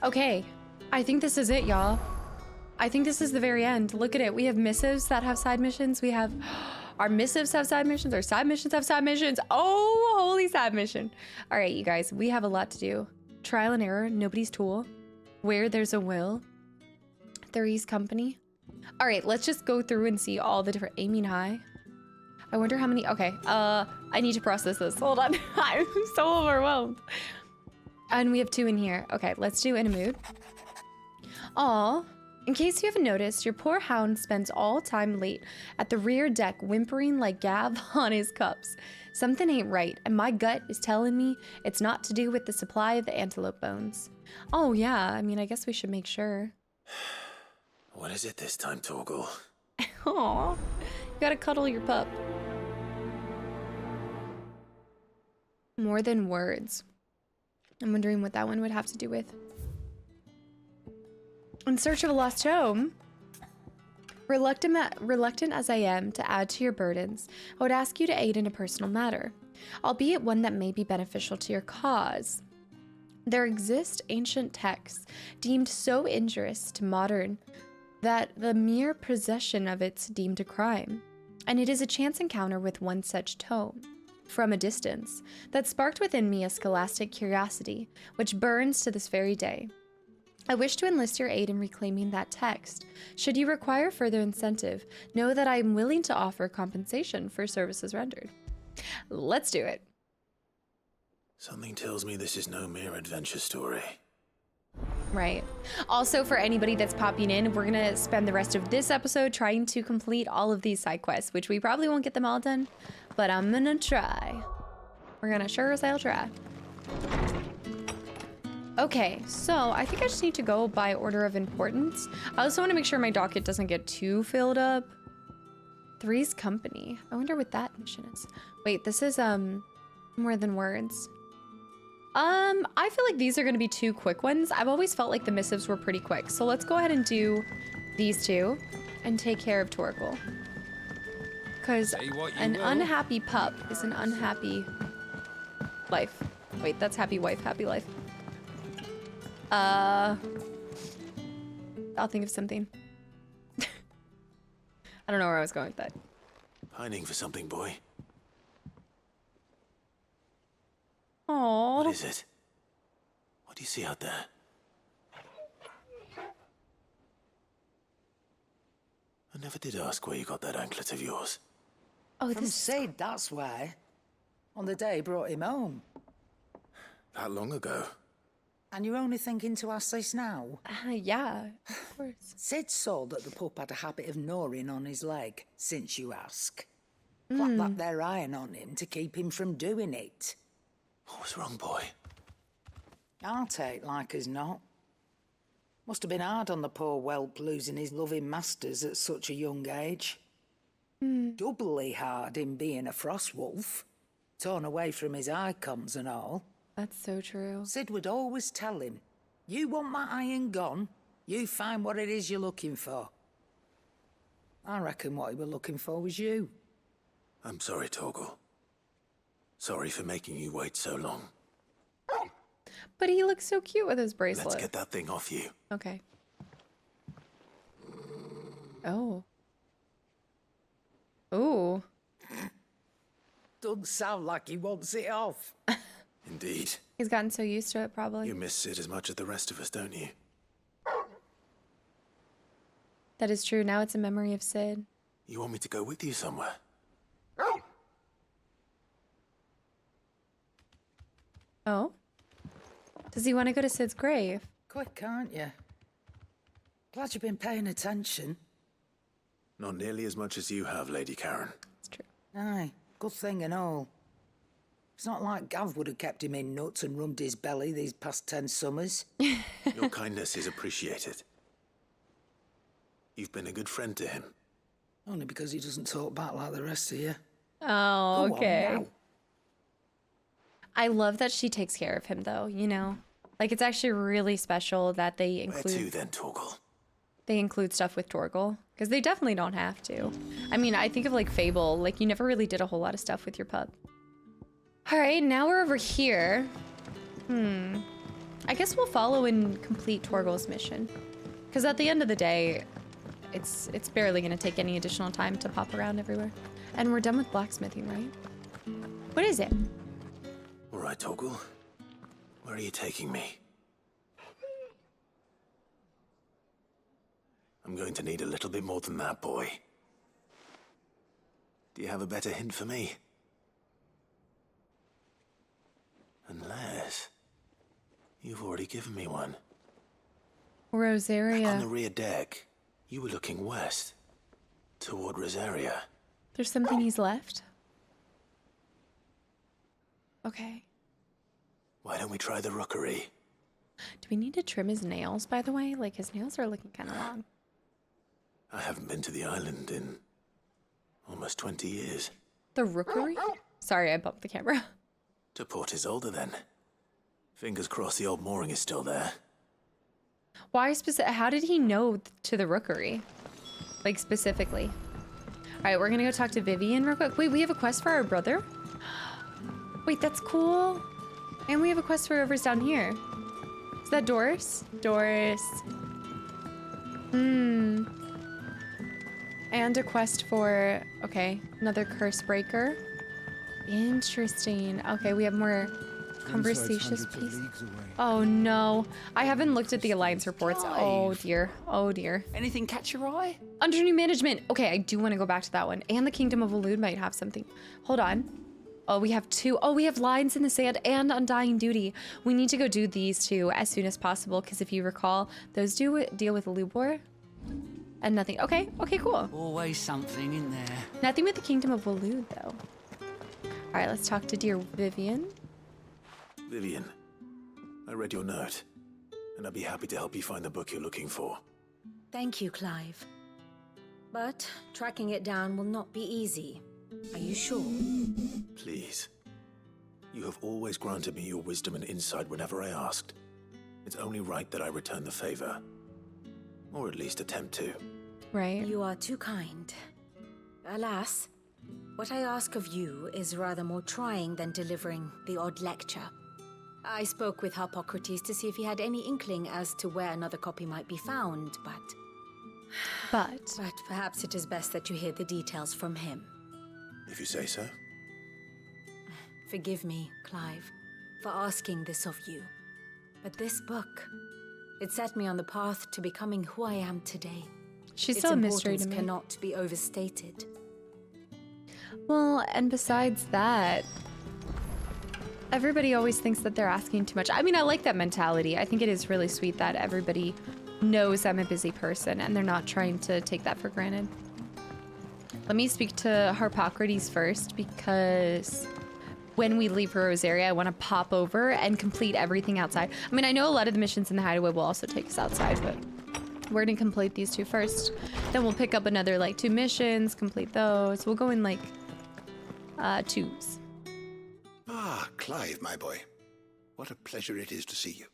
Okay. I think this is it, y'all. I think this is the very end. Look at it. We have missives that have side missions. We have... Our missives have side missions. Our side missions have side missions. Oh, holy side mission. All right, you guys. We have a lot to do. Trial and error. Nobody's tool. Where there's a will. Three's company. All right, let's just go through and see all the different... Aiming high. I wonder how many... Okay, I need to process this. Hold on. I'm so overwhelmed. And we have 2 in here. Okay, let's do in a mood. Aw. In case you haven't noticed, your poor hound spends all time late at the rear deck whimpering like Gav on his cups. Something ain't right, and my gut is telling me it's not to do with the supply of the antelope bones. Oh yeah, I mean, I guess we should make sure. What is it this time, Torgal? Aw, you gotta cuddle your pup. More than words. I'm wondering what that one would have to do with. In search of a lost home. Reluctant as I am to add to your burdens, I would ask you to aid in a personal matter, albeit one that may be beneficial to your cause. There exist ancient texts deemed so injurious to modern that the mere possession of it's deemed a crime, and it is a chance encounter with one such tome, from a distance, that sparked within me a scholastic curiosity, which burns to this very day. I wish to enlist your aid in reclaiming that text. Should you require further incentive, know that I am willing to offer compensation for services rendered. Let's do it. Something tells me this is no mere adventure story. Right. Also, for anybody that's popping in, we're gonna spend the rest of this episode trying to complete all of these side quests, which we probably won't get them all done, but I'm gonna try. We're gonna sure as hell try. Okay, so I think I just need to go by order of importance. I also want to make sure my docket doesn't get too filled up. Three's company. I wonder what that mission is. Wait, this is more than words. I feel like these are going to be 2 quick ones. I've always felt like the missives were pretty quick. So let's go ahead and do these 2 and take care of Torgal. Because an unhappy pup is an unhappy life. Wait, that's happy wife, happy life. I'll think of something. I don't know where I was going with that. Pining for something, boy. Aww. What is it? What do you see out there? I never did ask where you got that anklet of yours. Oh, from Sid, that's why. On the day he brought him home. That long ago? And you're only thinking to ask this now? Yeah, of course. Sid saw that the pup had a habit of gnawing on his leg, since you ask. Clap that there iron on him to keep him from doing it. What was wrong, boy? I'll take like as not. Must have been hard on the poor whelp losing his loving masters at such a young age. Doubly hard in being a frost wolf, torn away from his icons and all. That's so true. Sid would always tell him, you want my iron gone, you find what it is you're looking for. I reckon what he was looking for was you. I'm sorry, Torgal. Sorry for making you wait so long. But he looks so cute with his bracelet. Let's get that thing off you. Okay. Oh. Ooh. Doesn't sound like he wants it off. Indeed. He's gotten so used to it, probably. You miss Sid as much as the rest of us, don't you? That is true. Now it's a memory of Sid. You want me to go with you somewhere? Oh? Does he want to go to Sid's grave? Quick, aren't you? Glad you've been paying attention. Not nearly as much as you have, Lady Karen. It's true. Aye, good thing and all. It's not like Gav would have kept him in nuts and rubbed his belly these past 10 summers. Your kindness is appreciated. You've been a good friend to him. Only because he doesn't talk back like the rest of you. Oh, okay. Go on now. I love that she takes care of him, though, you know? Like, it's actually really special that they include... Where to, then, Torgal? They include stuff with Torgal. Because they definitely don't have to. I mean, I think of, like, Fable. Like, you never really did a whole lot of stuff with your pup. Alright, now we're over here. I guess we'll follow and complete Torgal's mission. Because at the end of the day, it's barely going to take any additional time to pop around everywhere. And we're done with blacksmithing, right? What is it? All right, Torgal. Where are you taking me? I'm going to need a little bit more than that, boy. Do you have a better hint for me? Unless... you've already given me one. Rosaria. Back on the rear deck, you were looking west. Toward Rosaria. There's something he's left? Okay. Why don't we try the rookery? Do we need to trim his nails, by the way? Like, his nails are looking kind of long. I haven't been to the island in almost 20 years. The rookery? Sorry, I bumped the camera. To Port Isolde, then. Fingers crossed the old mooring is still there. Why how did he know to the rookery? Like, specifically. Alright, we're gonna go talk to Vivian real quick. Wait, we have a quest for our brother? Wait, that's cool. And we have a quest for whoever's down here. Is that Doris? Doris. And a quest for, okay, another curse breaker. Interesting. Okay, we have more conversations, please. Oh no. I haven't looked at the Alliance reports. Oh dear. Oh dear. Anything catch your eye? Under new management. Okay, I do want to go back to that one. And the Kingdom of Elude might have something. Hold on. Oh, we have two. Oh, we have Lines in the Sand and Undying Duty. We need to go do these two as soon as possible, because if you recall, those do deal with Lubor. And nothing. Okay, okay, cool. Always something in there. Nothing with the Kingdom of Elude, though. All right, let's talk to dear Vivian. Vivian, I read your note, and I'd be happy to help you find the book you're looking for. Thank you, Clive. But tracking it down will not be easy. Are you sure? Please. You have always granted me your wisdom and insight whenever I asked. It's only right that I return the favor. Or at least attempt to. Right. You are too kind. Alas, what I ask of you is rather more trying than delivering the odd lecture. I spoke with Harpocrates to see if he had any inkling as to where another copy might be found, but perhaps it is best that you hear the details from him. If you say so. Forgive me, Clive, for asking this of you. But this book, it set me on the path to becoming who I am today. She's still a mystery to Its me. importance cannot be overstated. Well, and besides that, everybody always thinks that they're asking too much. I mean, I like that mentality. I think it is really sweet that everybody knows I'm a busy person and they're not trying to take that for granted. Let me speak to Harpocrates first, because when we leave for Rosaria, I want to pop over and complete everything outside. I mean, I know a lot of the missions in the Hideaway will also take us outside, but we're going to complete these two first. Then we'll pick up another, like, 2 missions, complete those. We'll go in, like, 2s. Ah, Clive, my boy. What a pleasure it is to see you.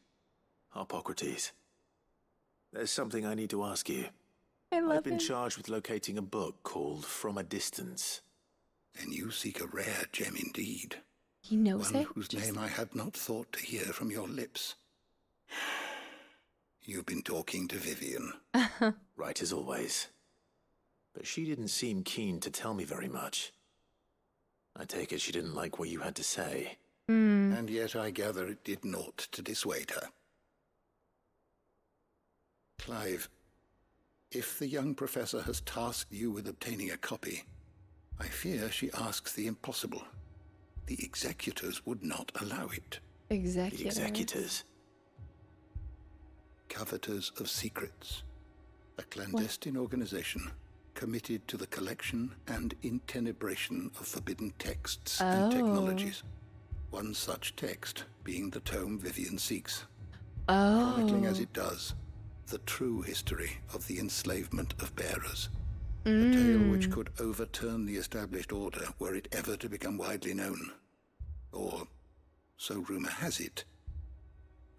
Harpocrates. There's something I need to ask you. I love I've been it. charged with locating a book called From a Distance. Then you seek a rare gem indeed. He knows One it? whose name I had not thought to hear from your lips. You've been talking to Vivian. Right as always. But she didn't seem keen to tell me very much. I take it she didn't like what you had to say. And yet I gather it did naught to dissuade her. Clive, if the young professor has tasked you with obtaining a copy, I fear she asks the impossible. The executors would not allow it. Executors? The executors? Coveters of secrets. A clandestine organization committed to the collection and intenebration of forbidden texts and technologies. One such text being the tome Vivian seeks. Chronicling as it does the true history of the enslavement of bearers. A tale which could overturn the established order were it ever to become widely known. Or, so rumor has it.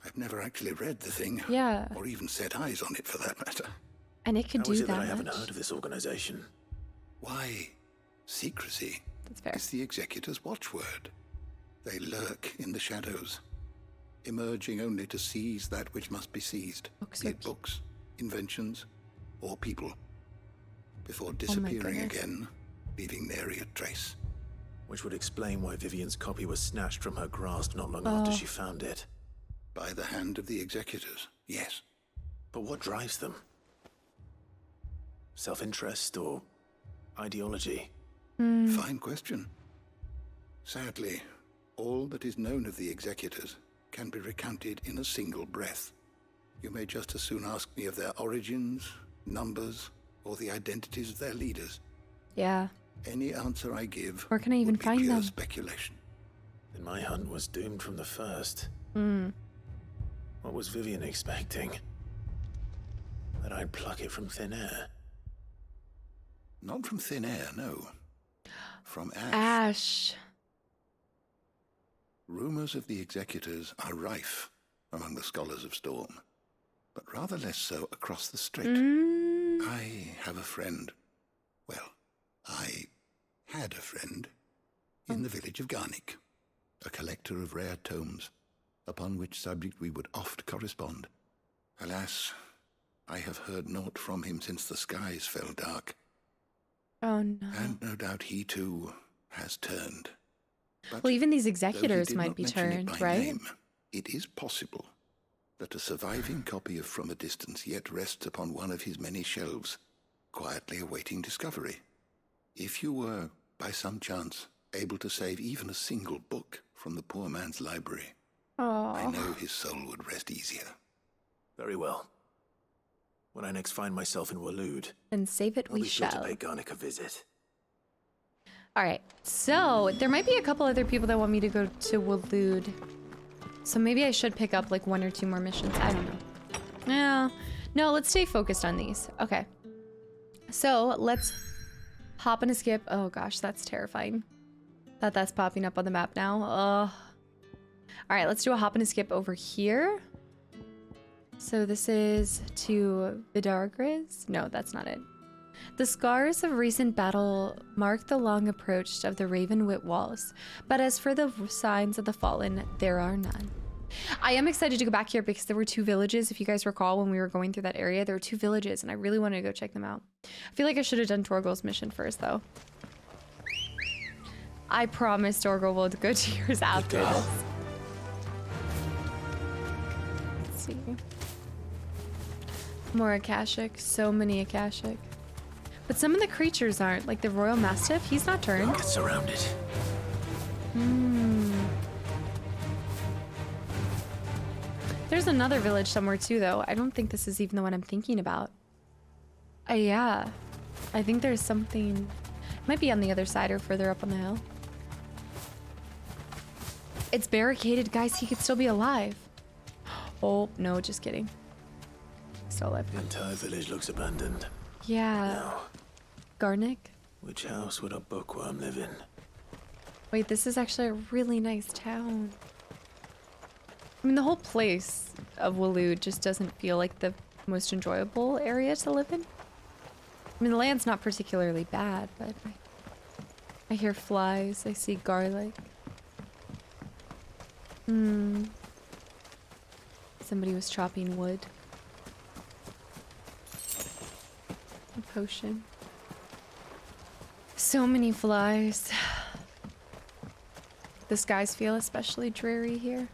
I've never actually read the thing. Yeah. Or even set eyes on it for that matter. And it could How do is it that that I haven't much? heard of this organization? Why, secrecy That's fair. is the executor's watchword. They lurk in the shadows, emerging only to seize that which must be seized, be it books, inventions, or people, before disappearing again, leaving nary a trace. Which would explain why Vivian's copy was snatched from her grasp not long after she found it. By the hand of the executors, yes. But what drives them? Self-interest or ideology? Fine question. Sadly, all that is known of the executors can be recounted in a single breath. You may just as soon ask me of their origins, numbers, or the identities of their leaders. Yeah. Any answer I give Where can I even would be find pure them? speculation. Then my hunt was doomed from the first. What was Vivian expecting? That I'd pluck it from thin air? Not from thin air, no. From ash. Ash. Rumors of the executors are rife among the scholars of Storm, but rather less so across the Strait. I have a friend. Well, I had a friend in the village of Garnick, a collector of rare tomes, upon which subject we would oft correspond. Alas, I have heard naught from him since the skies fell dark. Oh no. And no doubt he too has turned. But Well, even these though he executors did might not be mention it turned, by right? name, it is possible that a surviving copy of From a Distance yet rests upon one of his many shelves, quietly awaiting discovery. If you were, by some chance, able to save even a single book from the poor man's library, I know his soul would rest easier. Very well. When I next find myself in Waloed, And save it I'll we be sure shall. to pay Garnick a visit. All right, so there might be a couple other people that want me to go to Waloed. So maybe I should pick up like 1 or 2 more missions. I don't know. No, let's stay focused on these. Okay. So let's hop and a skip. Oh gosh, that's terrifying. That's popping up on the map now. All right, let's do a hop and a skip over here. So this is to Vidargriz? No, that's not it. The scars of recent battle mark the long approach of the Ravenwit walls, but as for the signs of the fallen, there are none. I am excited to go back here because there were 2 villages. If you guys recall, when we were going through that area, there were 2 villages, and I really wanted to go check them out. I feel like I should have done Torgal's mission first, though. I promise Torgal will go to yours after this. Let's see. More Akashic. So many Akashic. But some of the creatures aren't. Like the Royal Mastiff, he's not turned. Get surrounded. There's another village somewhere too, though. I don't think this is even the one I'm thinking about. Yeah. I think there's something... Might be on the other side or further up on the hill. It's barricaded, guys. He could still be alive. Oh, no, just kidding. Still alive. The entire village looks abandoned. Yeah. Now, Garnick? which house would a bookworm live in? Wait, this is actually a really nice town. I mean, the whole place of Waloed just doesn't feel like the most enjoyable area to live in. I mean, the land's not particularly bad, but I hear flies. I see garlic. Somebody was chopping wood. A potion. So many flies. The skies feel especially dreary here.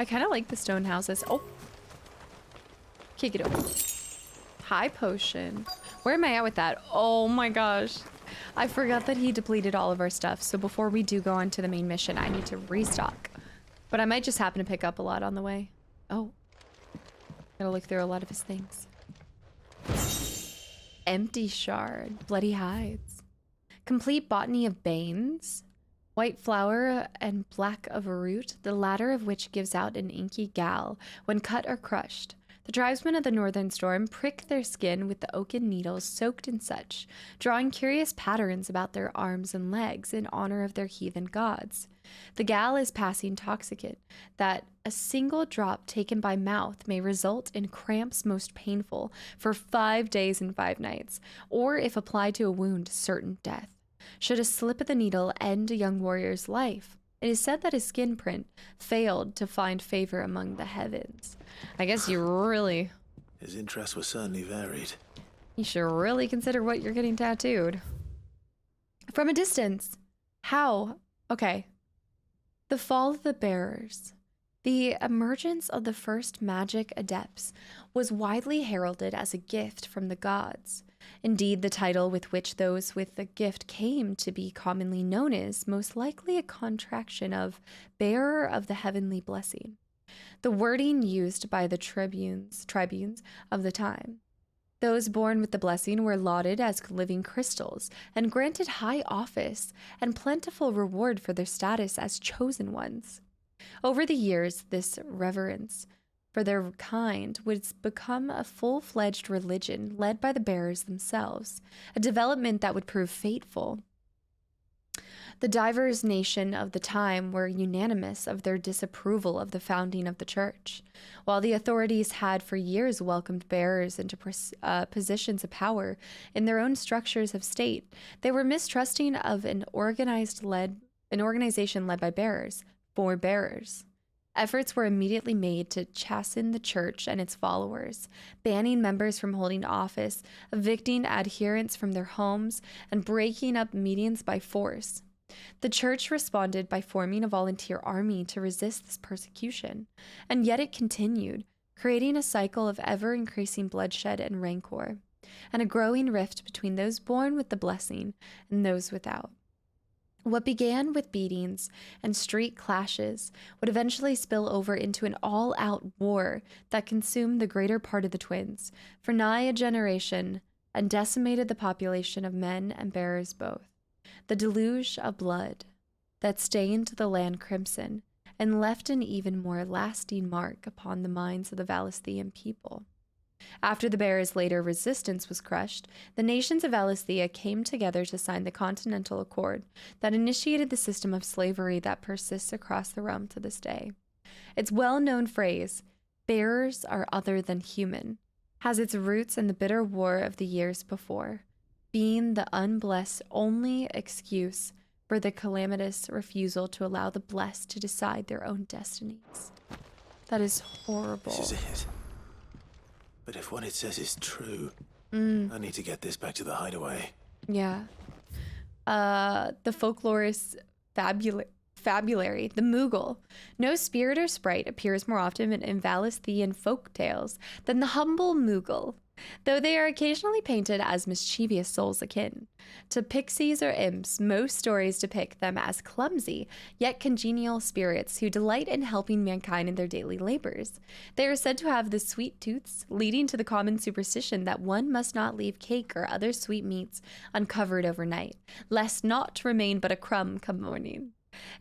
I kind of like the stone houses. Oh. Kick it over. High potion. Where am I at with that? Oh my gosh. I forgot that he depleted all of our stuff. So before we do go on to the main mission, I need to restock. But I might just happen to pick up a lot on the way. Oh. Gotta look through a lot of his things. Empty shard. Bloody hides. Complete botany of banes. White flower and black of a root, the latter of which gives out an inky gall when cut or crushed. The tribesmen of the northern storm prick their skin with the oaken needles soaked in such, drawing curious patterns about their arms and legs in honor of their heathen gods. The gall is passing toxicant, that a single drop taken by mouth may result in cramps most painful for 5 days and 5 nights, or if applied to a wound, certain death. Should a slip of the needle end a young warrior's life, it is said that his skin print failed to find favor among the heavens. I guess you really... His interests were certainly varied. You should really consider what you're getting tattooed. From a distance. How? Okay. The fall of the bearers. The emergence of the first magic adepts was widely heralded as a gift from the gods. Indeed, the title with which those with the gift came to be commonly known is most likely a contraction of bearer of the heavenly blessing, the wording used by the tribunes of the time. Those born with the blessing were lauded as living crystals and granted high office and plentiful reward for their status as chosen ones. Over the years, this reverence for their kind would become a full-fledged religion led by the bearers themselves, a development that would prove fateful. The divers nation of the time were unanimous of their disapproval of the founding of the church. While the authorities had for years welcomed bearers into positions of power in their own structures of state, they were mistrusting of an organization led by bearers, for bearers. Efforts were immediately made to chasten the church and its followers, banning members from holding office, evicting adherents from their homes, and breaking up meetings by force. The church responded by forming a volunteer army to resist this persecution, and yet it continued, creating a cycle of ever-increasing bloodshed and rancor, and a growing rift between those born with the blessing and those without. What began with beatings and street clashes would eventually spill over into an all-out war that consumed the greater part of the twins for nigh a generation and decimated the population of men and bearers both. The deluge of blood that stained the land crimson and left an even more lasting mark upon the minds of the Valisthian people. After the bearers' later resistance was crushed, the nations of Valisthea came together to sign the Continental Accord that initiated the system of slavery that persists across the realm to this day. Its well-known phrase, "bearers are other than human," has its roots in the bitter war of the years before, being the unblessed only excuse for the calamitous refusal to allow the blessed to decide their own destinies. That is horrible. This is it. But if what it says is true, I need to get this back to the hideaway. Yeah. The folklorist fabulary, the Moogle. No spirit or sprite appears more often in Valisthian folk tales than the humble Moogle, though they are occasionally painted as mischievous souls akin to pixies or imps. Most stories depict them as clumsy, yet congenial spirits who delight in helping mankind in their daily labors. They are said to have the sweet tooths, leading to the common superstition that one must not leave cake or other sweet meats uncovered overnight, lest naught remain but a crumb come morning.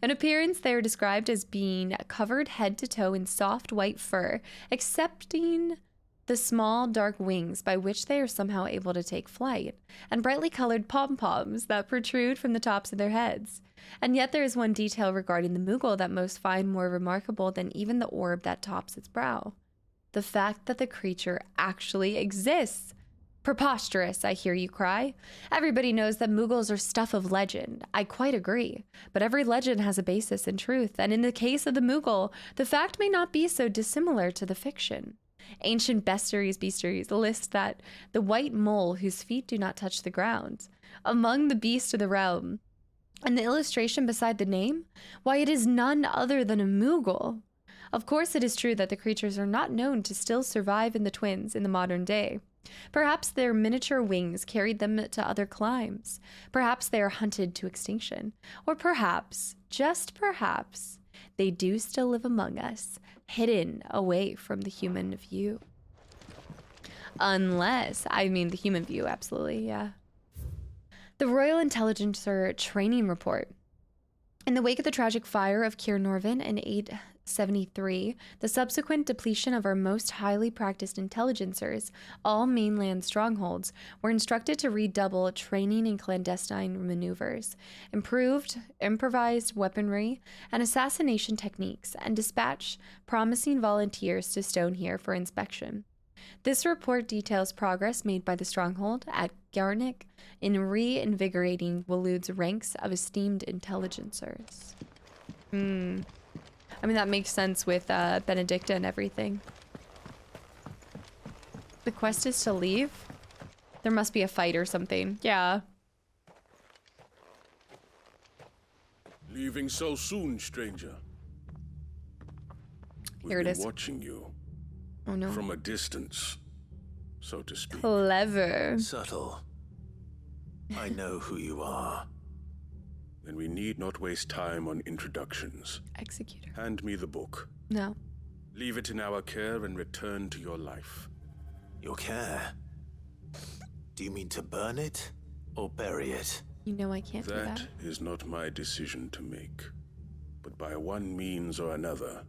In appearance, they are described as being covered head to toe in soft white fur, excepting the small dark wings by which they are somehow able to take flight, and brightly colored pom-poms that protrude from the tops of their heads. And yet there is one detail regarding the Moogle that most find more remarkable than even the orb that tops its brow: the fact that the creature actually exists. Preposterous, I hear you cry. Everybody knows that Mughals are stuff of legend. I quite agree. But every legend has a basis in truth, and in the case of the Mughal, the fact may not be so dissimilar to the fiction. Ancient bestiaries list that the white mole whose feet do not touch the ground, among the beasts of the realm. And the illustration beside the name? Why, it is none other than a Mughal. Of course, it is true that the creatures are not known to still survive in the twins in the modern day. Perhaps their miniature wings carried them to other climes. Perhaps they are hunted to extinction. Or perhaps, just perhaps, they do still live among us, hidden away from the human view. Unless, I mean the human view, absolutely, yeah. The Royal Intelligencer Training Report. In the wake of the tragic fire of Kier Norvin in 873, the subsequent depletion of our most highly practiced intelligencers, all mainland strongholds, were instructed to redouble training in clandestine maneuvers, improved improvised weaponry, and assassination techniques, and dispatch promising volunteers to Stonehere for inspection. This report details progress made by the stronghold at Garnick in reinvigorating Waloed's ranks of esteemed intelligencers. I mean, that makes sense with Benedicta and everything. The quest is to leave? There must be a fight or something. Yeah. Leaving so soon, stranger. Here it is. Watching you. Oh no. From a distance, so to speak. Clever. Subtle. I know who you are. Then we need not waste time on introductions. Executor. Hand me the book. No. Leave it in our care and return to your life. Your care? Do you mean to burn it or bury it? You know I can't do that. That is not my decision to make. But by one means or another,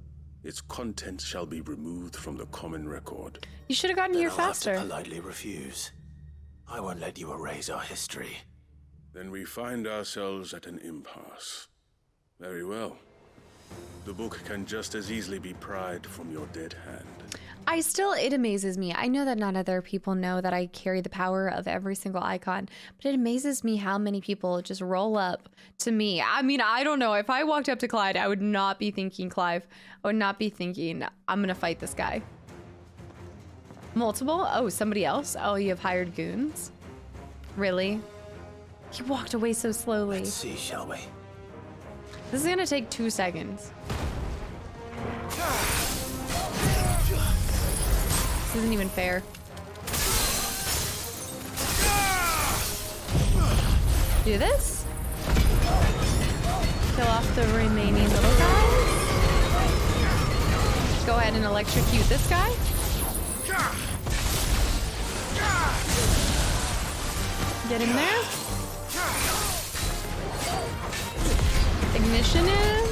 its contents shall be removed from the common record. You should have gotten here faster. I'll have to politely refuse. I won't let you erase our history. Then we find ourselves at an impasse. Very well. The book can just as easily be pried from your dead hand. It amazes me. I know that not other people know that I carry the power of every single icon, but it amazes me how many people just roll up to me. I mean, I don't know. If I walked up to Clyde, I would not be thinking Clive. I would not be thinking, I'm gonna fight this guy. Multiple? Oh, somebody else? Oh, you have hired goons? Really? He walked away so slowly. Let's see, shall we? This is gonna take 2 seconds. This isn't even fair. Do this. Kill off the remaining little guys. Go ahead and electrocute this guy. Get in there. Ignition in.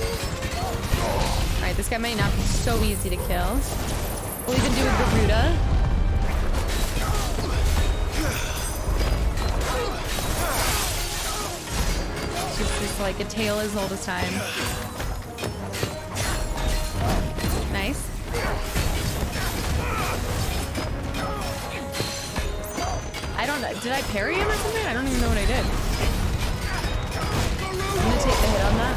Alright, this guy might not be so easy to kill. We'll even do a Garuda. It's just like a tale as old as time. Nice. I don't know. Did I parry him or something? I don't even know what I did. I'm gonna take the hit on that.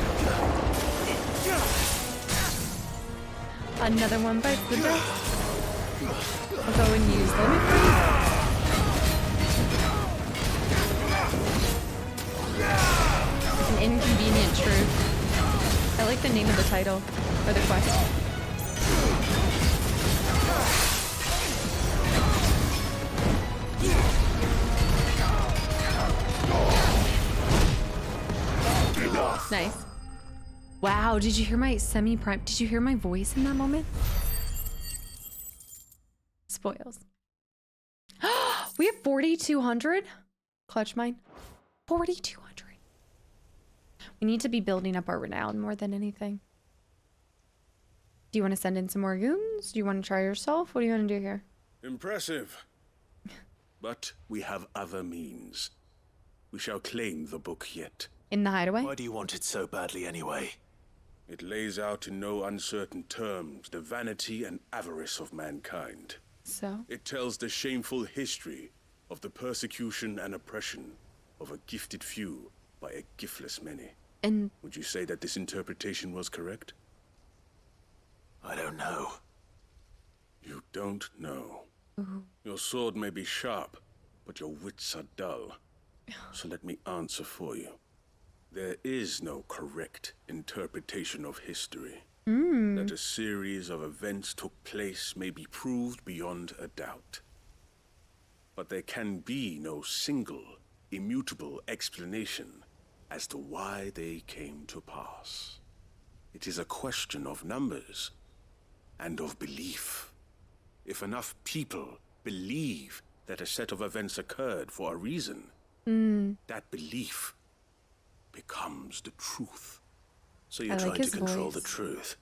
Another one bites the dust. I'll go and use limit break. An inconvenient truth. I like the name of the title or the quest. Nice. Wow, did you hear my semi-prime? Did you hear my voice in that moment? Spoils. We have 4,200? Clutch mine. 4,200. We need to be building up our renown more than anything. Do you want to send in some more goons? Do you want to try yourself? What do you want to do here? Impressive. But we have other means. We shall claim the book yet. In the hideaway? Why do you want it so badly anyway? It lays out in no uncertain terms the vanity and avarice of mankind. So? It tells the shameful history of the persecution and oppression of a gifted few by a giftless many. And would you say that this interpretation was correct? I don't know. You don't know. Ooh. Your sword may be sharp, but your wits are dull. So let me answer for you. There is no correct interpretation of history. That a series of events took place may be proved beyond a doubt. But there can be no single, immutable explanation as to why they came to pass. It is a question of numbers and of belief. If enough people believe that a set of events occurred for a reason, that belief becomes the truth. So you're trying to control the truth?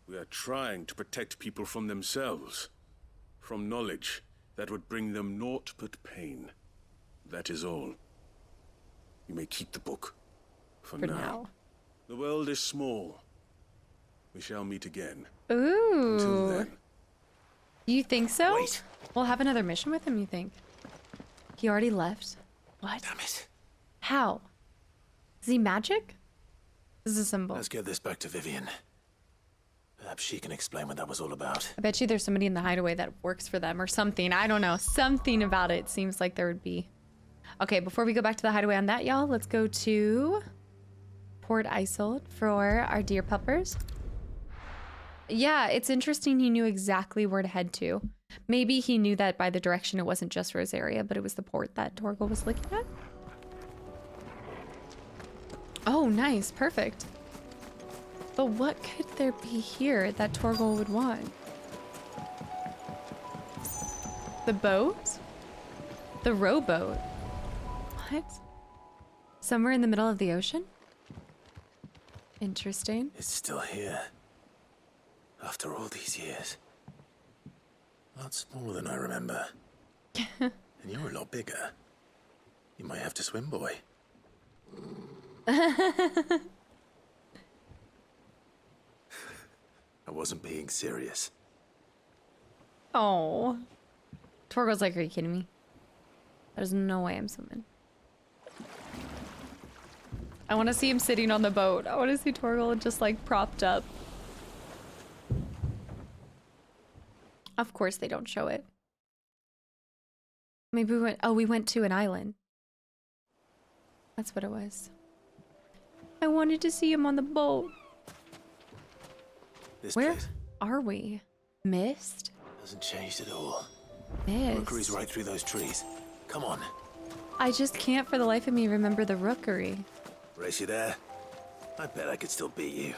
We are trying to protect people from themselves, from knowledge that would bring them naught but pain. That is all. You may keep the book for now. The world is small. We shall meet again. Ooh. Until then. You think so? Wait. We'll have another mission with him, you think? He already left? What? Damn it. How? Is he magic? This is a symbol. Let's get this back to Vivian. Perhaps she can explain what that was all about. I bet you there's somebody in the hideaway that works for them or something. I don't know. Something about it seems like there would be. Okay, before we go back to the hideaway on that, y'all, let's go to Port Isolde for our deer puppers. Yeah, it's interesting he knew exactly where to head to. Maybe he knew that by the direction it wasn't just Rosaria, but it was the port that Torgal was looking at. Oh, nice. Perfect. But what could there be here that Torgal would want? The boat? The rowboat? What? Somewhere in the middle of the ocean? Interesting. It's still here. After all these years. A lot smaller than I remember. And you're a lot bigger. You might have to swim, boy. I wasn't being serious. Oh. Torgal's like, are you kidding me? There's no way I'm swimming. I want to see him sitting on the boat. I want to see Torgal just like propped up. Of course they don't show it. Maybe we went to an island. That's what it was. I wanted to see him on the boat. Where are we? Mist? Hasn't changed at all. Mist. Rookery's right through those trees. Come on. I just can't for the life of me remember the rookery. Race you there? I bet I could still beat you.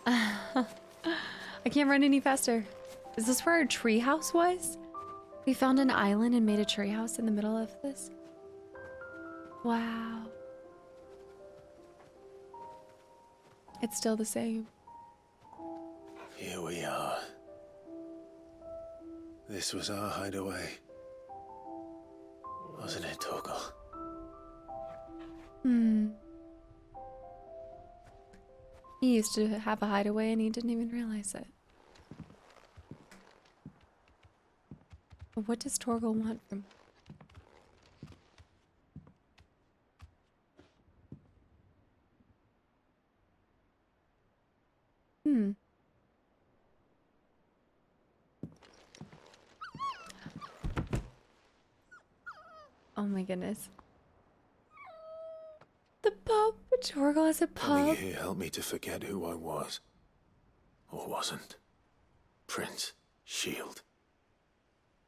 I can't run any faster. Is this where our treehouse was? We found an island and made a treehouse in the middle of this? Wow. It's still the same. Here we are. This was our hideaway. Wasn't it, Torgal? He used to have a hideaway and he didn't even realize it. But what does Torgal want from... Oh my goodness. The pub. Torgal has a pub. Coming here helped me to forget who I was. Or wasn't. Prince, shield.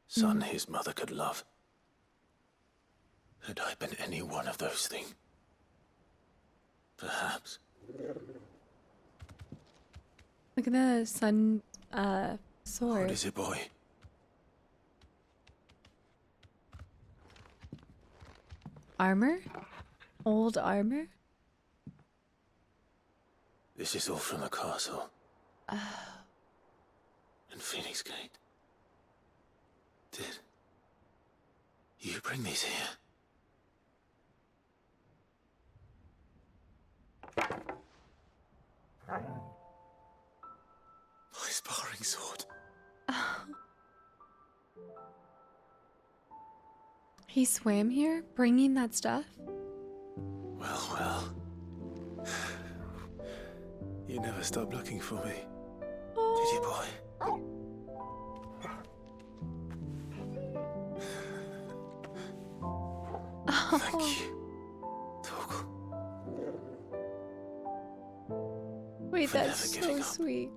Son his mother could love. Had I been any one of those things? Perhaps. Look at the sun, sword. What is it, boy? Armor? Old armor? This is all from the castle. Oh. And Phoenix Gate. Did you bring these here? My sparring sword. He swam here, bringing that stuff? Well, well. You never stopped looking for me. Did you, boy? Thank you, Torgal. Wait, For that's never giving so up. sweet.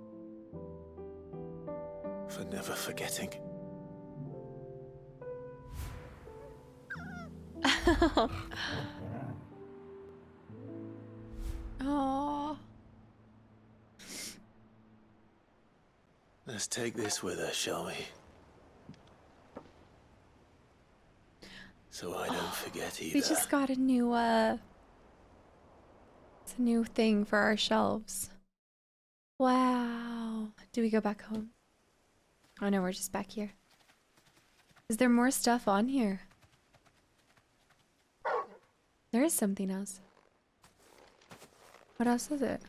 For never forgetting. Oh. Let's take this with us, shall we? So I don't forget either. We just got a new it's a new thing for our shelves. Wow. Do we go back home? Oh no, we're just back here. Is there more stuff on here? There is something else. What else is it?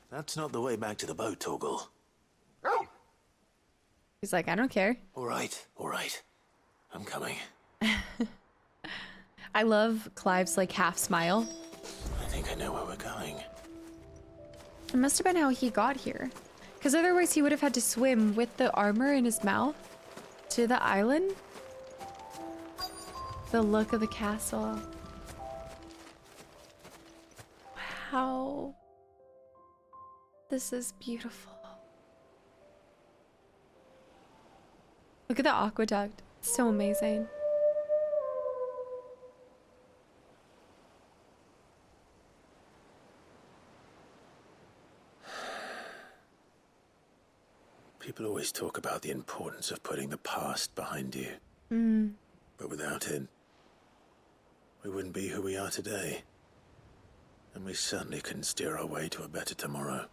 That's not the way back to the boat, Torgal. He's like, I don't care. All right. I'm coming. I love Clive's like half smile. I think I know where we're going. It must have been how he got here. Because otherwise he would have had to swim with the armor in his mouth to the island. The look of the castle. Wow. This is beautiful. Look at the aqueduct. It's so amazing. People always talk about the importance of putting the past behind you. But without it, we wouldn't be who we are today. And we certainly couldn't steer our way to a better tomorrow.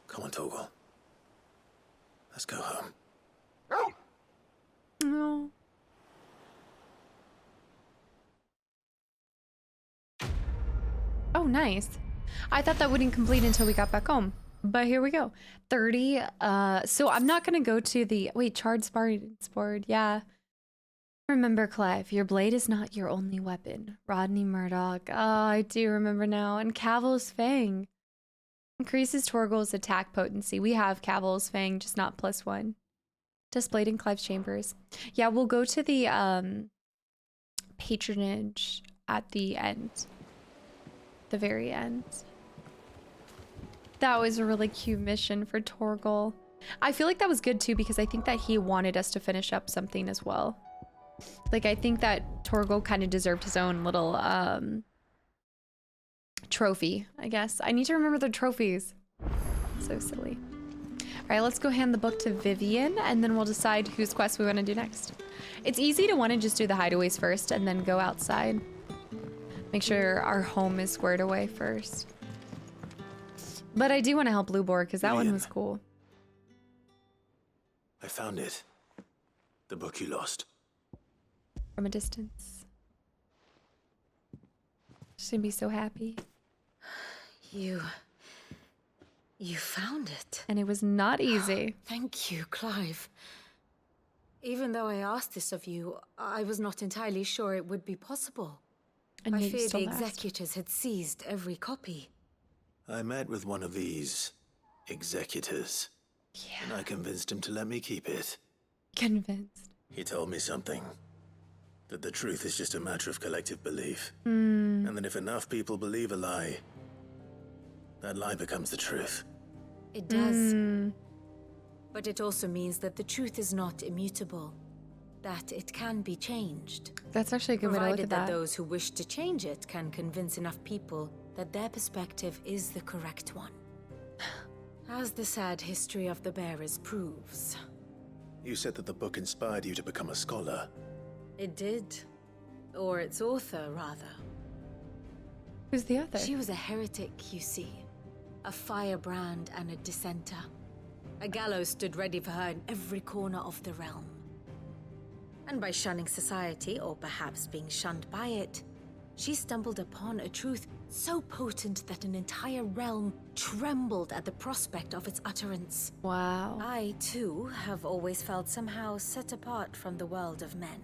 Come on, Torgal. Let's go home. No. Oh, nice. I thought that wouldn't complete until we got back home. But here we go. 30. So I'm not going to go to the... Wait, charred sport. Yeah. Remember, Clive, your blade is not your only weapon. Rodney Murdoch. Oh, I do remember now. And Cavill's Fang. Increases Torgal's attack potency. We have Cavill's Fang, just not +1. Displayed in Clive's chambers. Yeah, we'll go to the patronage at the end. The very end. That was a really cute mission for Torgal. I feel like that was good too because I think that he wanted us to finish up something as well. Like I think that Torgal kind of deserved his own little trophy, I guess. I need to remember the trophies. So silly. All right, let's go hand the book to Vivian and then we'll decide whose quest we want to do next. It's easy to want to just do the hideaways first and then go outside. Make sure our home is squared away first. But I do want to help Lubor because that one was cool. I found it. The book you lost. From a distance. She's gonna be so happy. You found it. And it was not easy. Thank you, Clive. Even though I asked this of you, I was not entirely sure it would be possible. And I yet you feared the still asked. executors had seized every copy. I met with one of these executors. Yeah. And I convinced him to let me keep it. Convinced. He told me something. That the truth is just a matter of collective belief. Mm. And that if enough people believe a lie, that lie becomes the truth. It does. But it also means that the truth is not immutable. That it can be changed. That's actually a good way to look Provided at that that. those who wish to change it can convince enough people that their perspective is the correct one. As the sad history of the bearers proves. You said that the book inspired you to become a scholar. It did. Or its author, rather. Who's the author? She was a heretic, you see. A firebrand and a dissenter. A gallows stood ready for her in every corner of the realm. And by shunning society, or perhaps being shunned by it, she stumbled upon a truth so potent that an entire realm trembled at the prospect of its utterance. Wow. I, too, have always felt somehow set apart from the world of men.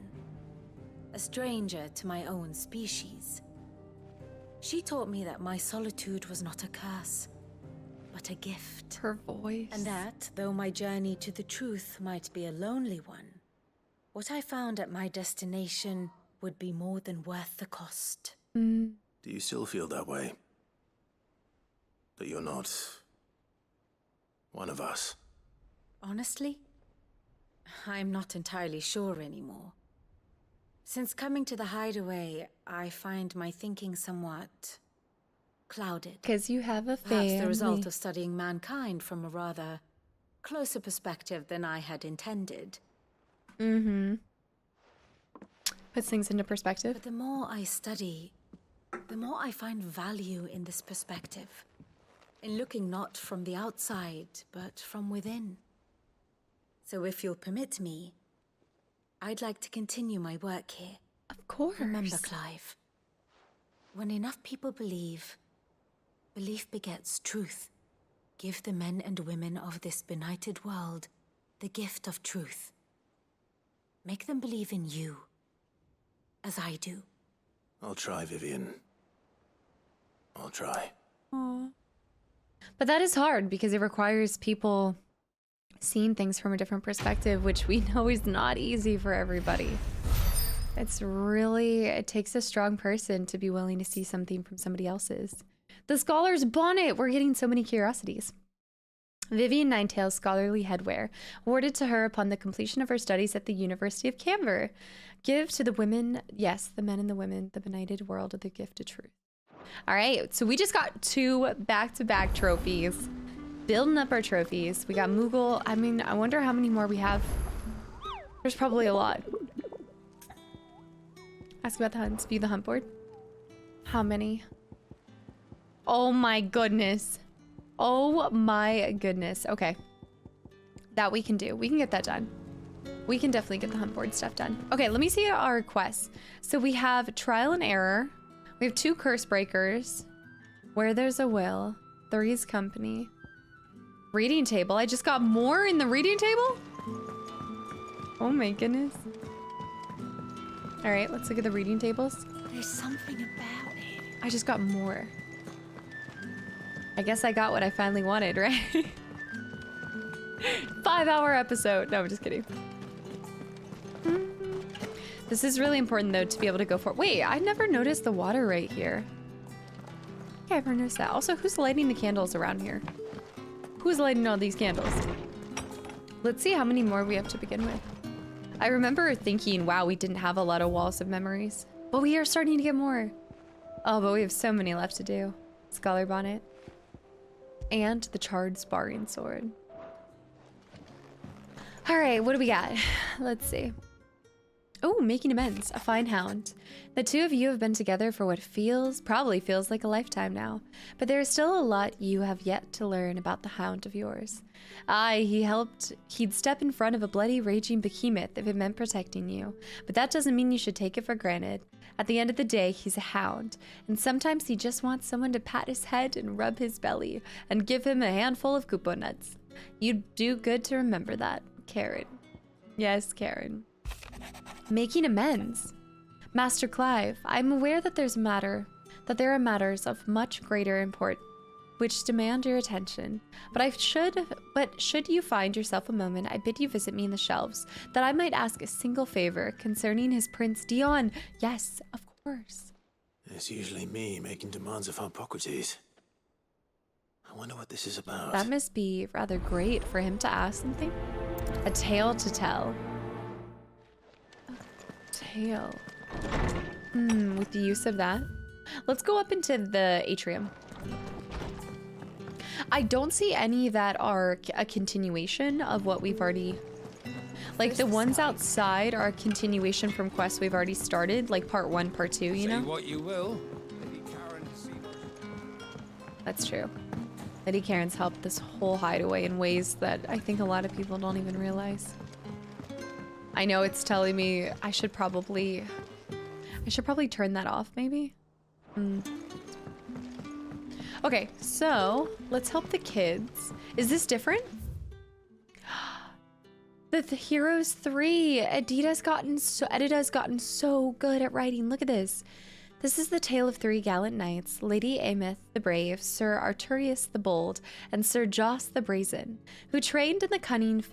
a stranger to my own species. She taught me that my solitude was not a curse, but a gift. Her voice. And that, though my journey to the truth might be a lonely one, what I found at my destination would be more than worth the cost. Do you still feel that way? That you're not one of us? Honestly, I'm not entirely sure anymore. Since coming to the hideaway, I find my thinking somewhat clouded. Because you have a family. Perhaps the result of studying mankind from a rather closer perspective than I had intended. Puts things into perspective. But the more I study, the more I find value in this perspective. In looking not from the outside, but from within. So if you'll permit me, I'd like to continue my work here. Of course. Remember, Clive, when enough people believe, belief begets truth. Give the men and women of this benighted world the gift of truth. Make them believe in you, as I do. I'll try, Vivian. I'll try. Aww. But that is hard because it requires people seeing things from a different perspective, which we know is not easy for everybody. It's really, it takes a strong person to be willing to see something from somebody else's. The Scholar's Bonnet! We're getting so many curiosities. Vivian Ninetail's scholarly headwear, awarded to her upon the completion of her studies at the University of Canberra. Give to the women, yes, the men and the women, the benighted world of the gift of truth. All right, so we just got 2 back-to-back trophies. Building up our trophies. We got Moogle. I mean, I wonder how many more we have. There's probably a lot. Ask about the hunts. View the hunt board. How many? Oh my goodness. Oh my goodness. Okay. That we can do. We can get that done. We can definitely get the hunt board stuff done. Okay, let me see our quests. So we have Trial and Error. We have 2 Curse Breakers. Where There's a Will. Three's Company. Reading Table. I just got more in the reading table? Oh my goodness. All right, let's look at the reading tables. There's something about it. I just got more. I guess I got what I finally wanted, right? 5-hour episode. No, I'm just kidding. This is really important though to be able to go for. Wait, I never noticed the water right here. I never noticed that. Also, who's lighting the candles around here? Who's lighting all these candles? Let's see how many more we have to begin with. I remember thinking, wow, we didn't have a lot of walls of memories, but we are starting to get more. Oh, but we have so many left to do. Scholar Bonnet. And the Charred Sparring Sword. All right, what do we got? Let's see. Oh, Making Amends, a fine hound. The 2 of you have been together for what probably feels like a lifetime now, but there is still a lot you have yet to learn about the hound of yours. Aye, he'd step in front of a bloody raging behemoth if it meant protecting you, but that doesn't mean you should take it for granted. At the end of the day, he's a hound, and sometimes he just wants someone to pat his head and rub his belly and give him a handful of Koopa nuts. You'd do good to remember that, Karen. Yes, Karen. Making Amends. Master Clive, I'm aware that there are matters of much greater import which demand your attention. But should you find yourself a moment, I bid you visit me in the shelves, that I might ask a single favor concerning his Prince Dion. Yes, of course. It's usually me making demands of Hippocrates. I wonder what this is about. That must be rather great for him to ask something. A tale to tell. Tail. With the use of that. Let's go up into the atrium. I don't see any that are a continuation of what we've already... Like, the ones outside are a continuation from quests we've already started, like part 1, part 2, you know? Say what you will. That's true. Lady Karen's helped this whole hideaway in ways that I think a lot of people don't even realize. I know it's telling me I should probably turn that off, maybe? Okay, so let's help the kids. Is this different? The Heroes 3. Edita's gotten so good at writing. Look at this. This is the tale of 3 gallant knights, Lady Ameth the Brave, Sir Arturius the Bold, and Sir Joss the Brazen, who trained in the cunning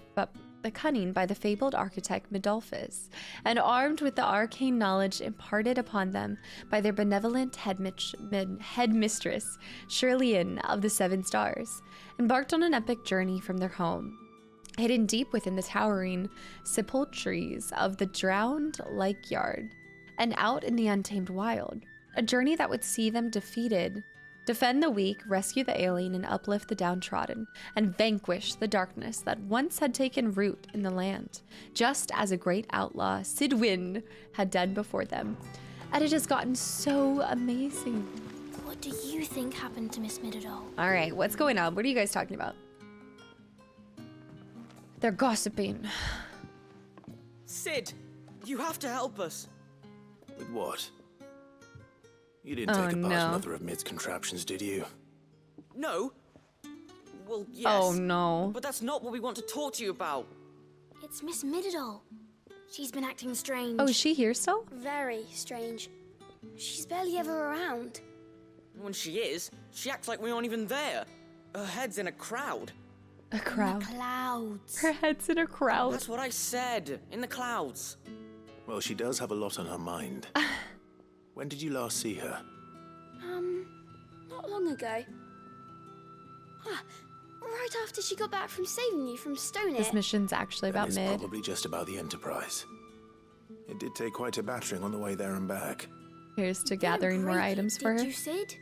by the fabled architect Medolphus, and armed with the arcane knowledge imparted upon them by their benevolent headmistress, Shirley of the Seven Stars, embarked on an epic journey from their home, hidden deep within the towering sepulchres of the drowned Lake Yard, and out in the untamed wild. A journey that would see them defend the weak, rescue the alien, and uplift the downtrodden, and vanquish the darkness that once had taken root in the land, just as a great outlaw, Sidwin, had done before them. And it has gotten so amazing. What do you think happened to Miss Middledore? All right, what's going on? What are you guys talking about? They're gossiping. Sid, you have to help us. With what? You didn't take apart another of Mid's contraptions, did you? No. Well, yes. Oh, no. But that's not what we want to talk to you about. It's Miss Middledore. She's been acting strange. Oh, is she here still? Very strange. She's barely ever around. When she is, she acts like we aren't even there. Her head's in a crowd. A crowd? In the clouds. Her head's in a crowd. That's what I said. In the clouds. Well, she does have a lot on her mind. When did you last see her? Not long ago. Right after she got back from saving you from Stonehenge. This mission's actually about Mid. It's probably just about the Enterprise. It did take quite a battering on the way there and back. Here's to gathering more items for her. Did you, Sid?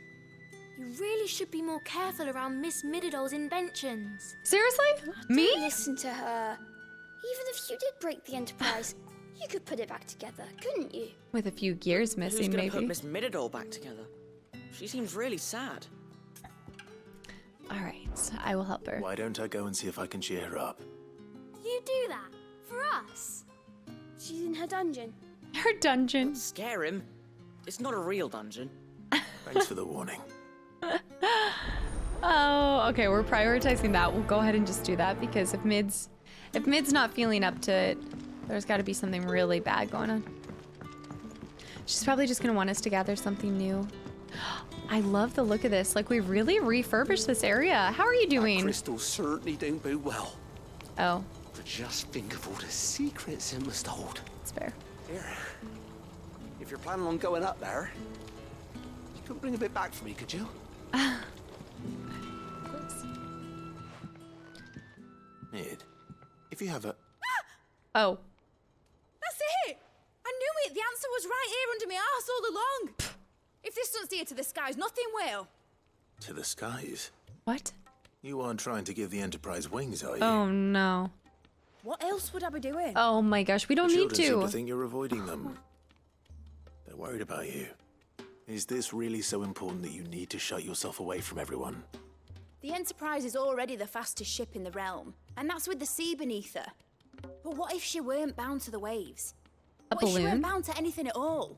You really should be more careful around Miss Middledore's inventions. Seriously? Me? Don't listen to her. Even if you did break the Enterprise, you could put it back together, couldn't you? With a few gears missing, Who's maybe. Put Miss Middledore back together? She seems really sad. All right, I will help her. Why don't I go and see if I can cheer her up? You do that? For us? She's in her dungeon. Her dungeon. Don't scare him. It's not a real dungeon. Thanks for the warning. Oh, okay, we're prioritizing that. We'll go ahead and just do that because if Mid's not feeling up to it, there's got to be something really bad going on. She's probably just gonna want us to gather something new. I love the look of this. Like, we really refurbished this area. How are you doing? That crystal certainly don't boot well. Oh. But just think of all the secrets it must hold. It's fair. Here, if you're planning on going up there, you could bring a bit back for me, could you? Of course. Mid, if you have a... Oh. That's it! I knew it! The answer was right here under my arse all along! If this doesn't steer to the skies, nothing will. To the skies? What? You aren't trying to give the Enterprise wings, are you? Oh, no. What else would I be doing? Oh my gosh, we don't need Children seem to. to think you're avoiding them. They're worried about you. Is this really so important that you need to shut yourself away from everyone? The Enterprise is already the fastest ship in the realm, and that's with the sea beneath her. But what if she weren't bound to the waves? A what if she balloon? weren't bound to anything at all?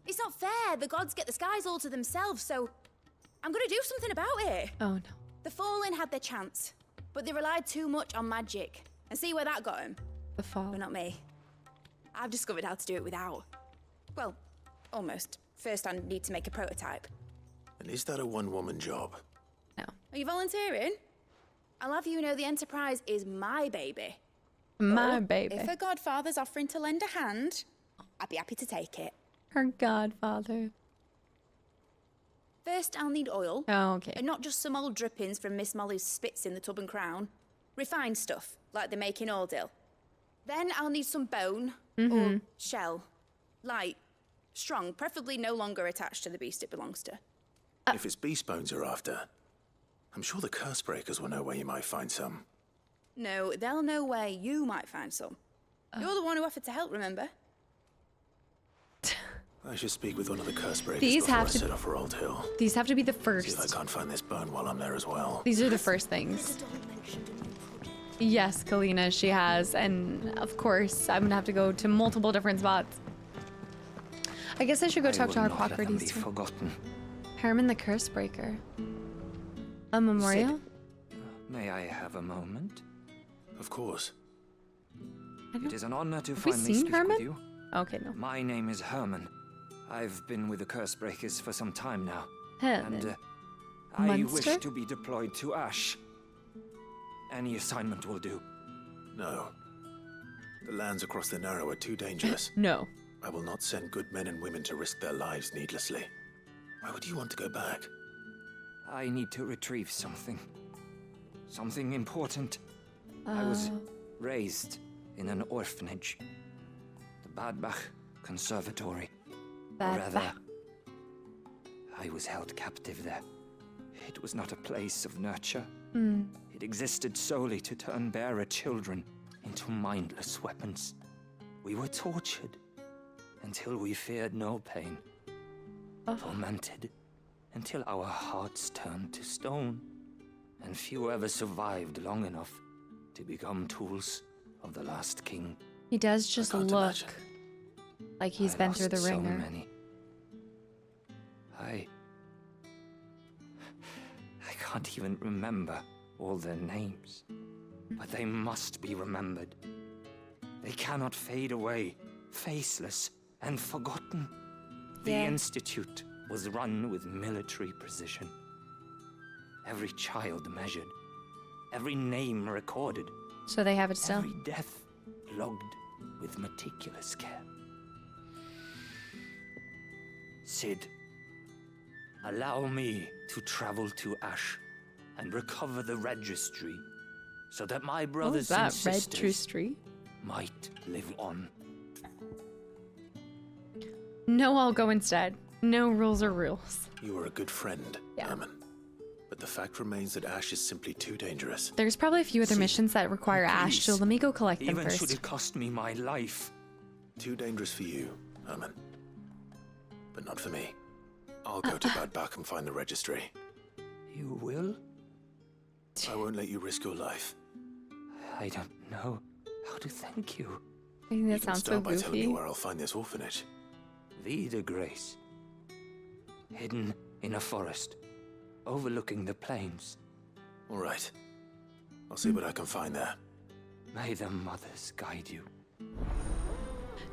It's not fair. The gods get the skies all to themselves, so I'm gonna do something about it. Oh no. The Fallen had their chance, but they relied too much on magic. And see where that got them? The fall. But not me. I've discovered how to do it without. Well, almost. First, I need to make a prototype. And is that a one-woman job? No. Are you volunteering? I'll have you know the Enterprise is my baby. My But baby. If her godfather's offering to lend a hand, I'd be happy to take it. Her godfather. First, I'll need oil. Oh, okay. And not just some old drippings from Miss Molly's spits in the tub and crown. Refined stuff, like they make in Ordil. Then I'll need some bone or shell. Light, strong, preferably no longer attached to the beast it belongs to. If it's beast bones you're after, I'm sure the curse breakers will know where you might find some. No, they'll know where you might find some. You're the one who offered to help, remember? I should speak with one of the curse breakers These before have I to- set off for Old Hill. These have to be the See if I first. can't find this bone while I'm there as well. These are the first things. Yes, Kalina, she has. And of course, I'm gonna have to go to multiple different spots. I guess I should go talk to our Hippocrates. Forgotten. Herman the Curse Breaker. A memorial? May I have a moment? Of course. It is an honor to Have we finally seen speak Herman? with you. Okay, no. My name is Herman. I've been with the Cursebreakers for some time now. Herman. And I Munster? wish to be deployed to Ash. Any assignment will do. No. The lands across the Narrow are too dangerous. No. I will not send good men and women to risk their lives needlessly. Why would you want to go back? I need to retrieve something. Something important. I was raised in an orphanage. The Badbach Conservatory. Or rather, I was held captive there. It was not a place of nurture. It existed solely to turn bearer children into mindless weapons. We were tortured until we feared no pain. Tormented until our hearts turned to stone. And few ever survived long enough to become tools of the last king. He does just look like he's been through the so ringer. Many. I can't even remember all their names, but they must be remembered. They cannot fade away, faceless and forgotten. The Institute was run with military precision. Every child measured, every name recorded. So they have it still. Every death logged with meticulous care. Sid, allow me to travel to Ash and recover the registry so that my brothers and sisters registry? might live on. No, I'll go instead. No rules are rules. You are a good friend, Herman. But the fact remains that Ash is simply too dangerous. There's probably a few other missions that require Ash, so let me go collect them Even first. should it cost me my life. Too dangerous for you, Herman. But not for me. I'll go to Badbach and find the registry. You will? I won't let you risk your life. I don't know how to thank you. I think that You can sounds so start by telling me goofy. where I'll find this orphanage. Vida Grace. Hidden in a forest, overlooking the plains. All right. I'll see what I can find there. May the mothers guide you.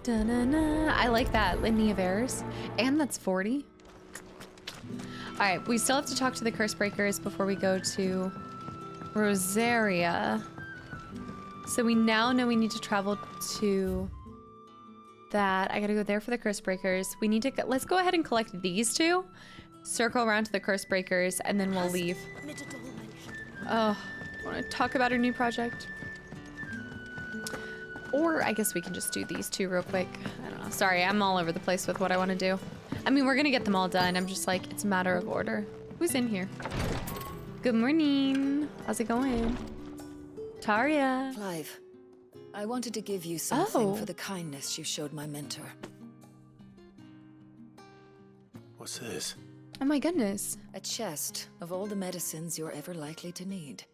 Da-na-na. I like that. Litany of Errors. And that's 40. Alright, we still have to talk to the Cursebreakers before we go to Rosaria. So we now know we need to travel to that. I gotta go there for the Cursebreakers. We need to, let's go ahead and collect these two. Circle around to the Cursebreakers, and then we'll leave. Oh, want to talk about our new project? Or I guess we can just do these two real quick. I don't know. Sorry, I'm all over the place with what I want to do. I mean, we're gonna get them all done. I'm just like, it's a matter of order. Who's in here? Good morning. How's it going? Taria. Clive, I wanted to give you something for the kindness you showed my mentor. What's this? Oh my goodness. A chest of all the medicines you're ever likely to need.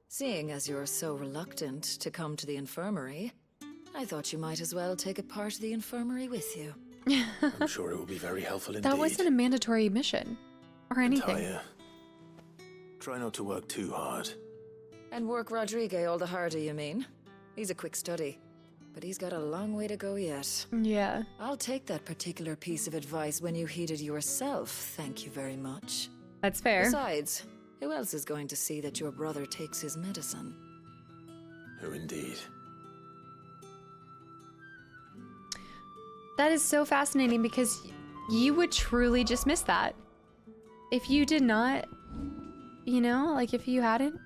Seeing as you're so reluctant to come to the infirmary, I thought you might as well take a part of the infirmary with you. I'm sure it will be very helpful indeed. That wasn't a mandatory mission or anything. Talia, try not to work too hard. And work Rodrigue all the harder, you mean? He's a quick study, but he's got a long way to go yet. Yeah. I'll take that particular piece of advice when you heed it yourself, thank you very much. That's fair. Besides, who else is going to see that your brother takes his medicine? Who indeed? That is so fascinating because you would truly just miss that. If you did not, you know, like if you hadn't.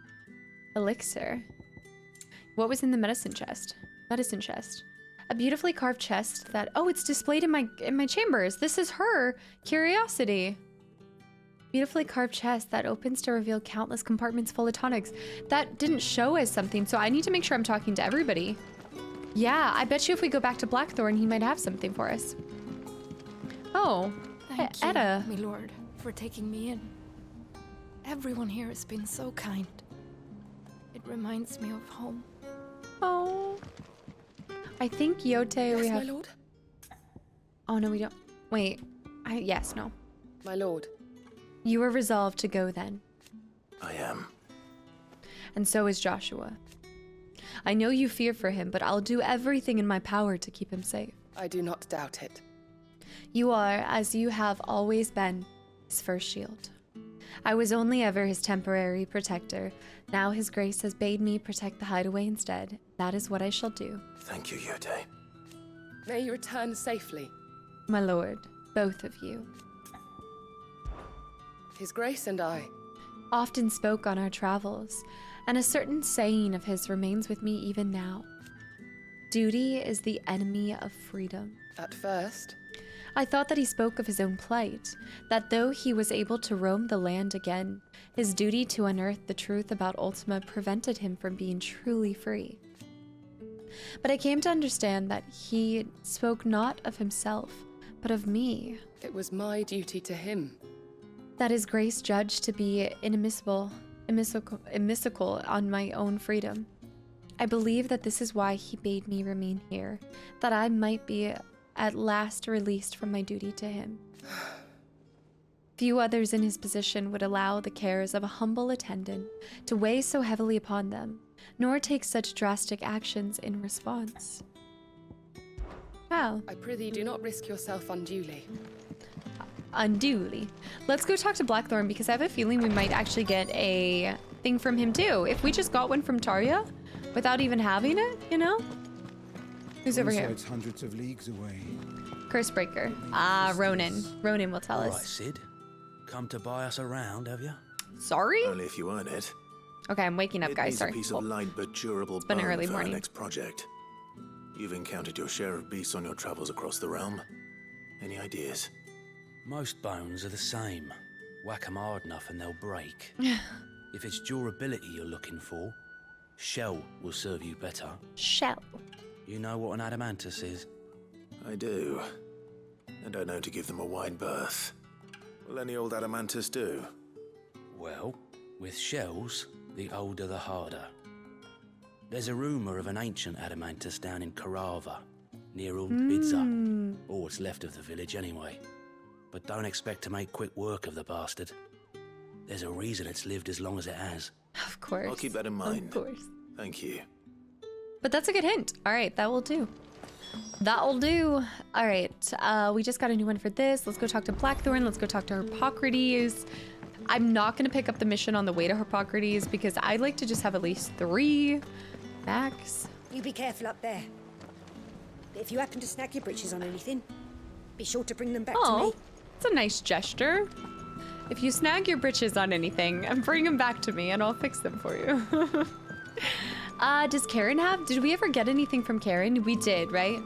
Elixir. What was in the medicine chest? Medicine chest. A beautifully carved chest that, oh, it's displayed in my chambers. This is her curiosity. Beautifully carved chest that opens to reveal countless compartments full of tonics. That didn't show as something, so I need to make sure I'm talking to everybody. Yeah, I bet you if we go back to Blackthorn, he might have something for us. Oh, Thank Etta. you, my lord, for taking me in. Everyone here has been so kind. It reminds me of home. Oh. I think Yote we Yes, have. my lord? Oh no, we don't. Wait. Yes, no. My lord. You were resolved to go then. I am. And so is Joshua. I know you fear for him, but I'll do everything in my power to keep him safe. I do not doubt it. You are, as you have always been, his first shield. I was only ever his temporary protector. Now his grace has bade me protect the hideaway instead. That is what I shall do. Thank you, Yode. May you return safely. My lord, both of you. His Grace and I often spoke on our travels, and a certain saying of his remains with me even now. Duty is the enemy of freedom. At first, I thought that he spoke of his own plight, that though he was able to roam the land again, his duty to unearth the truth about Ultima prevented him from being truly free. But I came to understand that he spoke not of himself, but of me. It was my duty to him. That his grace judged to be immiscible on my own freedom. I believe that this is why he bade me remain here, that I might be at last released from my duty to him. Few others in his position would allow the cares of a humble attendant to weigh so heavily upon them, nor take such drastic actions in response. Wow. I prithee do not risk yourself unduly. Unduly. Let's go talk to Blackthorn, because I have a feeling we might actually get a thing from him too. If we just got one from Tarja without even having it, you know? Who's over here? It's hundreds of leagues away. Cursebreaker. Ah, Ronan. Ronan will tell All us. right, Sid. Come to buy us around, have you? Sorry? Only if you earn it. Okay, I'm waking up, guys. Sorry. A piece of light but durable been an bone early for morning. our next project. You've encountered your share of beasts on your travels across the realm. Any ideas? Most bones are the same. Whack 'em hard enough and they'll break. If it's durability you're looking for, shell will serve you better. Shell? You know what an adamantus is? I do. And I know to give them a wide berth. Will any old adamantus do? Well, with shells, the older the harder. There's a rumour of an ancient adamantus down in Karava, near old Bidza, or what's left of the village anyway. But don't expect to make quick work of the bastard. There's a reason it's lived as long as it has. Of course. I'll keep that in mind. Of course. Thank you. But that's a good hint. All right, that will do. That'll do. All right, we just got a new one for this. Let's go talk to Blackthorn. Let's go talk to Hippocrates. I'm not going to pick up the mission on the way to Hippocrates because I'd like to just have at least 3 max. You be careful up there. But if you happen to snag your britches on anything, be sure to bring them back to me. It's a nice gesture. If you snag your britches on anything, bring them back to me and I'll fix them for you. Does Karen have? Did we ever get anything from Karen? We did, right?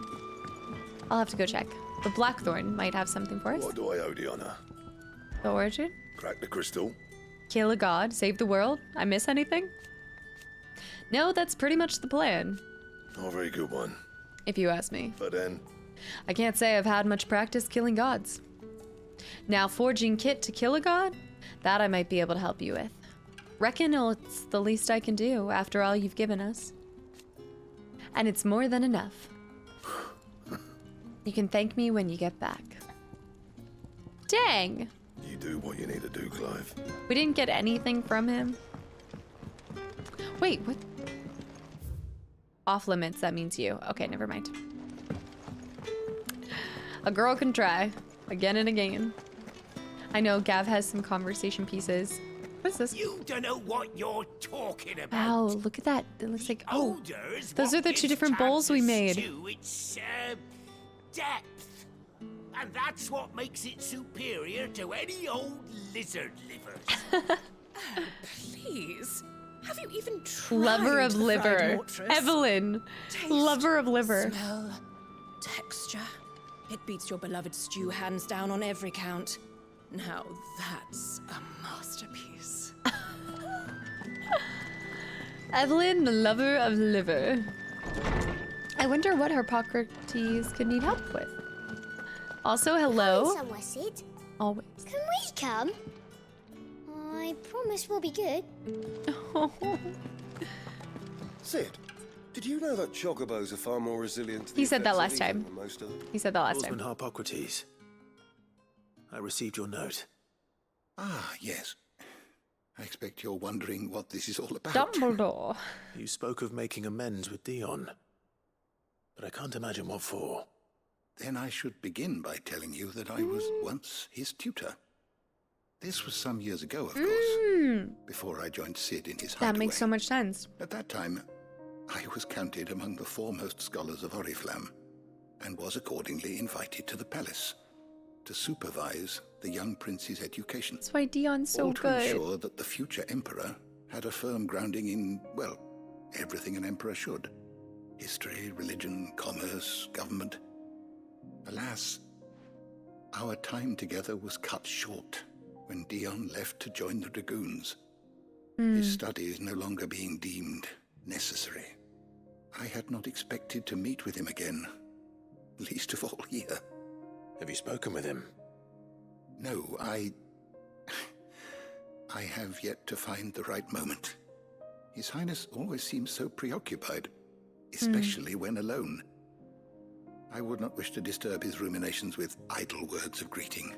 I'll have to go check. But Blackthorn might have something for us. What do I owe the honor? The origin? Crack the crystal. Kill a god, save the world. I miss anything? No, that's pretty much the plan. Not a very good one. If you ask me. But then? I can't say I've had much practice killing gods. Now, forging kit to kill a god? That I might be able to help you with. Reckon it's the least I can do after all you've given us. And it's more than enough. You can thank me when you get back. Dang! You do what you need to do, Clive. We didn't get anything from him. Wait, what? Off limits, that means you. Okay, never mind. A girl can try. Again and again. I know Gav has some conversation pieces. What's this? You don't know what you're talking about. Wow, look at that. It looks like, oh, Odor's those what are the 2 gives different bowls we made. stew its depth. And that's what makes it superior to any old lizard livers. Please. Have you even tried Lover of the liver. fried mortress? Evelyn. Taste, Lover of liver. Smell, texture. It beats your beloved stew hands down on every count. Now that's a masterpiece. Evelyn, the lover of liver. I wonder what Hippocrates could need help with. Also, hello. Somewhere, Sid. Always. Can we come? I promise we'll be good. Sid, did you know that chocobos are far more resilient to the He said that effects of last heat time. than most of them? He said that last time. Horseman Hippocrates. I received your note. Ah, yes. I expect you're wondering what this is all about. Dumbledore. You spoke of making amends with Dion, but I can't imagine what for. Then I should begin by telling you that I was once his tutor. This was some years ago, of course, before I joined Sid in his hideaway. That makes so much sense. At that time, I was counted among the foremost scholars of Oriflamme, and was accordingly invited to the palace to supervise the young prince's education. That's why Dion's so all to good. ensure that the future emperor had a firm grounding in, well, everything an emperor should. History, religion, commerce, government. Alas, our time together was cut short when Dion left to join the Dragoons. His studies no longer being deemed necessary. I had not expected to meet with him again, least of all here. Have you spoken with him? No, I have yet to find the right moment. His Highness always seems so preoccupied, especially when alone. I would not wish to disturb his ruminations with idle words of greeting.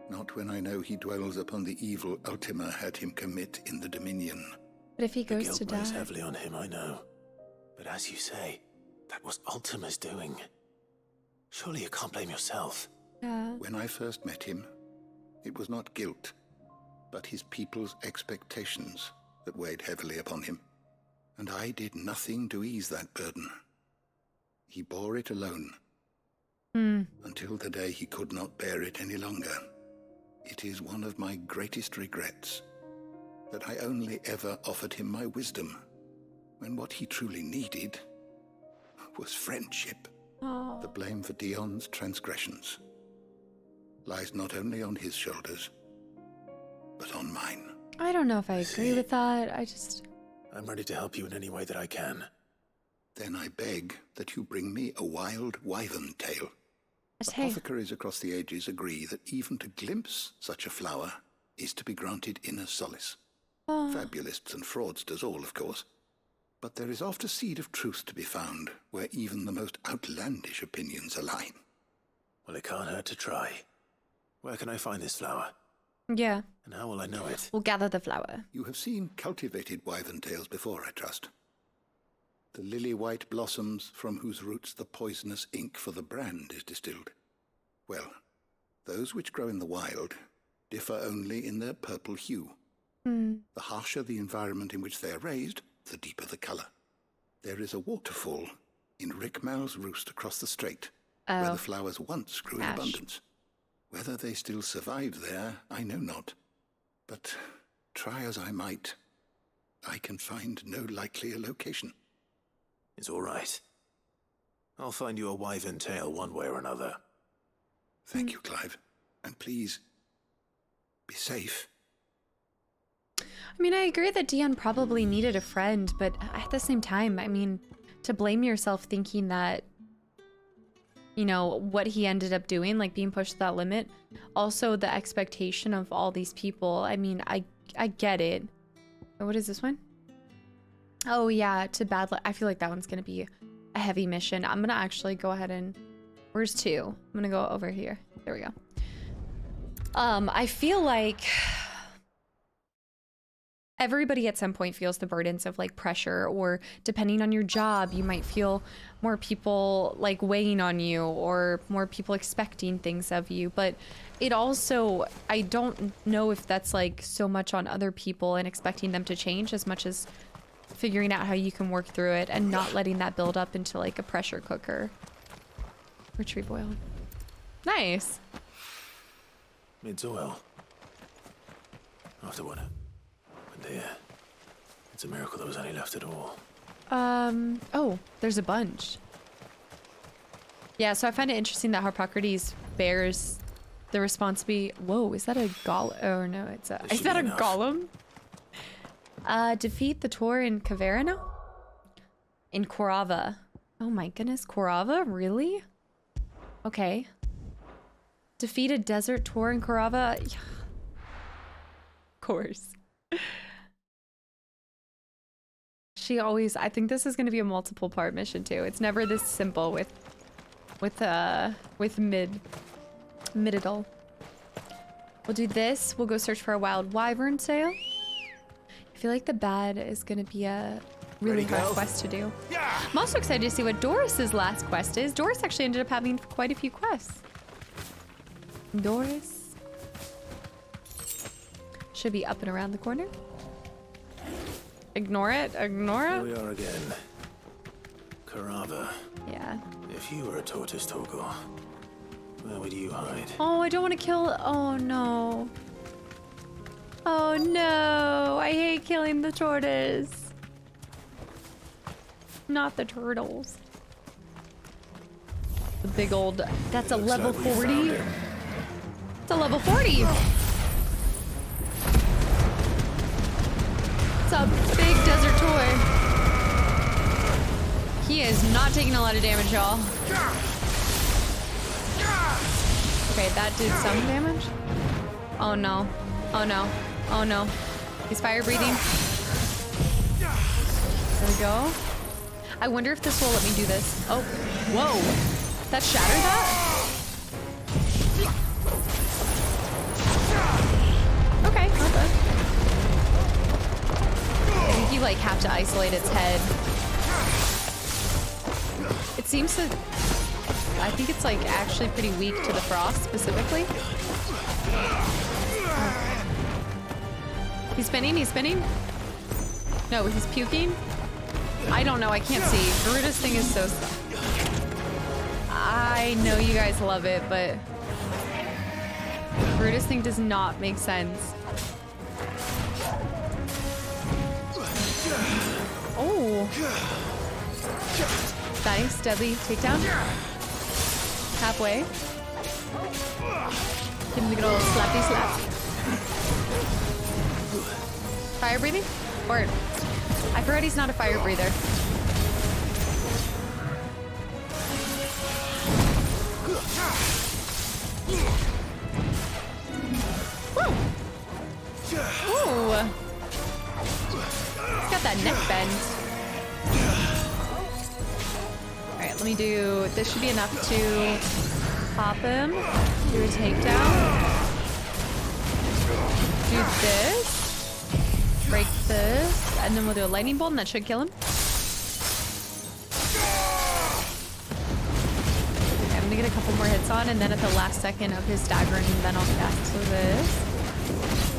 Not when I know he dwells upon the evil Ultima had him commit in the Dominion. But if he The goes guilt to weighs die. heavily on him, I know. But as you say, that was Ultima's doing. Surely you can't blame yourself. Yeah. When I first met him, it was not guilt, but his people's expectations that weighed heavily upon him. And I did nothing to ease that burden. He bore it alone, until the day he could not bear it any longer. It is one of my greatest regrets that I only ever offered him my wisdom, when what he truly needed was friendship. Oh. The blame for Dion's transgressions lies not only on his shoulders, but on mine. I don't know if I agree with that. I'm ready to help you in any way that I can. Then I beg that you bring me a wild wyvern tail. Hey. Apothecaries across the ages agree that even to glimpse such a flower is to be granted inner solace. Fabulists and fraudsters all, of course. But there is oft a seed of truth to be found where even the most outlandish opinions align. Well, it can't hurt to try. Where can I find this flower? Yeah. And how will I know it? We'll gather the flower. You have seen cultivated wyvern tails before, I trust. The lily-white blossoms from whose roots the poisonous ink for the brand is distilled. Well, those which grow in the wild differ only in their purple hue. The harsher the environment in which they are raised, the deeper the colour. There is a waterfall in Rickmal's roost across the strait, where the flowers once grew in abundance. Whether they still survive there, I know not. But try as I might, I can find no likelier location. It's all right. I'll find you a wyvern tail one way or another. Thank you, Clive. And please, be safe. I mean, I agree that Dion probably needed a friend, but at the same time, I mean, to blame yourself thinking that, you know, what he ended up doing, like being pushed to that limit, also the expectation of all these people, I mean, I get it. What is this one? Oh yeah, to Badlands. I feel like that one's gonna be a heavy mission. I'm gonna actually go ahead and... Where's 2? I'm gonna go over here. There we go. I feel like everybody at some point feels the burdens of like pressure, or depending on your job, you might feel more people like weighing on you or more people expecting things of you. But it also, I don't know if that's like so much on other people and expecting them to change as much as figuring out how you can work through it and not letting that build up into like a pressure cooker. Retrieve oil. Nice. It's oil. After what happened here. It's a miracle there was any left at all. Oh, there's a bunch. Yeah, so I find it interesting that Harpocrates bears the responsibility. Whoa, is that a golem? Oh no, it's a... Is that a golem? Defeat the Tor in Caverna? In Korava. Oh my goodness, Korava? Really? Okay. Defeat a desert Tor in Korava? Yeah. Of course. She always... I think this is going to be a multiple part mission too. It's never this simple with Mididal. We'll do this. We'll go search for a wild wyvern tail. feel like the bad is gonna be a really Ready, hard girl? quest to do. I'm also excited to see what Doris's last quest is. Doris actually ended up having quite a few quests. Doris should be up and around the corner. Ignore it. Ignore Here it. we are again. Karava. Yeah. If you were a tortoise, Torgor, where would you hide? Oh, I don't want to kill. Oh no. Oh no. I hate killing the tortoise. Not the turtles. The big old. That's a level 40. It's a level 40. It's a big desert toy. He is not taking a lot of damage, y'all. Okay, that did some damage. Oh no. Oh no. Oh no. He's fire breathing. There we go. I wonder if this will let me do this. Oh, whoa. That shattered that? Okay, not bad. I think you like have to isolate its head. It seems to, I think it's like actually pretty weak to the frost specifically. He's spinning, he's spinning. No, he's puking. I don't know, I can't see. Garuda's thing is so slow. I know you guys love it, but Garuda's thing does not make sense. Oh. Nice, deadly takedown. Halfway. Give him the good old slappy slap. Fire breathing? Or I forgot he's not a fire breather. Woo! Ooh. He's got that neck bend. Alright, let me do, this should be enough to pop him. Do a takedown. Do this. Break this. And then we'll do a lightning bolt and that should kill him. Okay, I'm gonna get a couple more hits on and then at the last second of his staggering, then I'll cast this.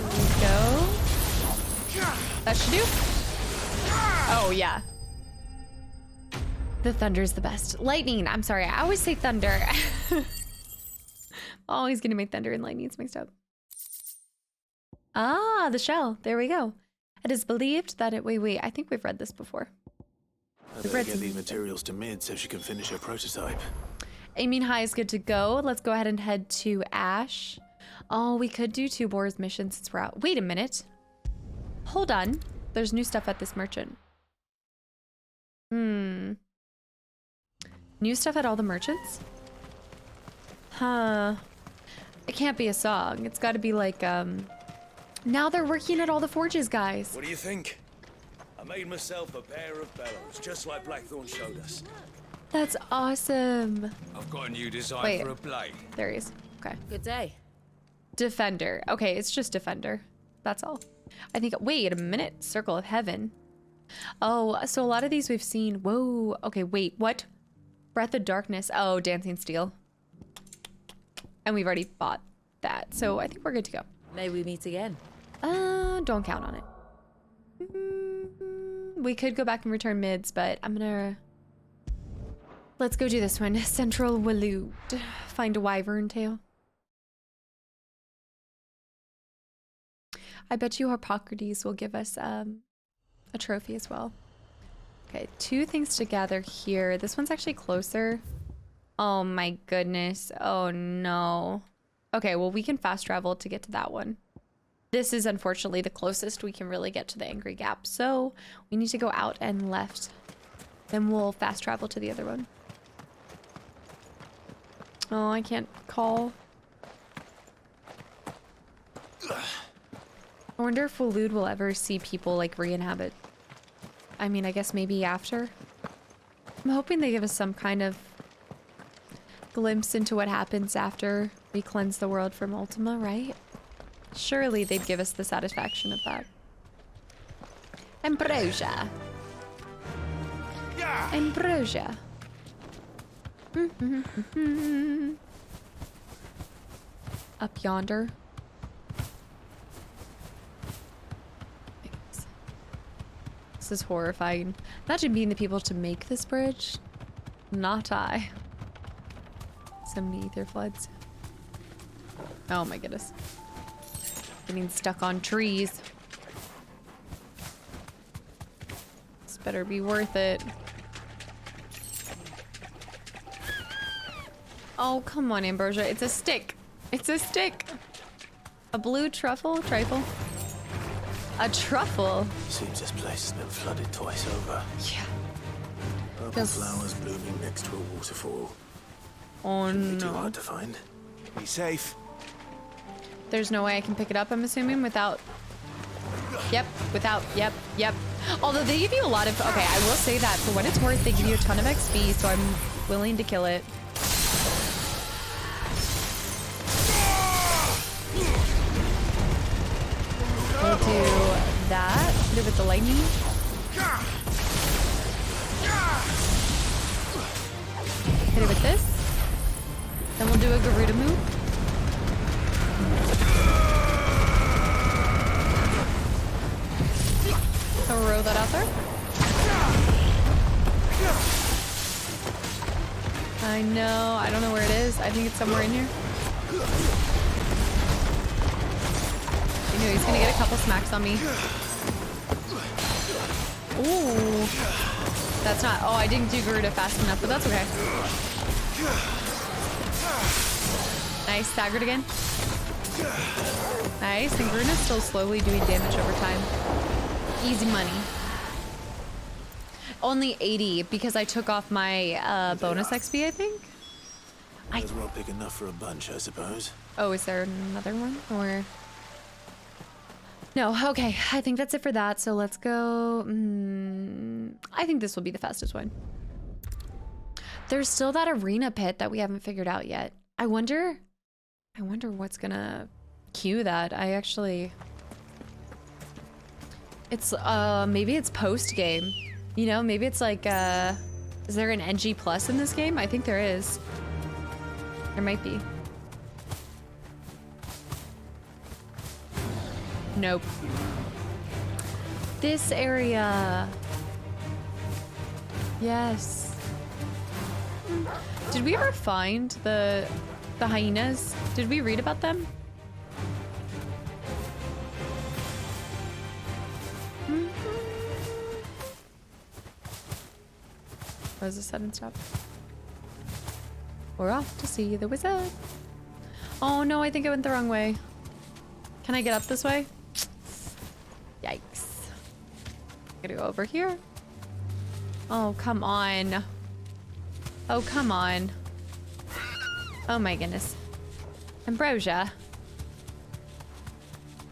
There we go. That should do. Oh, yeah. The thunder's the best. Lightning, I'm sorry, I always say thunder. Always gonna make thunder and lightnings mixed up. Ah, the shell, there we go. It is believed that it, wait, I think we've read this before. I better get these materials to Mid so she can finish her prototype. Aiming high is good to go. Let's go ahead and head to Ash. Oh, we could do 2 Boar's missions since we're out. Wait a minute. Hold on. There's new stuff at this merchant. New stuff at all the merchants? Huh. It can't be a song. It's got to be like, now they're working at all the forges, guys. What do you think? I made myself a pair of bellows, just like Blackthorn showed us. That's awesome. I've got a new design Wait. for a blade. There he is. Okay. Good day. Defender. Okay, it's just Defender. That's all. I think, wait a minute. Circle of Heaven. Oh, so a lot of these we've seen. Whoa. Okay, wait, what? Breath of Darkness. Oh, Dancing Steel. And we've already bought that. So I think we're good to go. May we meet again. Don't count on it. We could go back and return mids, but I'm gonna... Let's go do this one. Central Waloed. Find a wyvern tail. I bet you Harpocrates will give us a trophy as well. Okay, 2 things to gather here. This one's actually closer. Oh my goodness. Oh no. Okay, well we can fast travel to get to that one. This is unfortunately the closest we can really get to the Angry Gap. So we need to go out and left. Then we'll fast travel to the other one. Oh, I can't call. I wonder if Waloed will ever see people like re-inhabit. I mean, I guess maybe after. I'm hoping they give us some kind of glimpse into what happens after we cleanse the world from Ultima, right? Surely they'd give us the satisfaction of that. Ambrosia. Ambrosia. Up yonder. This is horrifying. Imagine being the people to make this bridge. Not I. So many ether floods. Oh my goodness. Getting stuck on trees. This better be worth it. Oh, come on, Ambrosia. It's a stick. It's a stick. A blue truffle? Trifle? A truffle? Seems this place has been flooded twice over. Yeah. Purple flowers blooming next to a waterfall. Oh Shouldn't be too no. hard to find. Be safe. There's no way I can pick it up, I'm assuming, without... Yep, without... Yep, yep. Although they give you a lot of... Okay, I will say that for what it's worth, they give you a ton of XP, so I'm willing to kill it. We'll do that. Hit it with the lightning. Hit it with this. Then we'll do a Garuda move. Throw that out there. I know. I don't know where it is. I think it's somewhere in here. He's gonna get a couple smacks on me. Ooh. That's not... Oh, I didn't do Garuda fast enough, but that's okay. Nice. Staggered again. Nice. And Garuda's still slowly doing damage over time. Easy money. Only 80 because I took off my bonus XP, I think. Might as well pick enough for a bunch, I suppose. Oh, is there another one? Or... No, okay. I think that's it for that. So let's go. I think this will be the fastest one. There's still that arena pit that we haven't figured out yet. I wonder what's gonna cue that. I actually... It's, maybe it's post-game. You know, maybe it's like, is there an NG plus in this game? I think there is. There might be. Nope. This area. Yes. Did we ever find the hyenas? Did we read about them? What is a sudden stop? We're off to see the wizard. Oh no, I think I went the wrong way. Can I get up this way? Yikes. Gotta go over here. Oh, come on. Oh, come on. Oh my goodness. Ambrosia.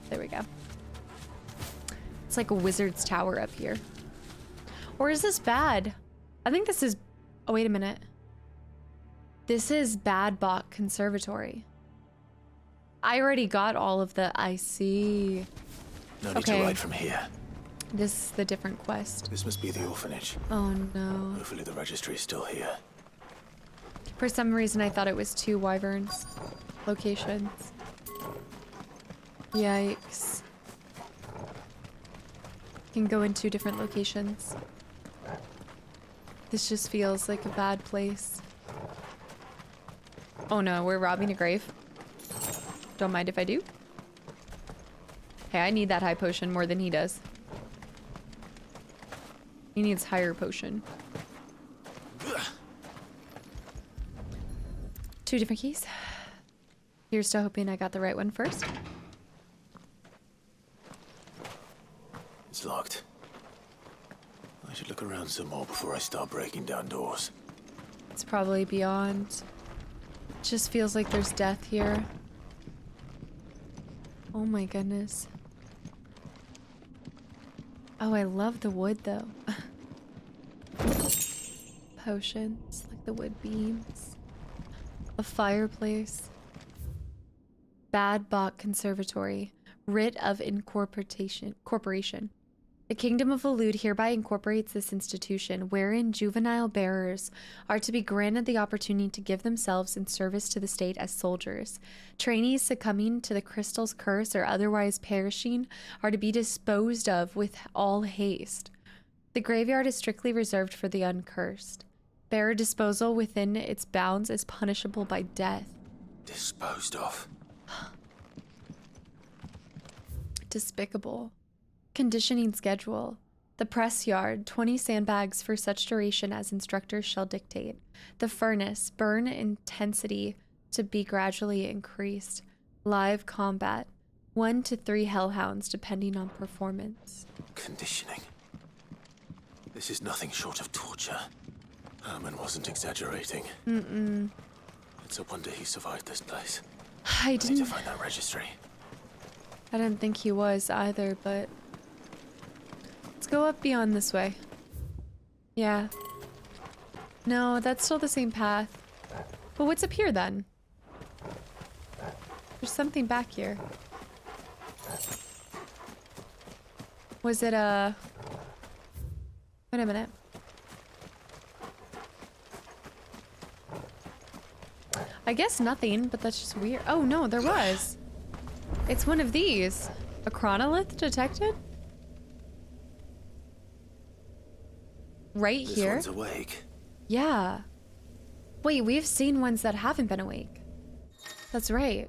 There we go. It's like a wizard's tower up here. Or is this bad? I think this is... Oh, wait a minute. This is Bad Bach Conservatory. I already got all of the... I see. No need to ride from here. This is the different quest. This must be the orphanage. Oh no. Hopefully the registry is still here. For some reason I thought it was 2 wyverns locations. Yikes. Can go in 2 different locations. This just feels like a bad place. Oh no, we're robbing a grave. Don't mind if I do. Hey, I need that high potion more than he does. He needs higher potion. 2 different keys. Here's to hoping I got the right one first. It's locked. I should look around some more before I start breaking down doors. It's probably beyond. It just feels like there's death here. Oh my goodness. Oh, I love the wood though. Potions, like the wood beams. A fireplace. Bad Bach Conservatory. Writ of Incorporation. Corporation. The Kingdom of Elude hereby incorporates this institution, wherein juvenile bearers are to be granted the opportunity to give themselves in service to the state as soldiers. Trainees succumbing to the crystal's curse or otherwise perishing are to be disposed of with all haste. The graveyard is strictly reserved for the uncursed. Bearer disposal within its bounds is punishable by death. Disposed of. Despicable. Conditioning schedule. The press yard, 20 sandbags for such duration as instructors shall dictate. The furnace, burn intensity to be gradually increased. Live combat, 1 to 3 hellhounds depending on performance. Conditioning. This is nothing short of torture. Herman wasn't exaggerating. It's a wonder he survived this place. I need to didn't find that registry. I didn't think he was either, but let's go up beyond this way. Yeah. No, that's still the same path. But what's up here then? There's something back here. Was it a... Wait a minute. I guess nothing, but that's just weird. Oh no, there was. It's one of these. A chronolith detected? Right here? This one's awake. Yeah. Wait, we've seen ones that haven't been awake. That's right.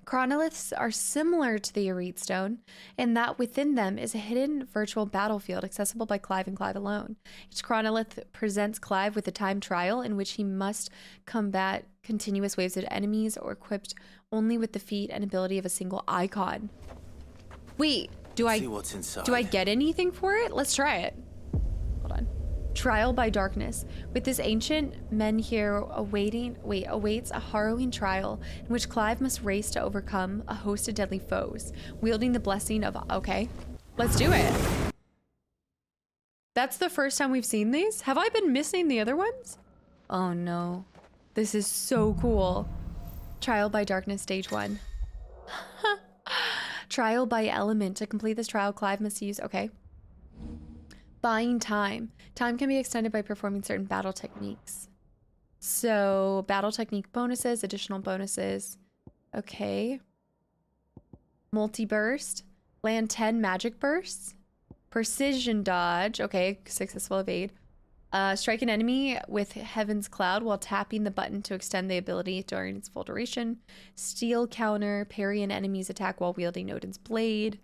Chronoliths are similar to the Arete Stone in that within them is a hidden virtual battlefield accessible by Clive and Clive alone. Each chronolith presents Clive with a time trial in which he must combat continuous waves of enemies or equipped only with the feat and ability of a single icon. Wait, do I get anything for it? Let's try it. Hold on. Trial by darkness. With this ancient men here awaits a harrowing trial in which Clive must race to overcome a host of deadly foes, wielding the blessing of... Okay, let's do it. That's the first time we've seen these? Have I been missing the other ones? Oh no. This is so cool. Trial by darkness, stage 1. Trial by element. To complete this trial, Clive must use... Okay. Buying time. Time can be extended by performing certain battle techniques. So, battle technique bonuses, additional bonuses. Okay. Multi-burst. Land 10 magic bursts. Precision dodge. Okay, successful evade. Strike an enemy with Heaven's Cloud while tapping the button to extend the ability during its full duration. Steel counter. Parry an enemy's attack while wielding Odin's blade.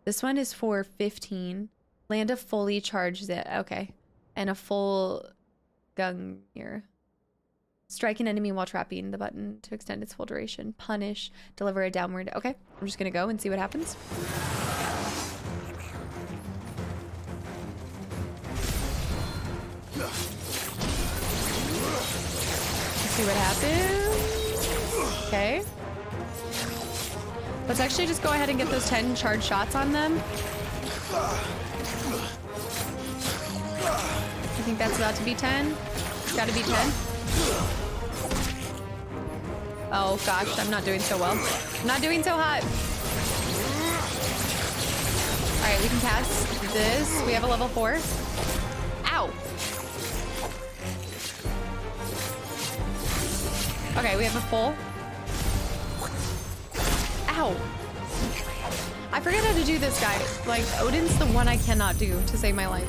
This one is for 15. Land a fully charged... Okay. And a full gun here. Strike an enemy while trapping the button to extend its full duration. Punish. Deliver a downward... Okay. I'm just gonna go and see what happens. Let's see what happens. Okay. Let's actually just go ahead and get those 10 charged shots on them. I think that's about to be 10. It's gotta be 10. Oh gosh, I'm not doing so well. I'm not doing so hot. Alright, we can cast this. We have a level 4. Ow! Okay, we have a full. Ow! I forget how to do this guy. Like, Odin's the one I cannot do to save my life.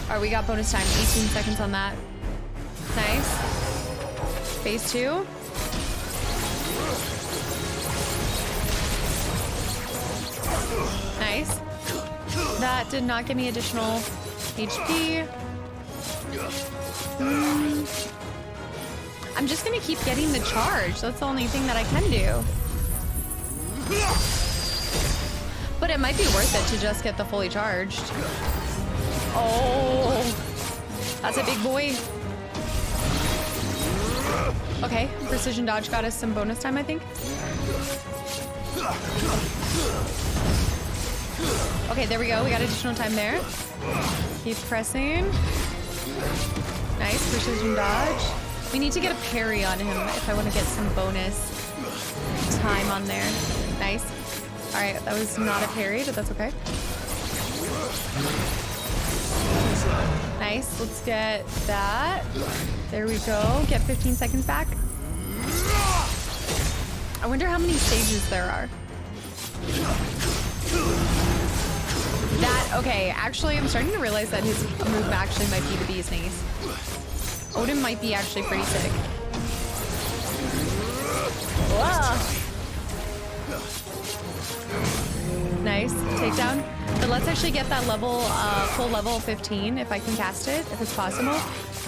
Alright, we got bonus time. 18 seconds on that. Nice. Phase 2. Nice. That did not give me additional HP. I'm just gonna keep getting the charge. That's the only thing that I can do. But it might be worth it to just get the fully charged. Oh, that's a big boy. Okay, precision dodge got us some bonus time, I think. Okay, there we go. We got additional time there. Keep pressing. Nice, precision dodge. We need to get a parry on him if I want to get some bonus time on there. Nice. All right, that was not a parry, but that's okay. Nice, let's get that. There we go, get 15 seconds back. I wonder how many stages there are. That, okay, actually I'm starting to realize that his move actually might be the bee's knees. Odin might be actually pretty sick. Whoa. Nice, takedown. But let's actually get that level, full level 15 if I can cast it, if it's possible.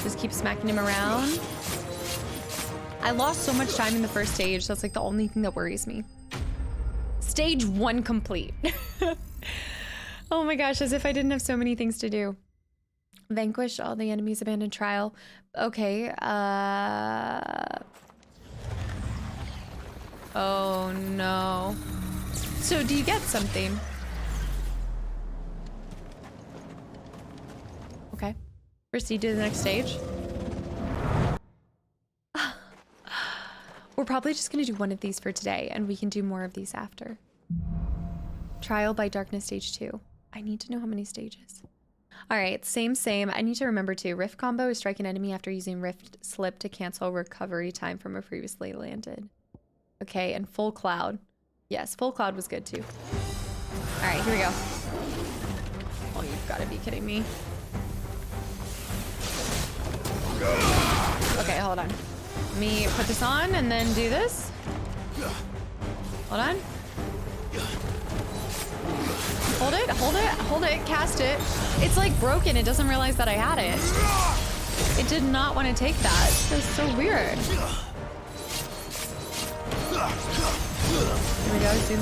Just keep smacking him around. I lost so much time in the first stage. That's like the only thing that worries me. Stage 1 complete. Oh my gosh, as if I didn't have so many things to do. Vanquish all the enemies, abandoned trial. Okay, oh no. So do you get something? Okay. Proceed to the next stage. We're probably just gonna do one of these for today, and we can do more of these after. Trial by Darkness stage 2. I need to know how many stages. All right, same. I need to remember too. Rift combo is strike an enemy after using Rift Slip to cancel recovery time from a previously landed. Okay, and full cloud. Yes, full cloud was good too. All right, here we go. Oh, you've got to be kidding me. Okay, hold on. Let me put this on and then do this. Hold on. Hold it, cast it. It's like broken, it doesn't realize that I had it. It did not want to take that. That's so weird. Here we go, zoom.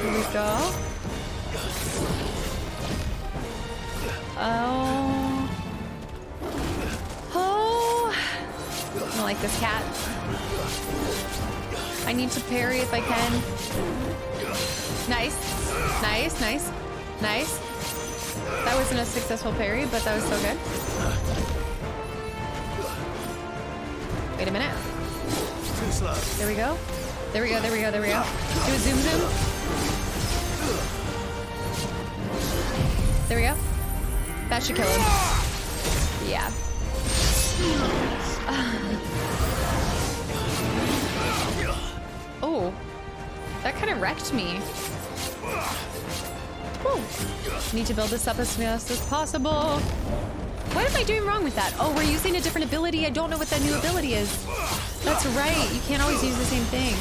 Here we go. Oh. I don't like this cat. I need to parry if I can. Nice. That wasn't a successful parry, but that was so good. Wait a minute. There we go. Do a zoom. There we go. That should kill him. Yeah. Oh. That kind of wrecked me. Woo. Need to build this up as fast as possible. What am I doing wrong with that? Oh, we're using a different ability. I don't know what that new ability is. That's right. You can't always use the same thing.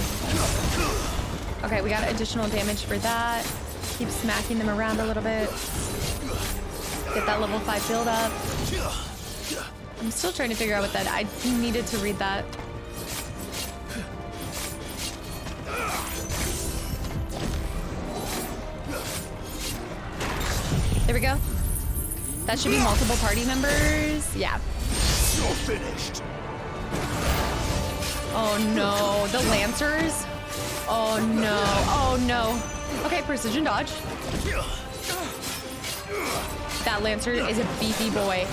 Okay, we got additional damage for that. Keep smacking them around a little bit. Get that level 5 build up. I'm still trying to figure out what that... I needed to read that. There we go. That should be multiple party members. Yeah. You're finished. Oh no, the Lancers. Oh no. Okay, precision dodge. That Lancer is a beefy boy.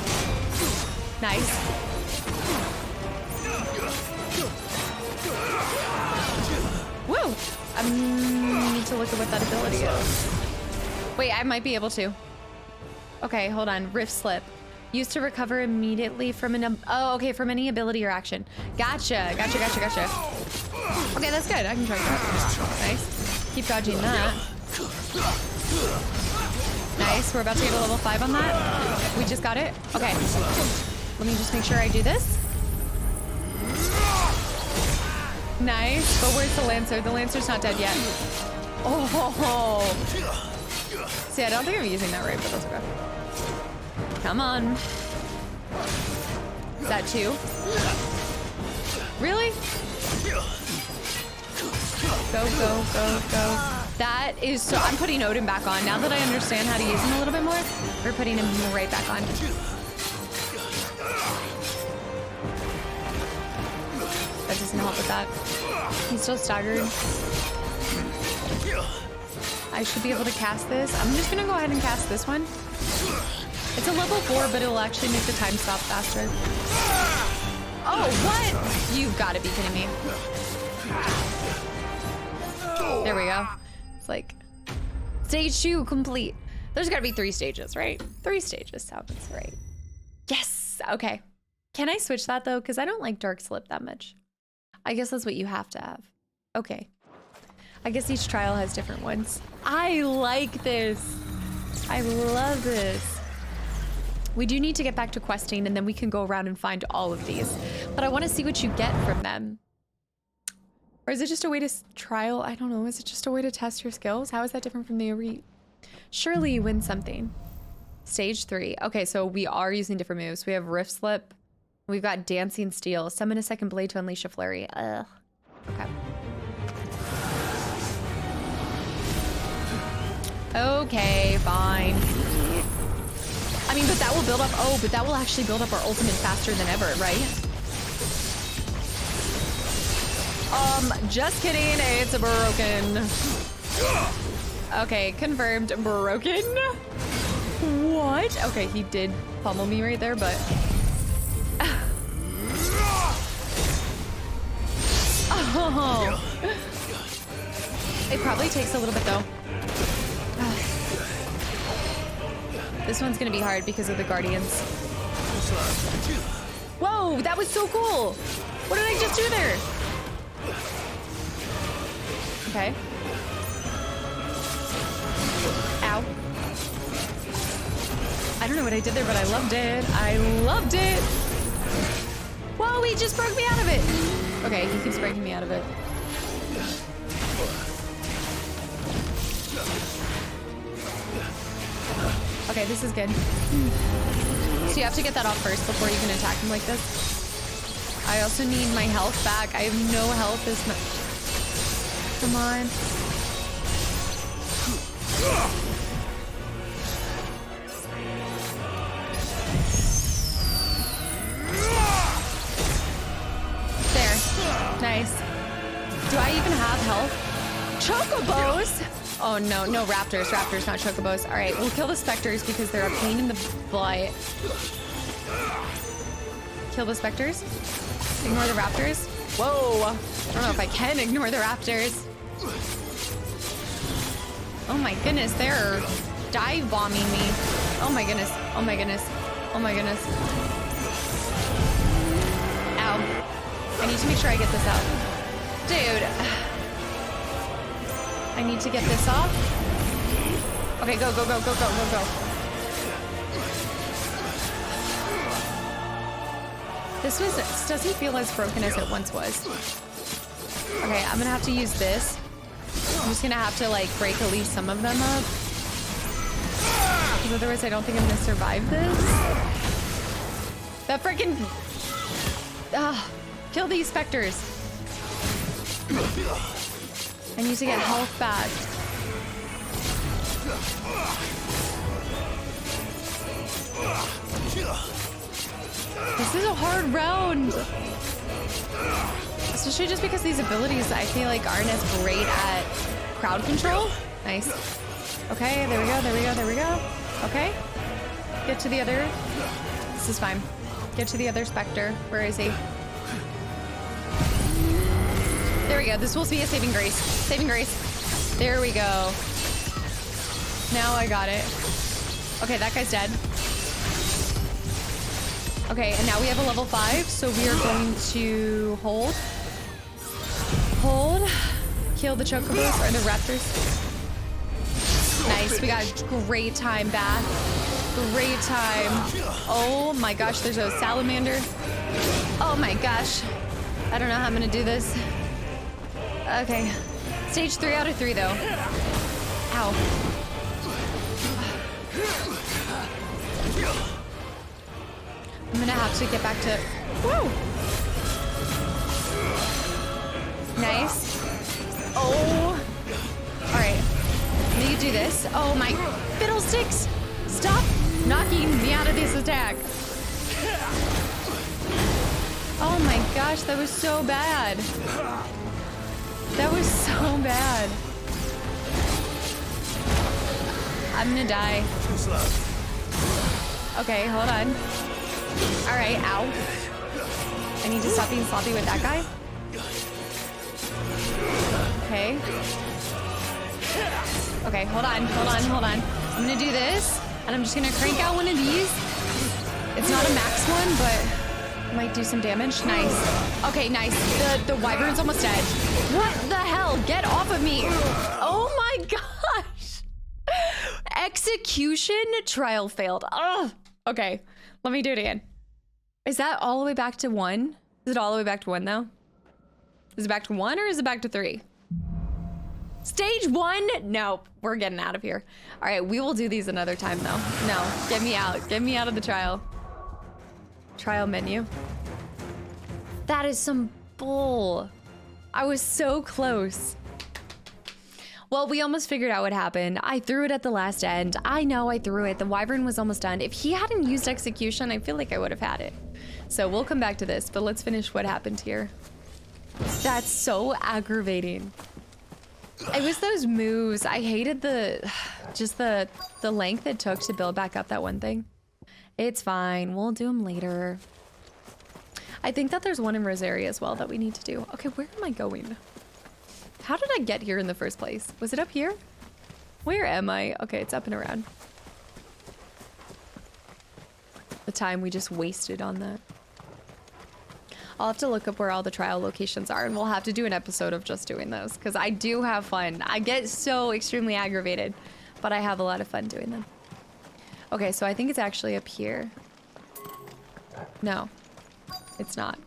Nice. Woo! I need to look at what that ability is. Wait, I might be able to. Okay, hold on. Rift Slip. Used to recover immediately from an... Oh, okay, from any ability or action. Gotcha. Okay, that's good. I can try that. Nice. Keep dodging that. Nice. We're about to get a level 5 on that. We just got it. Okay. Let me just make sure I do this. Nice. But where's the Lancer? The Lancer's not dead yet. Oh. See, I don't think I'm using that right, but that's okay. Come on. Is that 2? Really? Go. That is so... I'm putting Odin back on. Now that I understand how to use him a little bit more, we're putting him right back on. That doesn't help with that. He's still staggered. I should be able to cast this. I'm just gonna go ahead and cast this one. It's a level 4, but it'll actually make the time stop faster. Oh, what? You've got to be kidding me. There we go. It's like Stage 2 complete. There's gotta be 3 stages, right? 3 stages sounds right. Yes, okay. Can I switch that though? Because I don't like Dark Slip that much. I guess that's what you have to have. Okay. I guess each trial has different ones. I like this. I love this. We do need to get back to questing and then we can go around and find all of these. But I want to see what you get from them. Or is it just a way to trial? I don't know. Is it just a way to test your skills? How is that different from the elite? Surely you win something. Stage 3. Okay, so we are using different moves. We have Rift Slip. We've got Dancing Steel. Summon a second blade to unleash a flurry. Ugh. Okay. Okay, fine. I mean, but that will build up. Oh, but that will actually build up our ultimate faster than ever, right? Just kidding. It's broken. Okay, confirmed. Broken. What? Okay, he did pummel me right there, but. Oh. It probably takes a little bit though. This one's gonna be hard because of the Guardians. Whoa, that was so cool! What did I just do there? Okay. Ow. I don't know what I did there, but I loved it. I loved it! Whoa, he just broke me out of it! Okay, he keeps breaking me out of it. Okay, this is good. So you have to get that off first before you can attack him like this. I also need my health back. I have no health. Come on. There. Nice. Do I even have health? Chocobos! Oh no, no raptors. Raptors, not chocobos. All right, we'll kill the specters because they're a pain in the butt. Kill the specters. Ignore the raptors. Whoa! I don't know if I can ignore the raptors. Oh my goodness, they're dive bombing me. Oh my goodness. Oh my goodness. Oh my goodness. Ow. I need to make sure I get this out. Dude. I need to get this off. Okay, go, go, go, go, go, go, go. This doesn't feel as broken as it once was. Okay, I'm gonna have to use this. I'm just gonna have to like break at least some of them up. Because otherwise I don't think I'm gonna survive this. That freaking... kill these specters. I need to get health back. This is a hard round. Especially just because these abilities I feel like aren't as great at crowd control. Nice. Okay, there we go, there we go, there we go. Okay. Get to the other. This is fine. Get to the other specter. Where is he? There we go. This will be a saving grace. Saving grace. There we go. Now I got it. Okay, that guy's dead. Okay, and now we have a level 5, so we are going to hold. Hold. Kill the chocobos or the raptors. Nice. We got great time back. Great time. Oh my gosh, there's a salamander. Oh my gosh. I don't know how I'm gonna do this. Okay. Stage 3 out of 3 though. Ow. I'm gonna have to get back to... Woo! Nice. Oh. Alright. I'm gonna do this. Oh my fiddlesticks! Stop knocking me out of this attack. Oh my gosh, that was so bad. That was so bad. I'm gonna die. Okay, hold on. Alright, ow. I need to stop being sloppy with that guy. Okay. Okay, hold on. I'm gonna do this, and I'm just gonna crank out one of these. It's not a max one, but might do some damage. Nice. Okay, nice. The wyvern's almost dead. What the hell? Get off of me. Oh my gosh. Execution trial failed. Ugh. Okay, let me do it again. Is that all the way back to 1? Is it all the way back to 1 though? Is it back to 1 or is it back to 3? Stage 1? No, we're getting out of here. All right, we will do these another time though. No, get me out. Get me out of the trial. Trial menu. That is some bull. I was so close. Well, we almost figured out what happened. I threw it at the last end. I know I threw it. The wyvern was almost done. If he hadn't used execution, I feel like I would have had it. So we'll come back to this, but let's finish what happened here. That's so aggravating. It was those moves. I hated just the length it took to build back up that one thing. It's fine. We'll do them later. I think that there's one in Rosaria as well that we need to do. Okay, where am I going? How did I get here in the first place? Was it up here? Where am I? Okay, it's up and around. The time we just wasted on that. I'll have to look up where all the trial locations are, and we'll have to do an episode of just doing those, because I do have fun. I get so extremely aggravated, but I have a lot of fun doing them. Okay, so I think it's actually up here. No, it's not.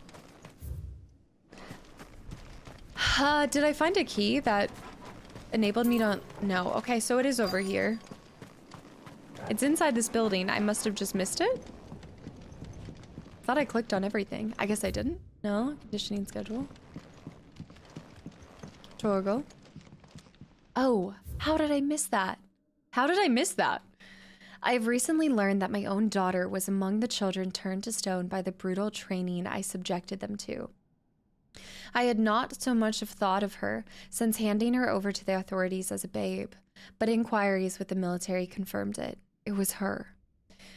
Did I find a key that enabled me to... No. Okay, so it is over here. It's inside this building. I must have just missed it. Thought I clicked on everything. I guess I didn't. No. Conditioning schedule. Torgal. Oh, how did I miss that? How did I miss that? I have recently learned that my own daughter was among the children turned to stone by the brutal training I subjected them to. I had not so much of thought of her since handing her over to the authorities as a babe, but inquiries with the military confirmed it. It was her.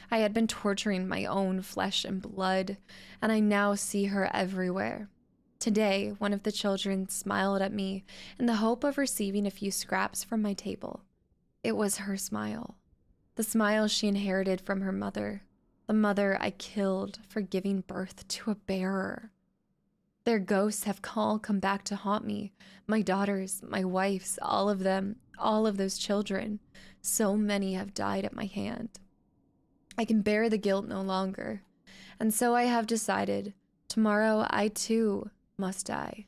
I had been torturing my own flesh and blood, and I now see her everywhere. Today, one of the children smiled at me in the hope of receiving a few scraps from my table. It was her smile. The smile she inherited from her mother, the mother I killed for giving birth to a bearer. Their ghosts have all come back to haunt me. My daughters, my wife's, all of them, all of those children. So many have died at my hand. I can bear the guilt no longer. And so I have decided, tomorrow I too must die.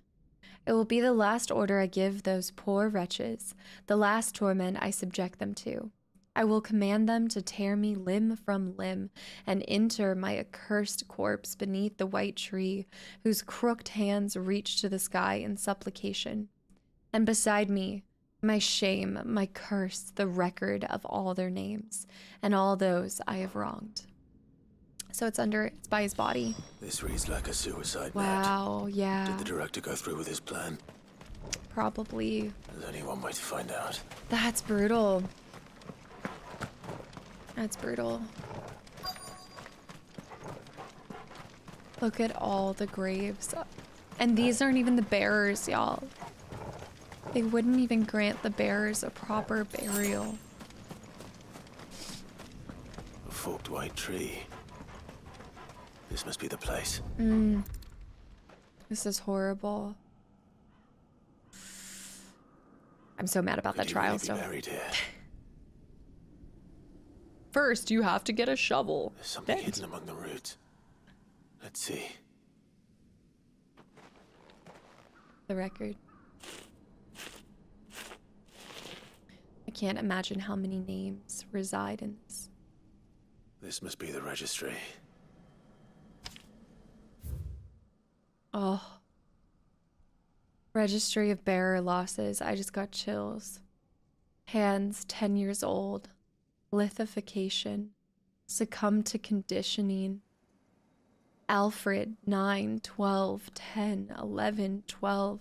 It will be the last order I give those poor wretches, the last torment I subject them to. I will command them to tear me limb from limb and inter my accursed corpse beneath the white tree whose crooked hands reach to the sky in supplication. And beside me, my shame, my curse, the record of all their names and all those I have wronged. So it's by his body. This reads like a suicide note. Wow, yeah. Did the director go through with his plan? Probably. There's only one way to find out. That's brutal. That's brutal. Look at all the graves. And these aren't even the bearers, y'all. They wouldn't even grant the bearers a proper burial. A forked white tree. This must be the place. This is horrible. I'm so mad about that trial stuff. Buried here? First, you have to get a shovel. There's something hidden among the roots. Let's see. The record. I can't imagine how many names reside in this. This must be the registry. Oh. Registry of bearer losses. I just got chills. Hands 10 years old. Lithification. Succumbed to conditioning. Alfred 9, 12, 10, 11, 12.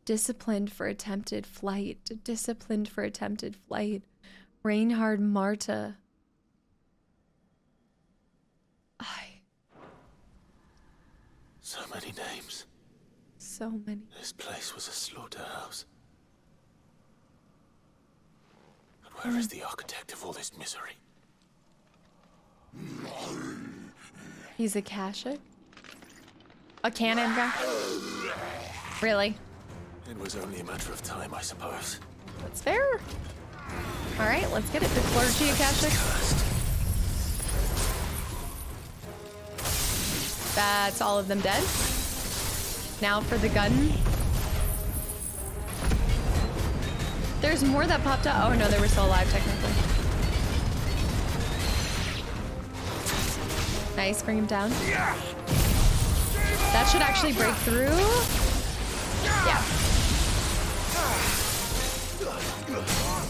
Disciplined for attempted flight. Disciplined for attempted flight. Reinhard Marta. So many names. So many. This place was a slaughterhouse. Where is the architect of all this misery? He's a Kashik? A cannon guy? Really? It was only a matter of time, I suppose. That's fair. Alright, let's get it. The clergy of Kashik. That's all of them dead. Now for the gun. There's more that popped up. Oh no, they were still alive technically. Nice, bring him down. That should actually break through. Yeah.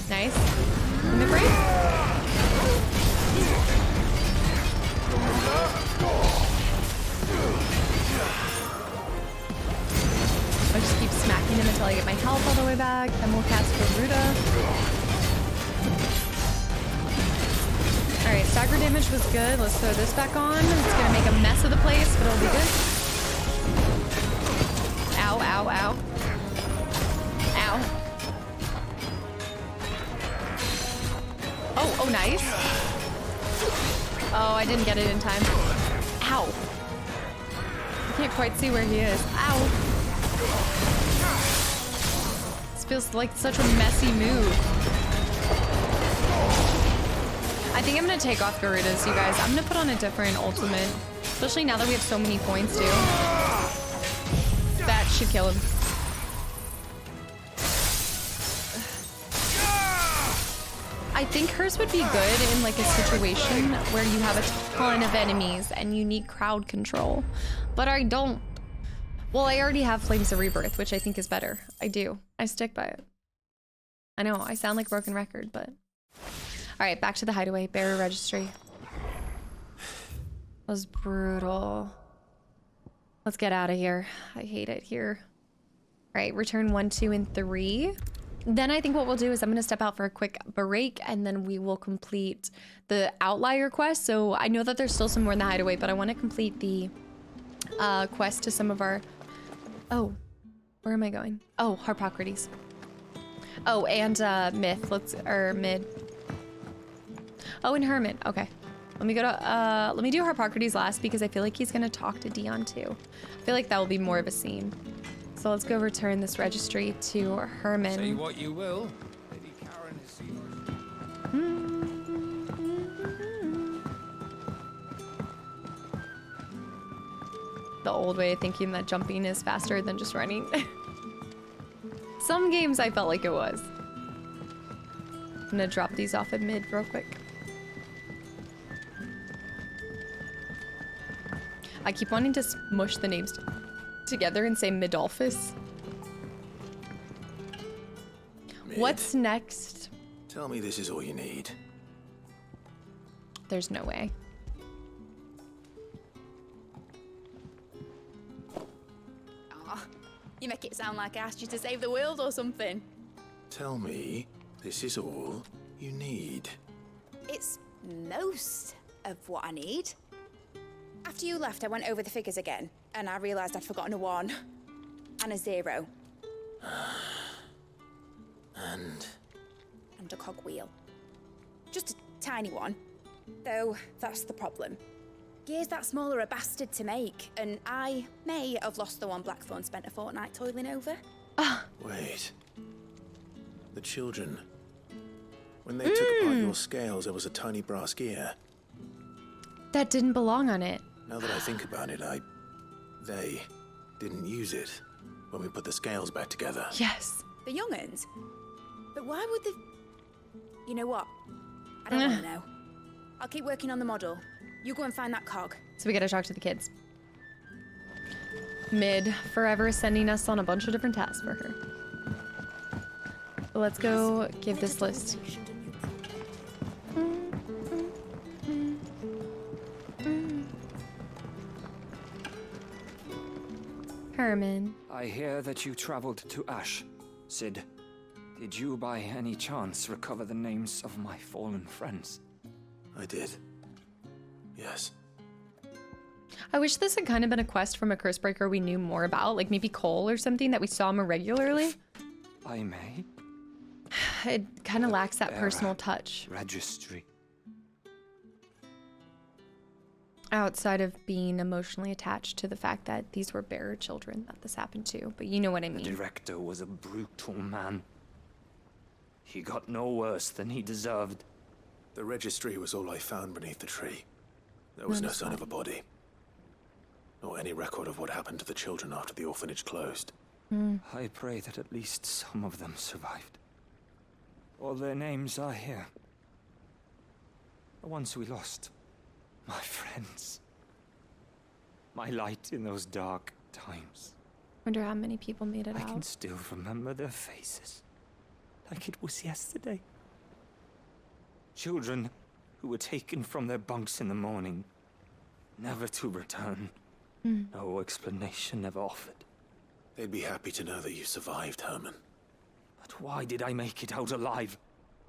Nice. Can it break? I'll just keep smacking him until I get my health all the way back. Then we'll cast Garuda. Alright, stagger damage was good. Let's throw this back on. It's gonna make a mess of the place, but it'll be good. Ow, ow, ow. Ow. Oh, oh, nice. Oh, I didn't get it in time. Ow. I can't quite see where he is. Ow. This feels like such a messy move. I think I'm gonna take off Garudas, you guys. I'm gonna put on a different ultimate. Especially now that we have so many points, too. That should kill him. I think hers would be good in like a situation where you have a ton of enemies and you need crowd control. But I don't. Well, I already have Flames of Rebirth, which I think is better. I do. I stick by it. I know, I sound like a broken record, but... Alright, back to the hideaway. Bearer registry. That was brutal. Let's get out of here. I hate it here. Alright, return 1, 2, and 3. Then I think what we'll do is I'm going to step out for a quick break, and then we will complete the Outlier quest. So I know that there's still some more in the hideaway, but I want to complete the quest to some of our... Oh, where am I going? Oh, Harpocrates. Oh, and Myth. Mid. Oh, and Hermit. Okay. Let me go to, let me do Harpocrates last because I feel like he's gonna talk to Dion too. I feel like that will be more of a scene. So let's go return this registry to Herman. Say what you will. Lady Karen has seen The old way of thinking that jumping is faster than just running. Some games I felt like it was. I'm gonna drop these off at mid real quick. I keep wanting to smush the names together and say Midolphus. What's next? Tell me this is all you need. There's no way. Aw, you make it sound like I asked you to save the world or something. Tell me this is all you need. It's most of what I need. After you left, I went over the figures again, and I realized I'd forgotten a 1 and a 0. And a cogwheel. Just a tiny one. Though, that's the problem. Gears that small are a bastard to make, and I may have lost the one Blackthorn spent a fortnight toiling over. wait. The children. When they took apart your scales, there was a tiny brass gear. That didn't belong on it. Now that I think about it, they didn't use it when we put the scales back together. Yes. The young'uns? But why would they... You know what? I don't want to know. I'll keep working on the model. You go and find that cog. So we gotta talk to the kids. Mid, forever sending us on a bunch of different tasks for her. But let's go give this list. Herman. I hear that you traveled to Ash. Sid, did you by any chance recover the names of my fallen friends? I did. Yes. I wish this had kind of been a quest from a Cursebreaker we knew more about, like maybe Cole or something that we saw more regularly. I may? it kind of lacks that personal touch. Registry. Outside of being emotionally attached to the fact that these were bearer children that this happened to, but you know what I mean. The director was a brutal man. He got no worse than he deserved. The registry was all I found beneath the tree. There was no sign of a body. Or any record of what happened to the children after the orphanage closed. I pray that at least some of them survived. All their names are here. The ones we lost. My friends. My light in those dark times. Wonder how many people made it I out. can still remember their faces. Like it was yesterday. Children who were taken from their bunks in the morning. Never to return. No explanation ever offered. They'd be happy to know that you survived, Herman. But why did I make it out alive?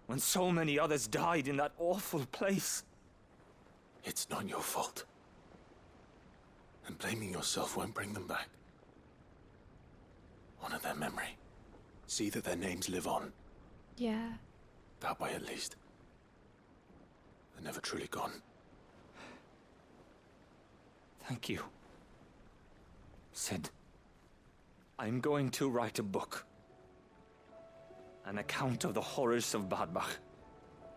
When so many others died in that awful place? It's not your fault. And blaming yourself won't bring them back. Honor their memory. See that their names live on. Yeah. That way at least. They're never truly gone. Thank you. Sid, I'm going to write a book. An account of the horrors of Badbach.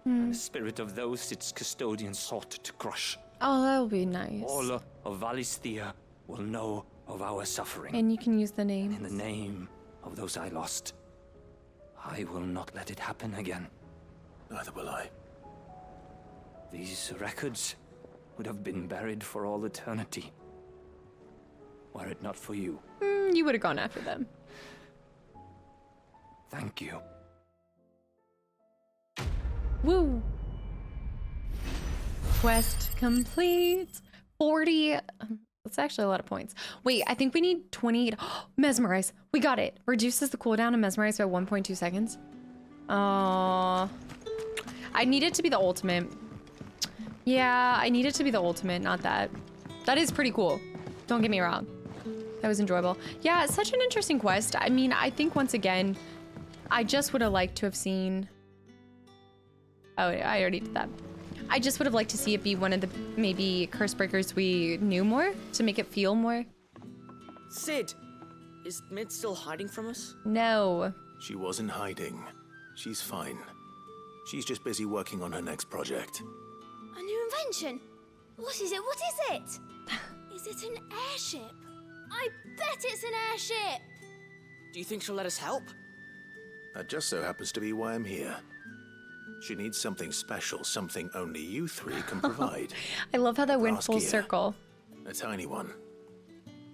And the spirit of those its custodians sought to crush. Oh, that'll be nice. All of Valisthea will know of our suffering. And you can use the name. In the name of those I lost, I will not let it happen again. Neither will I. These records would have been buried for all eternity. Were it not for you. You would have gone after them. Thank you. Woo! Quest complete. 40. That's actually a lot of points. Wait, I think we need 28. Mesmerize. We got it. Reduces the cooldown of Mesmerize by 1.2 seconds. I need it to be the ultimate. Yeah, I need it to be the ultimate, not that. That is pretty cool. Don't get me wrong. That was enjoyable. Yeah, it's such an interesting quest. I mean, I think once again, I just would have liked to have seen... Oh, I already did that. I just would have liked to see it be one of the maybe curse breakers we knew more to make it feel more. Sid, is Mid still hiding from us? No. She wasn't hiding. She's fine. She's just busy working on her next project. A new invention? What is it? What is it? Is it an airship? I bet it's an airship! Do you think she'll let us help? That just so happens to be why I'm here. She needs something special, something only you three can provide. I love how that went Brass full gear. circle. A tiny one.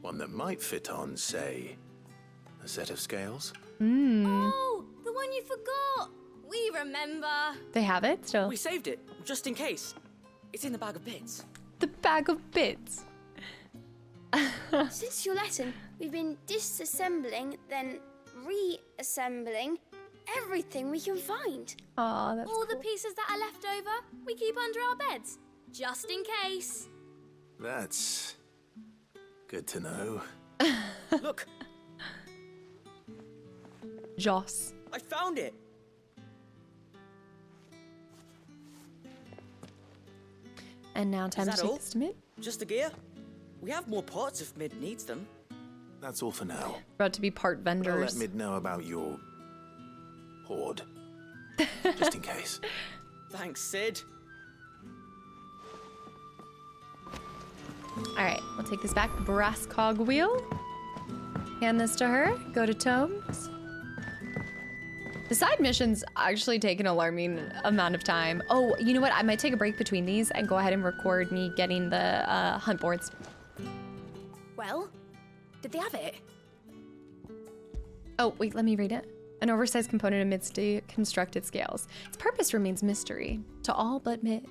One that might fit on, say, a set of scales. Oh, the one you forgot! We remember! They have it still. We saved it, just in case. It's in the bag of bits. The bag of bits. Since your lesson, we've been disassembling, then reassembling everything we can find. Aw, that's All the pieces that are left over, we keep under our beds, just in case. That's good to know. Look, Joss. I found it. And now time Is to that take all? this to Mid. Just the gear? We have more parts if Mid needs them. That's all for now. About to be part I'll let vendors. Mid know about your hoard. Just in case. Thanks, Sid. All right, we'll take this back. Brass cogwheel. Hand this to her. Go to Tomes. The side missions actually take an alarming amount of time. Oh, you know what? I might take a break between these and go ahead and record me getting the hunt boards. Well, did they have it? Oh, wait, let me read it. An oversized component amidst deconstructed scales. Its purpose remains mystery to all but Mitt.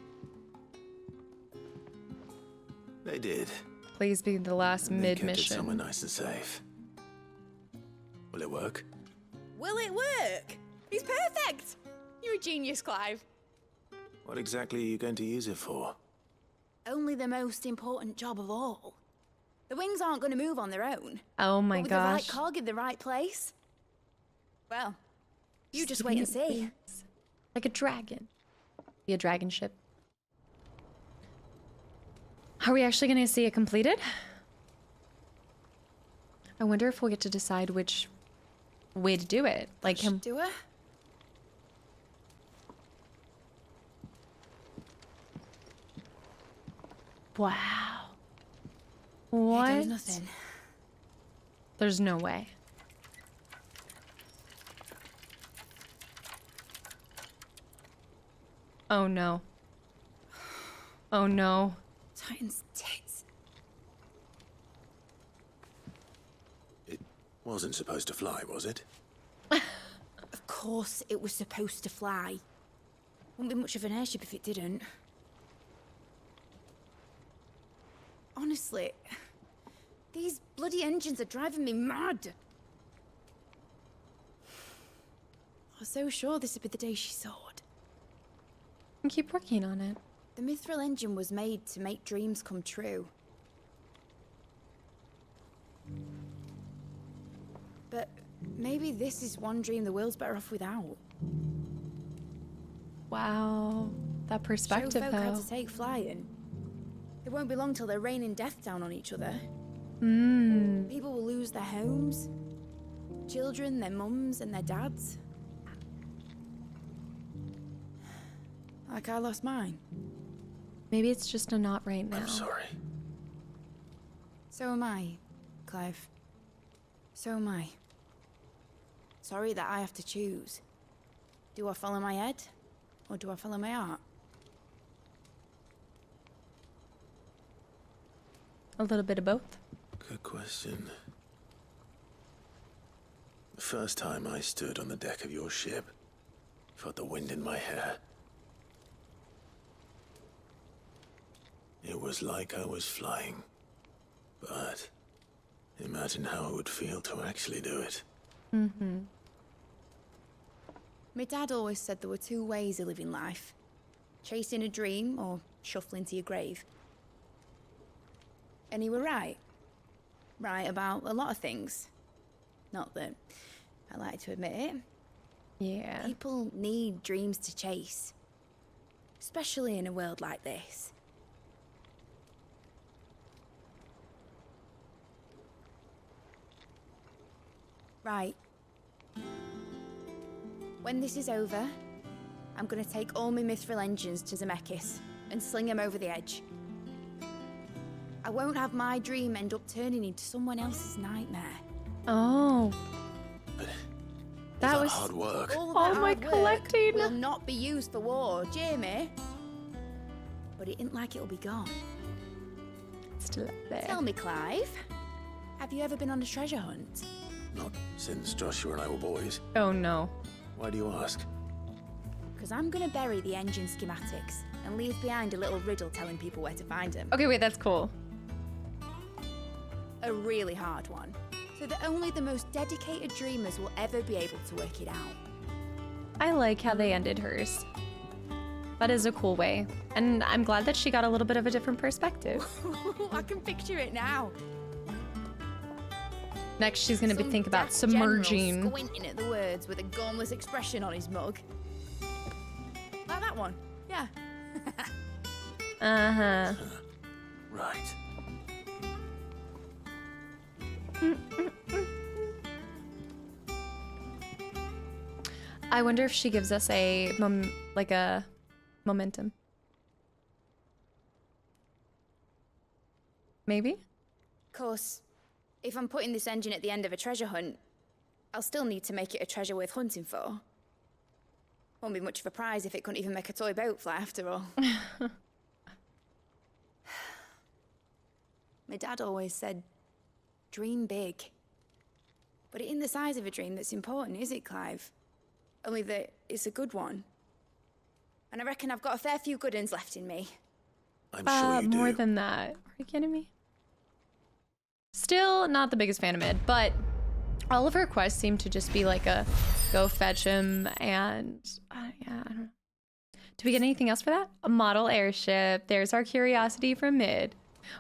They did. Please be the last And they Mid kept it somewhere mission. nice and safe. Will it work? Will it work? He's perfect! You're a genius, Clive. What exactly are you going to use it for? Only the most important job of all. The wings aren't going to move on their own. Oh my But with the right gosh. cog in the right place, well, You just wait and see. Like a dragon. Be a dragon ship. Are we actually going to see it completed? I wonder if we'll get to decide which way to do it. Like him. Do it? Wow. What? There's nothing. There's no way. Oh no. Oh no. Titan's tits. It wasn't supposed to fly, was it? Of course it was supposed to fly. Wouldn't be much of an airship if it didn't. Honestly, these bloody engines are driving me mad. I was so sure this would be the day she soared. And keep working on it. The mithril engine was made to make dreams come true. But maybe this is one dream the world's better off without. Wow. That perspective, Show folk though. how to take flying. It won't be long till they're raining death down on each other. People will lose their homes. Children, their mums and their dads. Like I lost mine. Maybe it's just a knot right now. I'm sorry. So am I, Clive. So am I. Sorry that I have to choose. Do I follow my head? Or do I follow my heart? A little bit of both. Good question. The first time I stood on the deck of your ship, felt the wind in my hair. It was like I was flying. But imagine how it would feel to actually do it. My dad always said there were two ways of living life. Chasing a dream or shuffling to your grave. And he were right. Right about a lot of things. Not that I like to admit it. Yeah. People need dreams to chase. Especially in a world like this. Right. When this is over, I'm gonna take all my mithril engines to Zemeckis and sling them over the edge. I won't have my dream end up turning into someone else's nightmare. Oh. That was hard work. All Oh, that my hard work collecting. will not be used for war, Jamie. But it isn't like it'll be gone. It's still up there. Tell me, Clive, have you ever been on a treasure hunt? Not since Joshua and I were boys. Oh no. Why do you ask? Because I'm gonna bury the engine schematics and leave behind a little riddle telling people where to find them. Okay, wait, that's cool. A really hard one. So that only the most dedicated dreamers will ever be able to work it out. I like how they ended hers. That is a cool way. And I'm glad that she got a little bit of a different perspective. I can picture it now. Next, she's going to be Some thinking about daft submerging. general squinting at the words with a gormless expression on his mug. Like that one. Yeah. Uh-huh. Right. I wonder if she gives us a momentum. Maybe? Of course, if I'm putting this engine at the end of a treasure hunt, I'll still need to make it a treasure worth hunting for. Won't be much of a prize if it couldn't even make a toy boat fly after all. My dad always said, dream big. But it ain't the size of a dream that's important, is it, Clive? Only that it's a good one. And I reckon I've got a fair few good uns left in me. I'm sure you do. More than that. Are you kidding me? Still not the biggest fan of Mid, but all of her quests seem to just be like a go fetch him and yeah, I don't know. Do we get anything else for that? A model airship. There's our curiosity from Mid.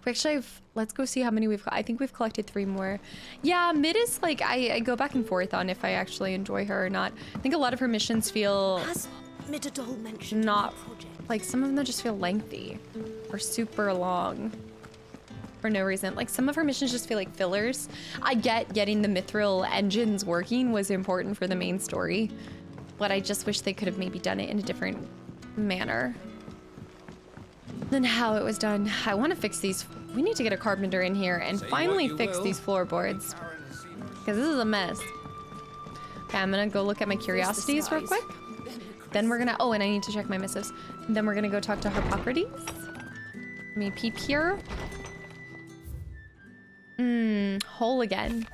We actually have, let's go see how many I think we've collected 3 more. Yeah, Mid is like, I go back and forth on if I actually enjoy her or not. I think a lot of her missions feel not, like some of them just feel lengthy or super long for no reason. Like some of her missions just feel like fillers. I get getting the mithril engines working was important for the main story, but I just wish they could have maybe done it in a different manner than how it was done. I want to fix these. We need to get a carpenter in here and finally fix these floorboards because this is a mess. Okay, I'm gonna go look at my curiosities real quick. Then we're gonna, oh, and I need to check my missives. Then we're gonna go talk to Harpocrates. Let me peep here. Whole again.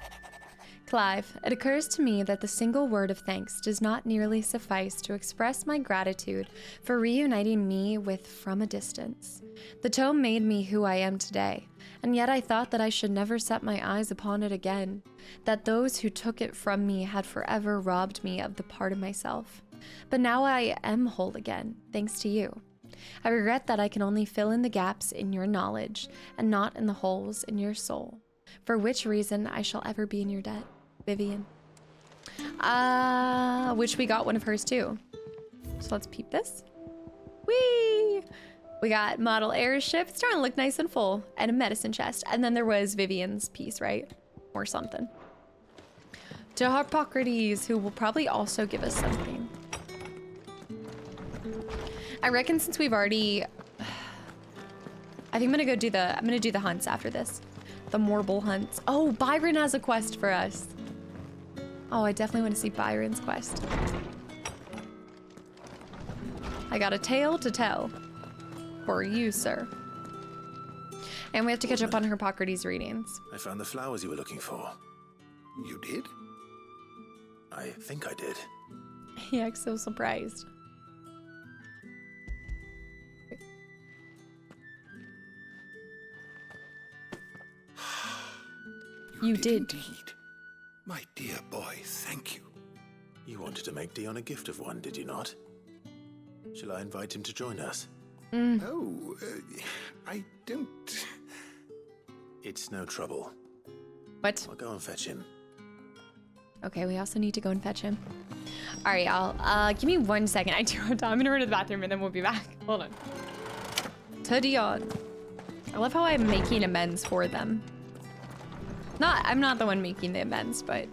Clive, it occurs to me that the single word of thanks does not nearly suffice to express my gratitude for reuniting me with From a Distance. The tome made me who I am today, and yet I thought that I should never set my eyes upon it again, that those who took it from me had forever robbed me of the part of myself. But now I am whole again, thanks to you. I regret that I can only fill in the gaps in your knowledge and not in the holes in your soul, for which reason I shall ever be in your debt. Vivian. Which we got one of hers too. So let's peep this. Whee! We got model airship. It's starting to look nice and full. And a medicine chest. And then there was Vivian's piece, right? Or something. To Harpocrates, who will probably also give us something. I reckon since we've already... I think I'm gonna go do the hunts after this. The Morble hunts. Oh, Byron has a quest for us. Oh, I definitely want to see Byron's quest. I got a tale to tell. For you, sir. And we have to catch up on Harpocrates' readings. I found the flowers you were looking for. You did? I think I did. He acts so surprised. You did. Indeed. My dear boy, thank you. You wanted to make Dion a gift of one, did you not? Shall I invite him to join us? Oh, I don't... It's no trouble. What? I'll go and fetch him. Okay, we also need to go and fetch him. All right, I'll give me 1 second. I'm gonna run to the bathroom and then we'll be back. Hold on. To Dion. I love how I'm making amends for them. I'm not the one making the amends, but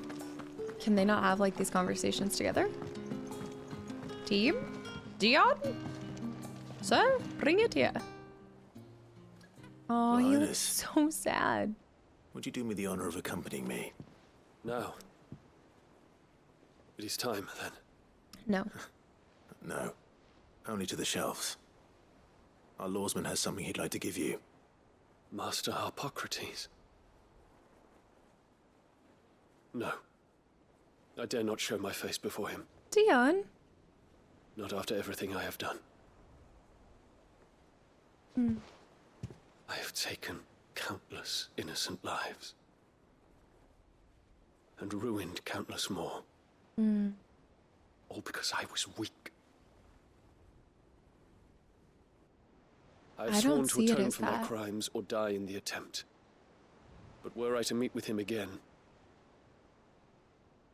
can they not have like these conversations together? Team? Dion? Sir, bring it here. Oh, he looks so sad. Would you do me the honor of accompanying me? No. It is time, then. No. No. Only to the shelves. Our lawsman has something he'd like to give you. Master Harpocrates. No. I dare not show my face before him. Dion? Not after everything I have done. I have taken countless innocent lives. And ruined countless more. All because I was weak. I have sworn to atone for my crimes or die in the attempt. But were I to meet with him again,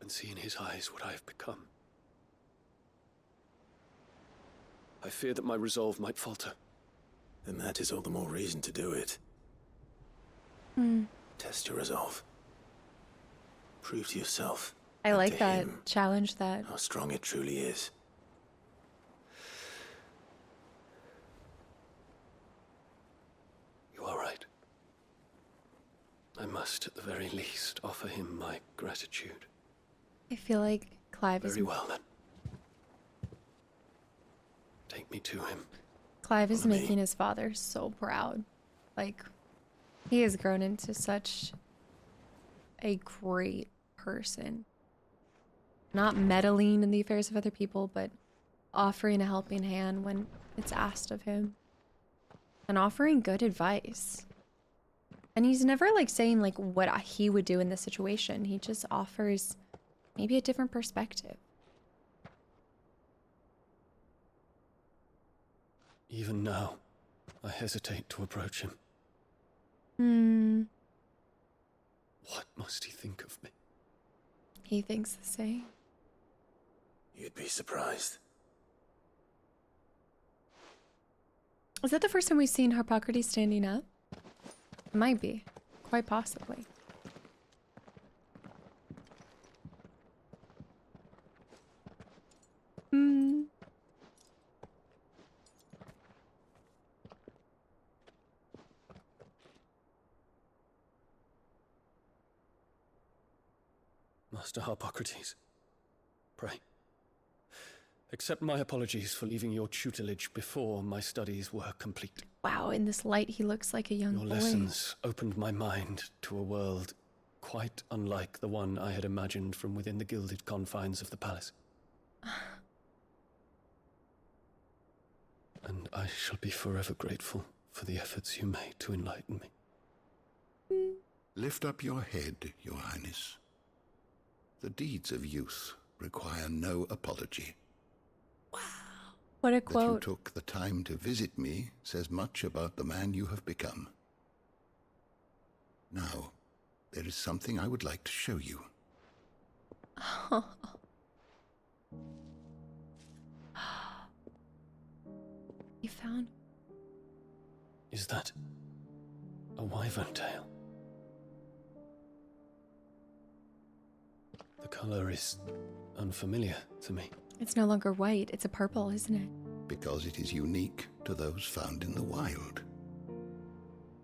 and see in his eyes what I have become, I fear that my resolve might falter. Then that is all the more reason to do it. Test your resolve. Prove to yourself. I like that. Challenge that. How strong it truly is. You are right. I must, at the very least, offer him my gratitude. I feel like Clive is... Very well, then. Take me to him. Clive is making his father so proud. Like, he has grown into such a great person. Not meddling in the affairs of other people, but offering a helping hand when it's asked of him. And offering good advice. And he's never like saying like what he would do in this situation. He just offers maybe a different perspective. Even now, I hesitate to approach him. What must he think of me? He thinks the same. You'd be surprised. Is that the first time we've seen Harpocrates standing up? It might be. Quite possibly. Master Harpocrates, pray, accept my apologies for leaving your tutelage before my studies were complete. Wow, in this light he looks like a young boy. Your lessons opened my mind to a world quite unlike the one I had imagined from within the gilded confines of the palace. And I shall be forever grateful for the efforts you made to enlighten me. Lift up your head, Your Highness. The deeds of youth require no apology. What a That quote. you took the time to visit me says much about the man you have become. Now, there is something I would like to show you. You found? Is that a wyvern tail? The color is unfamiliar to me. It's no longer white, it's a purple, isn't it? Because it is unique to those found in the wild.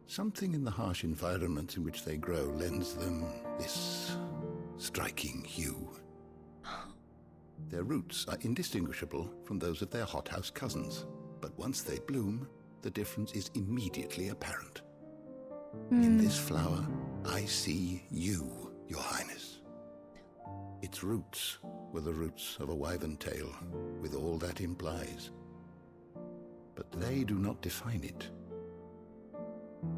Something in the harsh environments in which they grow lends them this striking hue. Their roots are indistinguishable from those of their hothouse cousins, but once they bloom, the difference is immediately apparent. In this flower, I see you, Your Highness. Its roots were the roots of a wyvern tail, with all that implies. But they do not define it,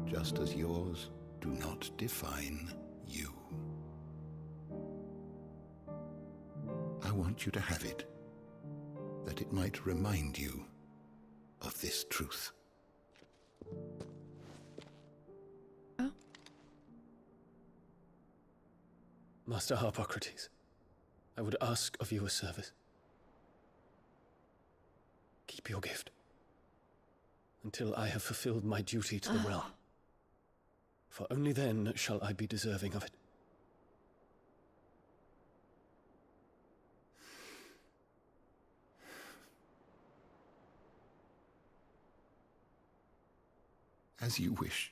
just as yours do not define you. I want you to have it, that it might remind you of this truth. Oh. Master Harpocrates, I would ask of you a service. Keep your gift until I have fulfilled my duty to the realm. For only then shall I be deserving of it. As you wish,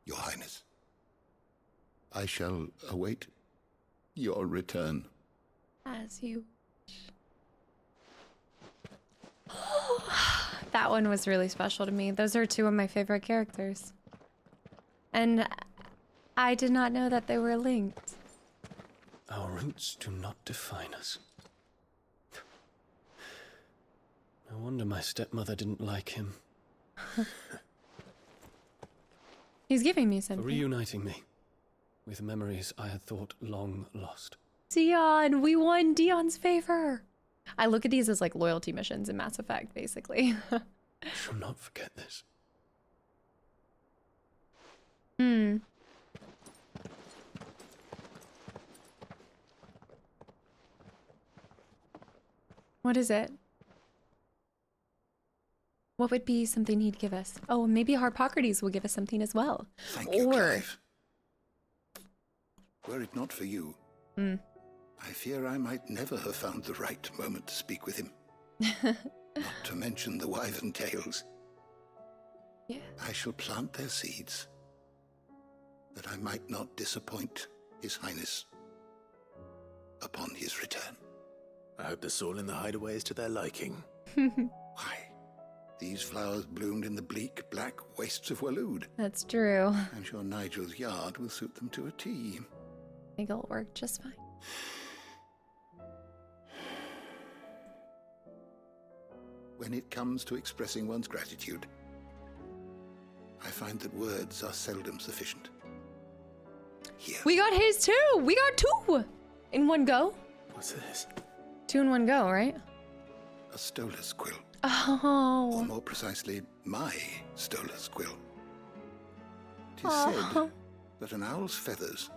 Your Highness. I shall await your return. As you wish. That one was really special to me. Those are two of my favorite characters. And I did not know that they were linked. Our roots do not define us. No wonder my stepmother didn't like him. He's giving me For something. reuniting me with memories I had thought long lost. Dion, we won Dion's favor. I look at these as like loyalty missions in Mass Effect, basically. I shall not forget this. What is it? What would be something he'd give us? Oh, maybe Harpocrates will give us something as well. Thank you, Clive. Were it not for you, I fear I might never have found the right moment to speak with him. Not to mention the wyvern tales. Yeah. I shall plant their seeds, that I might not disappoint His Highness upon his return. I hope the soil in the hideaway is to their liking. Why? These flowers bloomed in the bleak, black wastes of Waloed. That's true. I'm sure Nigel's yard will suit them to a T. I think it'll work just fine. When it comes to expressing one's gratitude, I find that words are seldom sufficient. Here. We got his too! We got two! In one go? What's this? 2 in one go, right? A stolas quill. Or Oh. more precisely, my stolas quill. It is said that an owl's feathers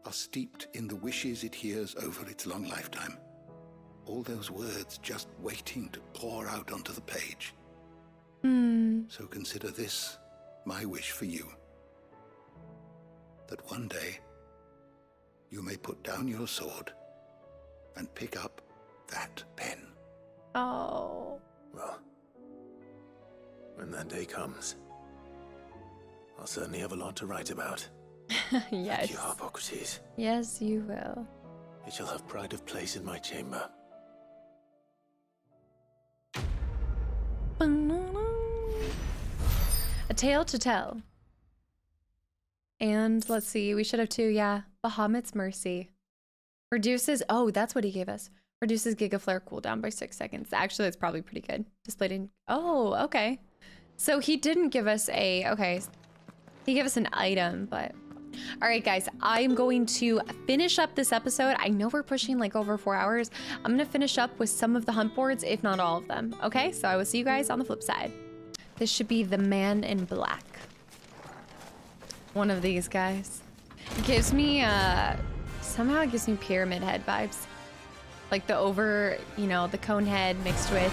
are steeped in the wishes it hears over its long lifetime. All those words just waiting to pour out onto the page. So consider this my wish for you. That one day you may put down your sword and pick up that pen. Oh. Well, when that day comes, I'll certainly have a lot to write about. Yes. Thank you, Harpocrates. Yes, you will. It shall have pride of place in my chamber. A tale to tell. And let's see, we should have two, yeah. Bahamut's Mercy. Reduces, oh, that's what he gave us. Reduces Giga Flare cooldown by 6 seconds. Actually, that's probably pretty good. Displayed in, oh, okay. So he didn't give us a, okay. He gave us an item, but. All right, guys, I'm going to finish up this episode. I know we're pushing like over 4 hours. I'm gonna finish up with some of the hunt boards, if not all of them. Okay, so I will see you guys on the flip side. This should be the man in black. One of these guys. It gives me, somehow it gives me Pyramid Head vibes. Like the over, you know, the cone head mixed with,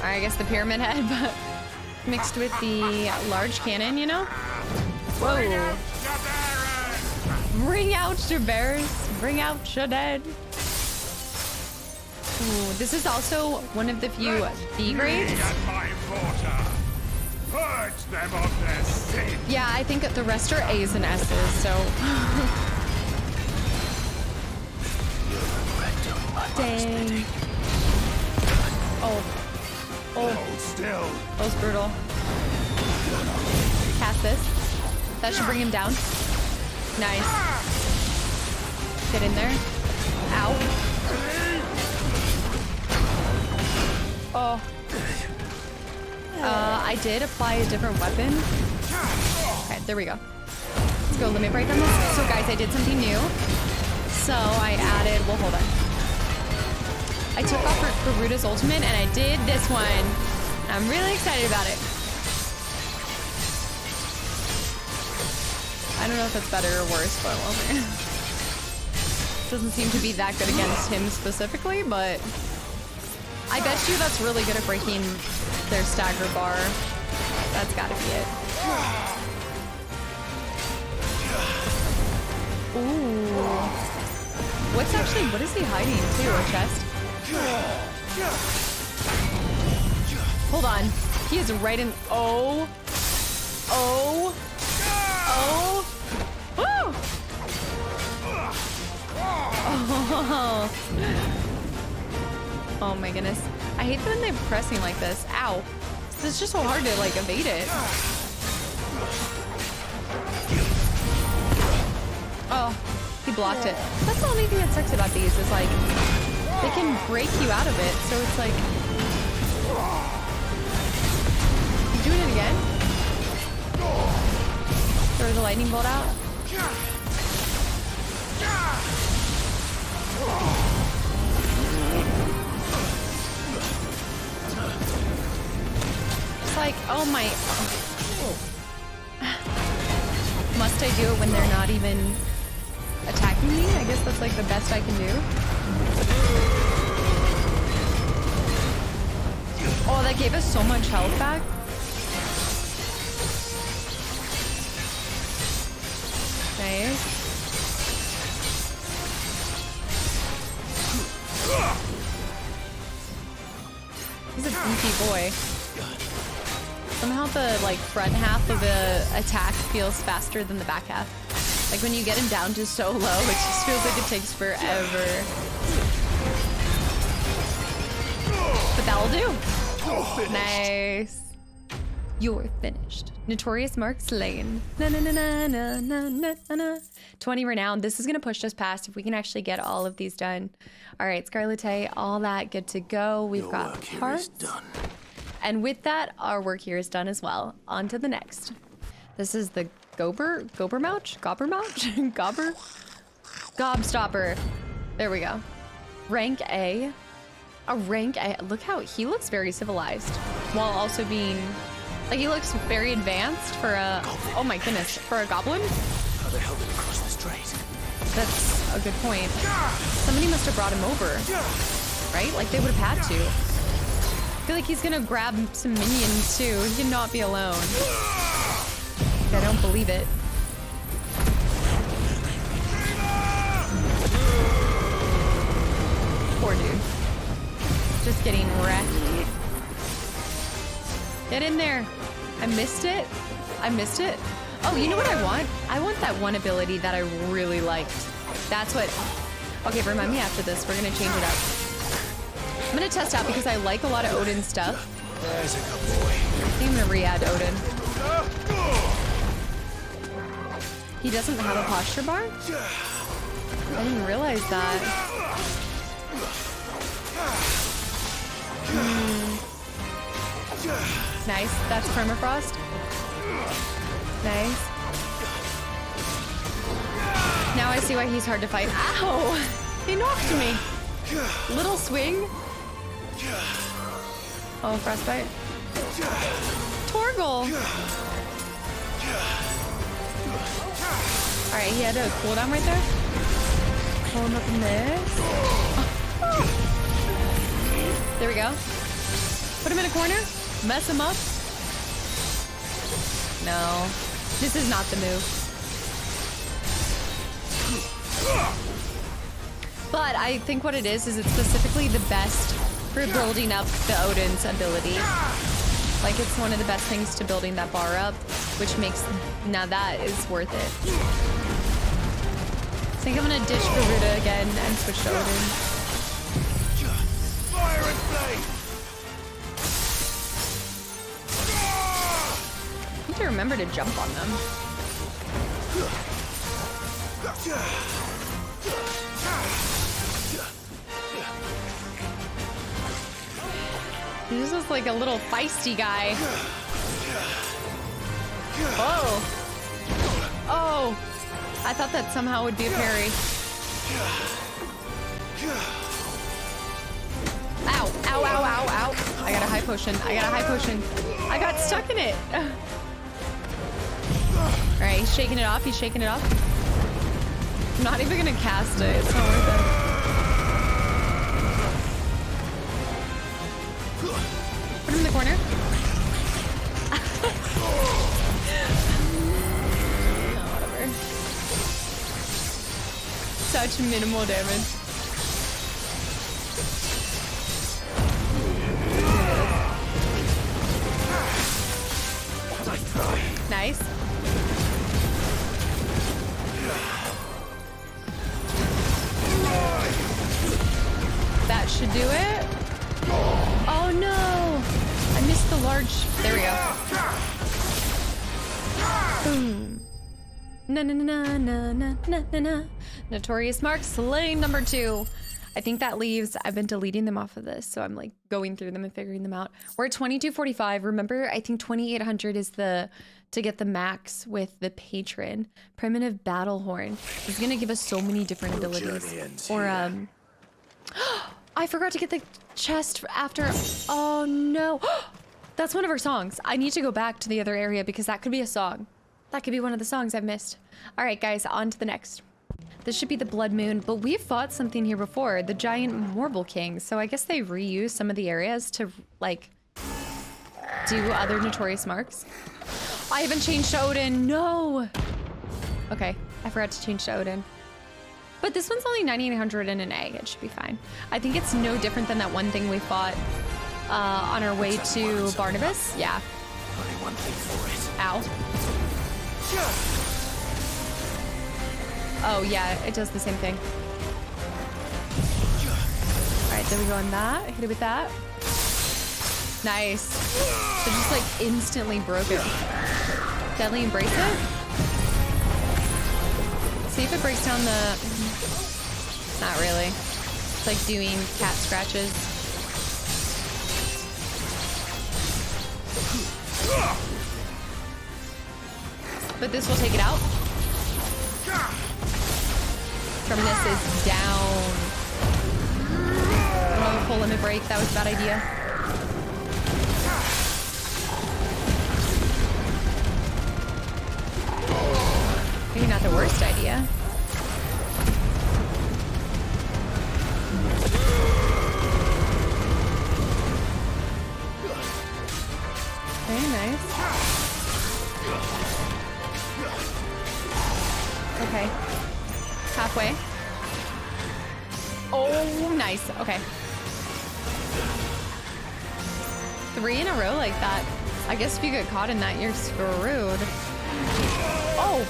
or I guess the Pyramid Head, but mixed with the large cannon, you know? Whoa. Bring out Jaberis. Bring out your dead. Ooh, this is also one of the few B grades. Yeah, I think the rest are A's and S's, so. Dang. Oh. Oh. Still. That was brutal. Cast this. That should bring him down. Nice. Get in there. Ow. Oh. I did apply a different weapon. Okay, there we go. Let's go limit break on this. So guys, I did something new. So I added, well, hold on. I took off Garuda's ultimate and I did this one. I'm really excited about it. I don't know if that's better or worse, but well, doesn't seem to be that good against him specifically, but I bet you that's really good at breaking their stagger bar. That's gotta be it. Ooh. What is he hiding too? A chest? Hold on. He is right in, oh. Oh. Oh. Woo! Oh. Oh my goodness. I hate when they're pressing like this. Ow. It's just so hard to like evade it. Oh, he blocked it. That's the only thing that sucks about these is like, they can break you out of it. So it's like, you doing it again? Throw the lightning bolt out. It's like, oh my. Must I do it when they're not even attacking me? I guess that's like the best I can do. Oh, that gave us so much health back. Nice. He's a beefy boy. Somehow the like front half of the attack feels faster than the back half. Like when you get him down to so low, it just feels like it takes forever. But that'll do. Nice. You're finished. Notorious Mark slain. Na na na na na na na na. 20 renown. This is gonna push us past if we can actually get all of these done. All right, Scarlett, all that good to go. We've got parts done. And with that, our work here is done as well. On to the next. This is the Gobbermouch? Gobstopper. There we go. Rank A. A rank A. Look how he looks very civilized while also being Like, he looks very advanced for a... Oh my goodness, for a goblin? How the hell did he cross the strait? That's a good point. Somebody must have brought him over, right? Like, they would have had to. I feel like he's gonna grab some minions too. He cannot be alone. I don't believe it. Poor dude. Just getting wrecked. Get in there. I missed it. I missed it. Oh, you know what I want? I want that one ability that I really liked. That's what... Okay, remind me after this. We're gonna change it up. I'm gonna test out because I like a lot of Odin stuff. There's a good boy. I think I'm gonna re-add Odin. He doesn't have a posture bar? I didn't realize that. Nice. That's permafrost. Nice. Now I see why he's hard to fight. Ow! He knocked me. Little swing. Oh, frostbite. Torgal. All right, he had a cooldown right there. Pull him up in this. There we go. Put him in a corner. Mess him up. No, this is not the move. But I think what it is it's specifically the best for building up the Odin's ability. Like, it's one of the best things to building that bar up, which makes, now that is worth it. I think I'm gonna ditch Garuda again and switch to Odin. Fire and flame! I need to remember to jump on them. He's just like a little feisty guy. Oh. Oh. I thought that somehow would be a parry. Ow. Ow, ow, ow, ow. I got a high potion. I got a high potion. I got stuck in it. All right, he's shaking it off. He's shaking it off. I'm not even gonna cast it. It's not worth it. Put him in the corner. Oh, whatever. Such minimal damage. Nice. That should do it. Oh no! I missed the large. There we go. Boom. Na na na na na na na na. Notorious Mark slain number 2. I think that leaves. I've been deleting them off of this, so I'm like going through them and figuring them out. We're at 2245. Remember, I think 2800 is the to get the max with the patron. Primitive battle horn is gonna give us so many different abilities. Or I forgot to get the chest after. Oh no. That's one of our songs. I need to go back to the other area because that could be a song. That could be one of the songs I've missed. All right, guys, on to the next. This should be the Blood Moon, but we've fought something here before, the giant Morble King. So I guess they reuse some of the areas to like do other Notorious Marks. I haven't changed to Odin. No. Okay, I forgot to change to Odin. But this one's only 9800 and an A. It should be fine. I think it's no different than that one thing we fought on our way to Barnabas. Yeah. Only one thing for it. Ow. Oh yeah, it does the same thing. All right, there we go on that. Hit it with that. Nice. So just like instantly broke it. Deadly Embrace it. See if it breaks down the... Not really. It's like doing cat scratches. But this will take it out. Terminus is down. Another full limit break. That was a bad idea. not the worst idea. Very nice. Okay. Halfway. Oh, nice. Okay. 3 in a row like that. I guess if you get caught in that, you're screwed. Oh!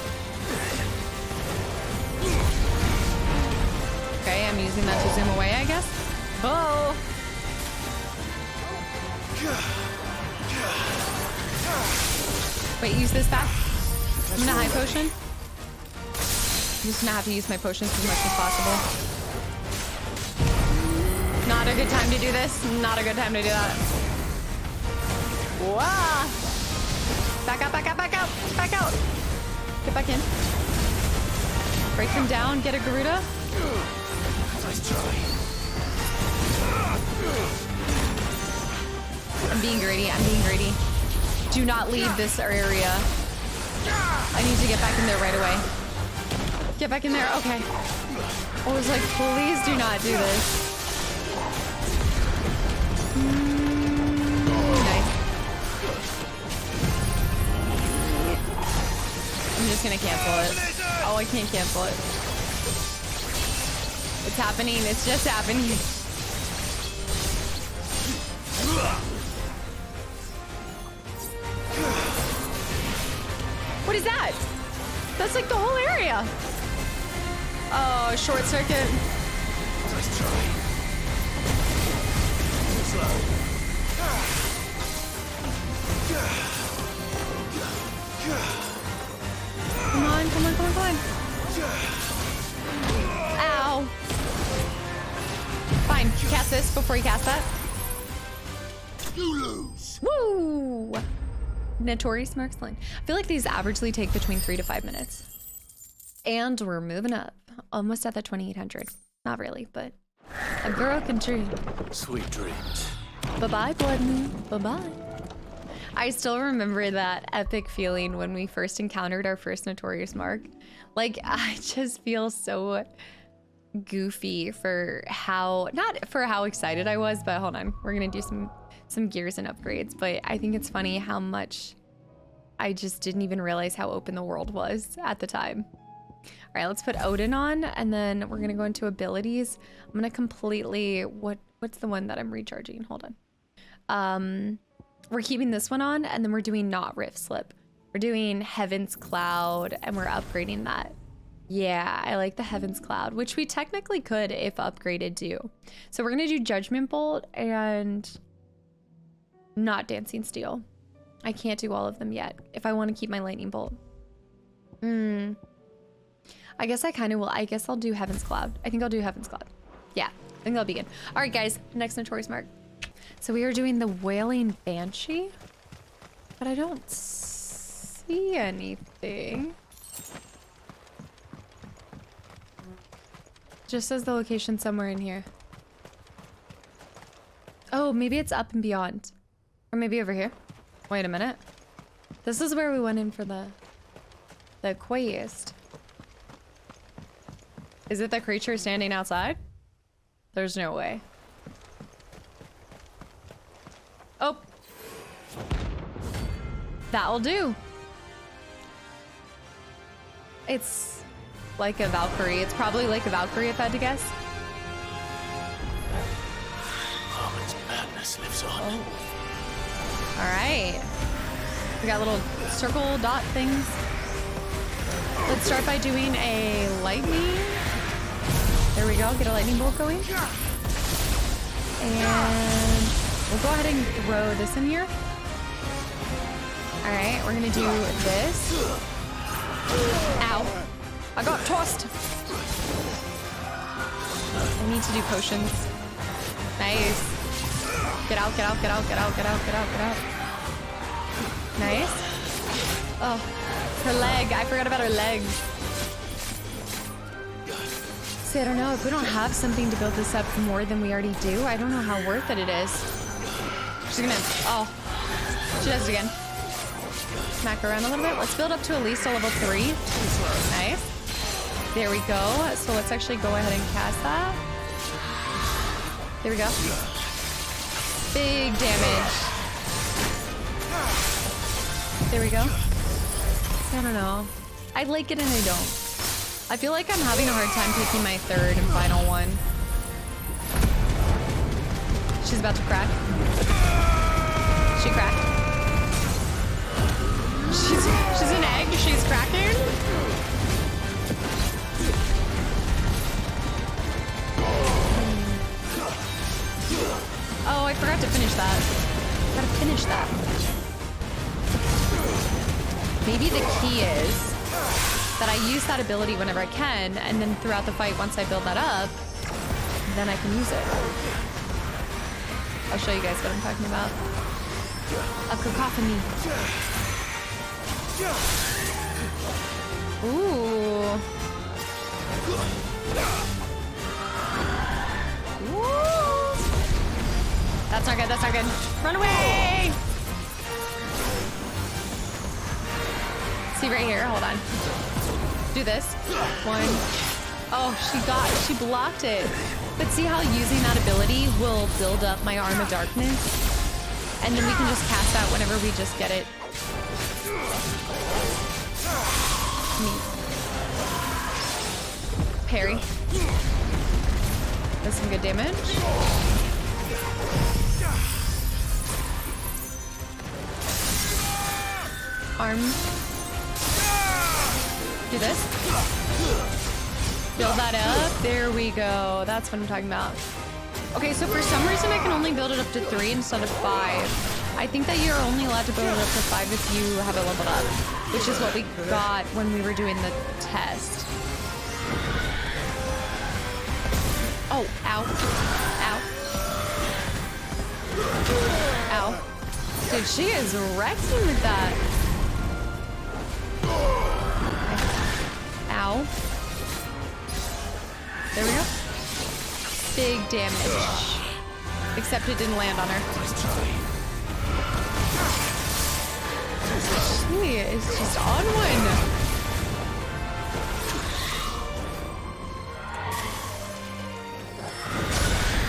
Okay, I'm using that to zoom away, I guess. Oh! Wait, use this back. I'm gonna high potion. I'm just gonna have to use my potions as much as possible. Not a good time to do this. Not a good time to do that. Wow! Back out, back out, back out, back out. Get back in. Break him down, get a Garuda. Nice try. I'm being greedy, I'm being greedy. Do not leave this area. I need to get back in there right away. Get back in there, okay. I was like, please do not do this. Nice. I'm just gonna cancel it. Oh, I can't cancel it. It's happening, it's just happening. What is that? That's like the whole area. Oh, short circuit. Nice try. Too slow. Come on, come on, come on, come on. Ow. Fine, cast this before you cast that. You lose. Woo! Notorious Marksman. I feel like these averagely take between 3 to 5 minutes. And we're moving up. Almost at the 2800. Not really, but a girl can dream. Sweet dreams. Bye-bye, Blood Moon. Bye-bye. I still remember that epic feeling when we first encountered our first Notorious Mark. Like, I just feel so goofy for how, not for how excited I was, but hold on. We're gonna do some gears and upgrades, but I think it's funny how much I just didn't even realize how open the world was at the time. All right, let's put Odin on, and then we're gonna go into abilities. I'm gonna completely, what's the one that I'm recharging? Hold on. We're keeping this one on, and then we're doing not Rift Slip. We're doing Heaven's Cloud, and we're upgrading that. Yeah, I like the Heaven's Cloud, which we technically could, if upgraded, do. So we're gonna do Judgment Bolt and not Dancing Steel. I can't do all of them yet if I want to keep my Lightning Bolt. I guess I kind of will. I guess I'll do Heaven's Cloud. I think I'll do Heaven's Cloud. Yeah, I think that'll be good. All right, guys, next Notorious Mark. So we are doing the Wailing Banshee, but I don't see anything. Just says the location somewhere in here. Oh, maybe it's up and beyond. Or maybe over here. Wait a minute. This is where we went in for the quest. Is it the creature standing outside? There's no way. Oh. That'll do. It's like a Valkyrie. It's probably like a Valkyrie if I had to guess. Harmon's madness lives on. Oh. All right. We got little circle dot things. Let's start by doing a lightning. There we go. Get a lightning bolt going. And we'll go ahead and throw this in here. All right. We're going to do this. Ow. I got tossed. I need to do potions. Nice. Get out, get out, get out, get out, get out, get out, get out. Nice. Oh, her leg. I forgot about her legs. See, I don't know. If we don't have something to build this up more than we already do, I don't know how worth it is. She's gonna, oh, she does it again. Smack her around a little bit. Let's build up to at least a level 3. Nice. There we go. So let's actually go ahead and cast that. There we go. Big damage. There we go. I don't know. I like it and I don't. I feel like I'm having a hard time picking my third and final one. She's about to crack. She cracked. She's an egg. She's cracking. Oh, I forgot to finish that. Gotta finish that. Maybe the key is that I use that ability whenever I can, and then throughout the fight, once I build that up, then I can use it. I'll show you guys what I'm talking about. A cacophony. Ooh. Woo. That's not good, that's not good. Run away! See right here, hold on. Do this. One. Oh, she blocked it. But see how using that ability will build up my Arm of Darkness? And then we can just cast that whenever we just get it. Neat. Parry. Does some good damage. Arm. Do this. Build that up. There we go. That's what I'm talking about. Okay, so for some reason I can only build it up to 3 instead of 5. I think that you're only allowed to build it up to 5 if you have it leveled up, which is what we got when we were doing the test. Oh, ow. Ow. Ow. Dude, she is wrecking with that. Ow. There we go. Big damage. Except it didn't land on her. She is just on one.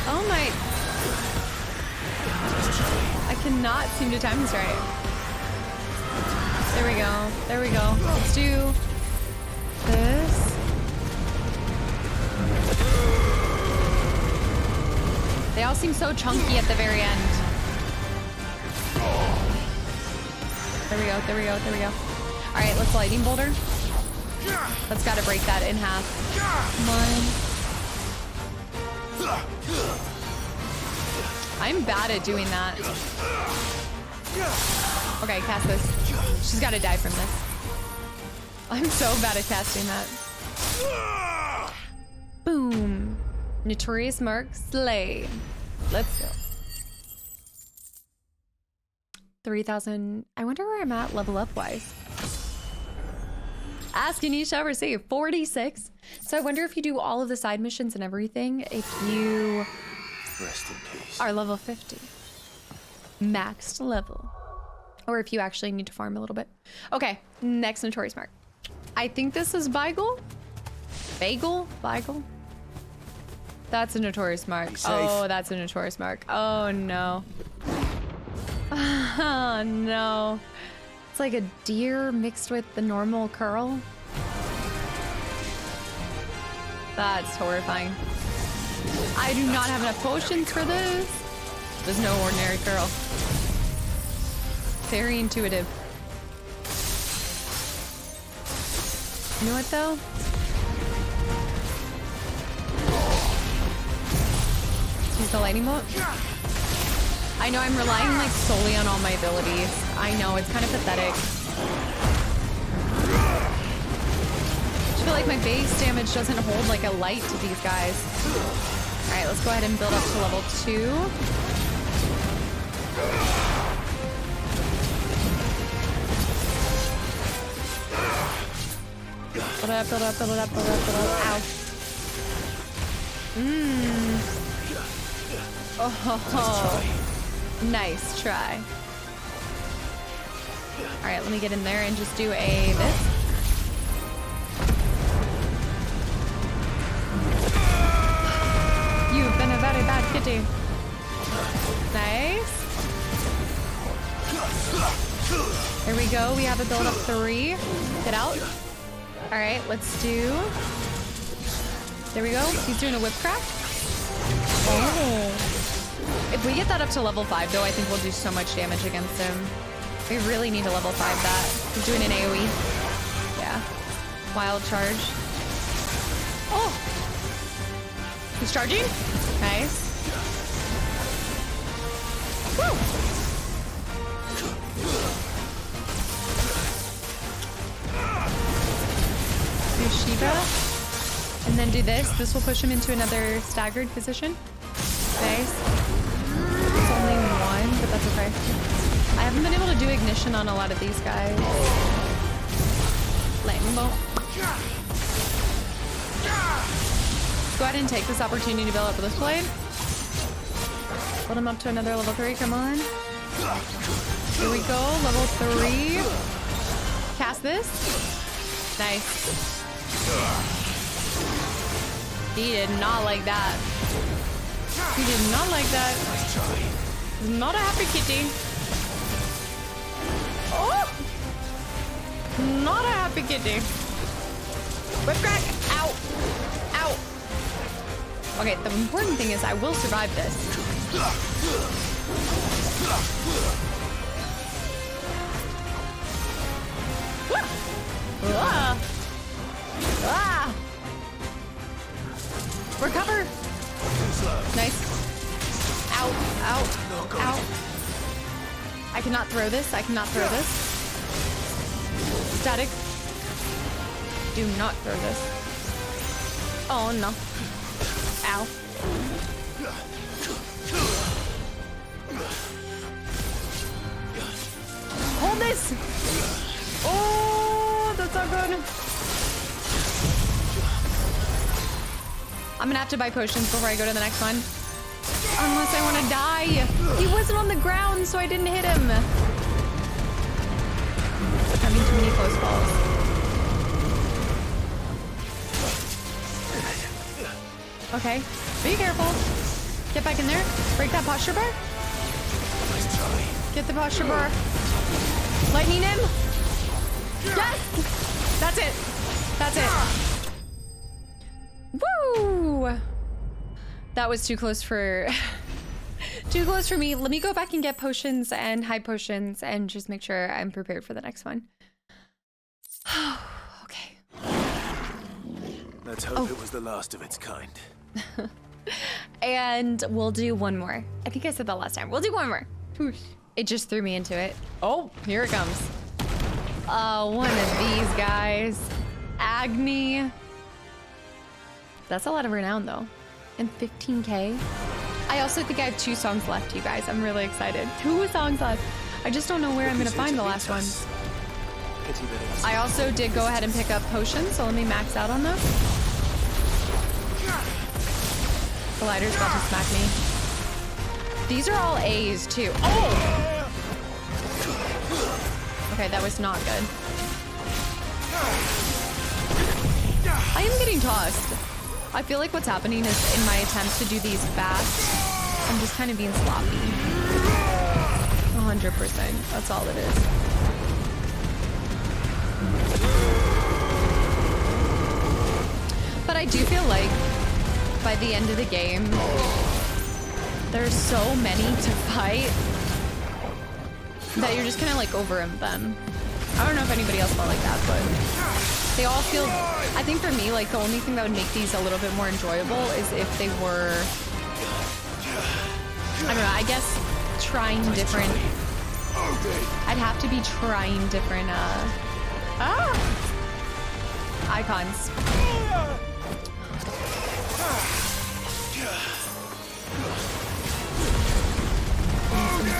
Oh my. I cannot seem to time this right. There we go. There we go. Let's do this. They all seem so chunky at the very end. There we go, there we go, there we go. All right, let's lightning boulder. Let's gotta break that in half. Come on. I'm bad at doing that. Okay, cast this. She's gotta die from this. I'm so bad at casting that. Boom. Notorious Mark Slay. Let's go. 3,000. I wonder where I'm at level up wise. Ask and you shall receive. 46. So I wonder if you do all of the side missions and everything, if you rest in peace are level 50. Maxed level. Or if you actually need to farm a little bit. Okay, next Notorious Mark. I think this is Beigel? Bagel? Beigel? That's a Notorious Mark. Oh, that's a Notorious Mark. Oh, no. Oh, no. It's like a deer mixed with the normal curl. That's horrifying. I do not have enough potions for this. There's no ordinary curl. Very intuitive. You know what, though? Use the lightning bolt. I know I'm relying like solely on all my abilities. I know it's kind of pathetic. I feel like my base damage doesn't hold like a light to these guys. All right, let's go ahead and build up to level 2. Build up, build up, build it up, build up, build up. Ow. Oh, nice try. All right, let me get in there and just do a this. kitty. Nice. There we go. We have a build up 3. Get out. All right, let's do. There we go. He's doing a whip crack. Oh. If we get that up to level 5, though, I think we'll do so much damage against him. We really need to level 5 that. He's doing an AoE. Yeah. Wild charge. Oh! He's charging. Nice. Woo! Do Shiva. And then do this. This will push him into another staggered position. Nice. It's only 1, but that's okay. I haven't been able to do ignition on a lot of these guys. Lightning bolt. Go ahead and take this opportunity to build up this blade. Build him up to another level 3. Come on. Here we go. Level 3. Cast this. Nice. He did not like that. He did not like that. He's not a happy kitty. Oh! Not a happy kitty. Whip crack. Ow. Ow. Okay, the important thing is I will survive this. Ah. Ah. Recover. Nice. Ow. Ow. Ow. I cannot throw this. I cannot throw this. Static. Do not throw this. Oh no. Ow. Hold this. Oh, that's not good. I'm gonna have to buy potions before I go to the next one. Unless I want to die. He wasn't on the ground, so I didn't hit him. Having too many close calls. Okay, be careful. Get back in there. Break that posture bar. Get the posture bar. Lightning him. Yes! That's it. That's it. Woo! That was too close for too close for me. Let me go back and get potions and high potions and just make sure I'm prepared for the next one. Okay. Let's hope it was the last of its kind. And we'll do one more. I think I said that last time. We'll do one more. It just threw me into it. Oh, here it comes. One of these guys. Agni. That's a lot of renown though. And 15k. I also think I have 2 songs left, you guys. I'm really excited. 2 songs left. I just don't know where I'm gonna find the last one. I also did go ahead and pick up potions, so let me max out on those. The lighter's about to smack me. These are all A's too. Oh! Okay, that was not good. I am getting tossed. I feel like what's happening is in my attempts to do these fast, I'm just kind of being sloppy. 100%. That's all it is. But I do feel like by the end of the game, there's so many to fight that you're just kind of like over them. I don't know if anybody else felt like that, but they all feel, I think for me, like the only thing that would make these a little bit more enjoyable is if they were, I don't know, I guess trying different, I'd have to be trying different icons.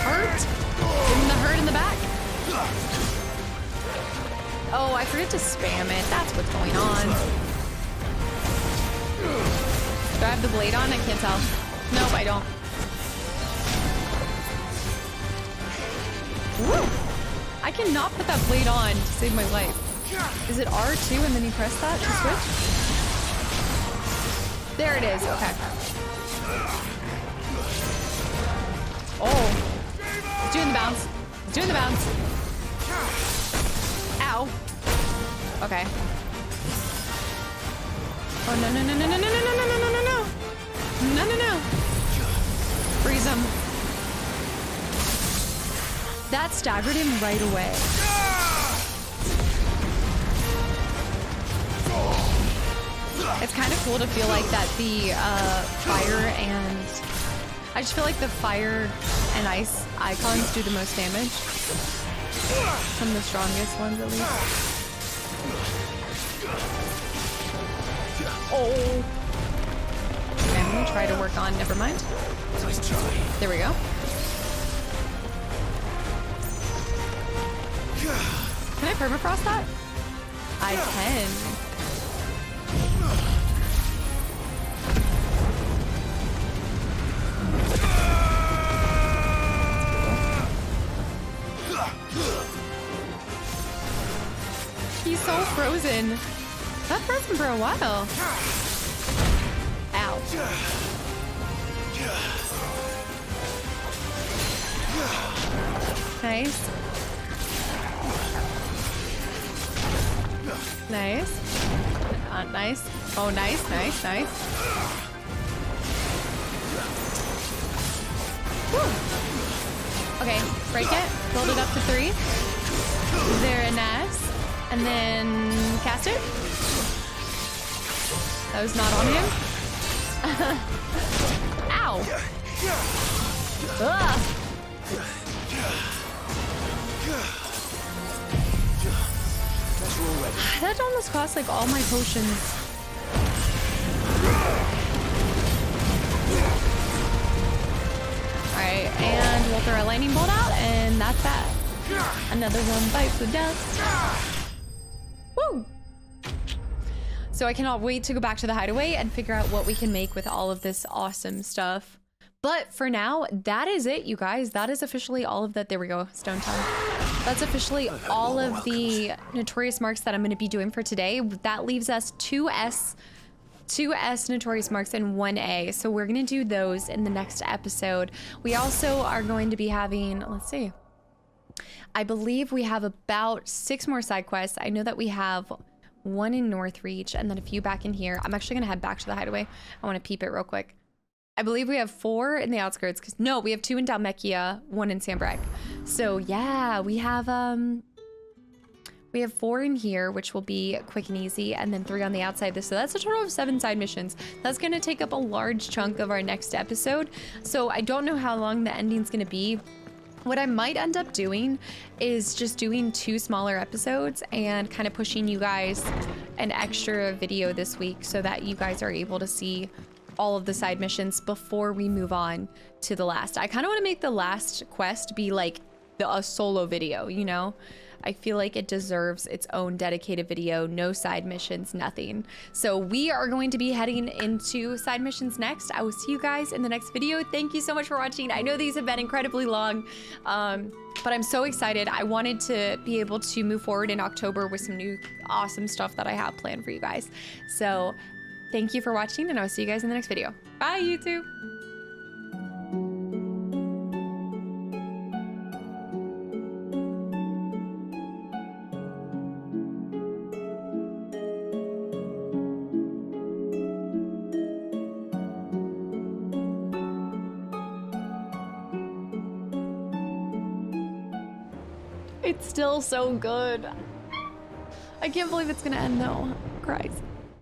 Hurt? Give him the hurt in the back. Oh, I forget to spam it. That's what's going on. Do I have the blade on? I can't tell. Nope, I don't. Woo! I cannot put that blade on to save my life. Is it R2 and then you press that to switch? There it is. Okay. Doing the bounce. Ow. Okay. Oh, no, no, no, no, no, no, no, no, no, no, no, no. No, no, no. Freeze him. That staggered him right away. It's kind of cool to feel like that the fire and... I just feel like the fire and ice icons do the most damage. Some of the strongest ones, at least. Oh! Okay, I'm gonna try to work on... Never mind. Nice try. There we go. Can I permafrost that? I can. He's so frozen. That's frozen for a while. Ow. Nice. Nice. Nice. Oh, nice, nice, nice. Woo. Okay, break it. Build it up to 3. Very nice. And then cast it. That was not on him. Ow. Ugh. That almost cost like all my potions. Alright, and we'll throw a lightning bolt out, and that's that. Another one bites the dust. Woo! So I cannot wait to go back to the hideaway and figure out what we can make with all of this awesome stuff. But for now, that is it, you guys. That is officially all of that. There we go, stone time. That's officially all of the notorious marks that I'm going to be doing for today. That leaves us 2 S notorious marks and 1 A. So we're going to do those in the next episode. We also are going to be having, let's see. I believe we have about 6 more side quests. I know that we have 1 in Northreach and then a few back in here. I'm actually going to head back to the hideaway. I want to peep it real quick. I believe we have 4 in the outskirts. No, we have 2 in Dalmekia, 1 in Sambrek. So yeah, we have 4 in here, which will be quick and easy, and then 3 on the outside. So that's a total of 7 side missions. That's going to take up a large chunk of our next episode. So I don't know how long the ending's going to be. What I might end up doing is just doing 2 smaller episodes and kind of pushing you guys an extra video this week so that you guys are able to see all of the side missions before we move on to the last. I kind of want to make the last quest be like a solo video, you know? I feel like it deserves its own dedicated video, no side missions, nothing. So we are going to be heading into side missions next. I will see you guys in the next video. Thank you so much for watching. I know these have been incredibly long, but I'm so excited. I wanted to be able to move forward in October with some new awesome stuff that I have planned for you guys. So thank you for watching, and I'll see you guys in the next video. Bye, YouTube. It's still so good. I can't believe it's gonna end though. Christ.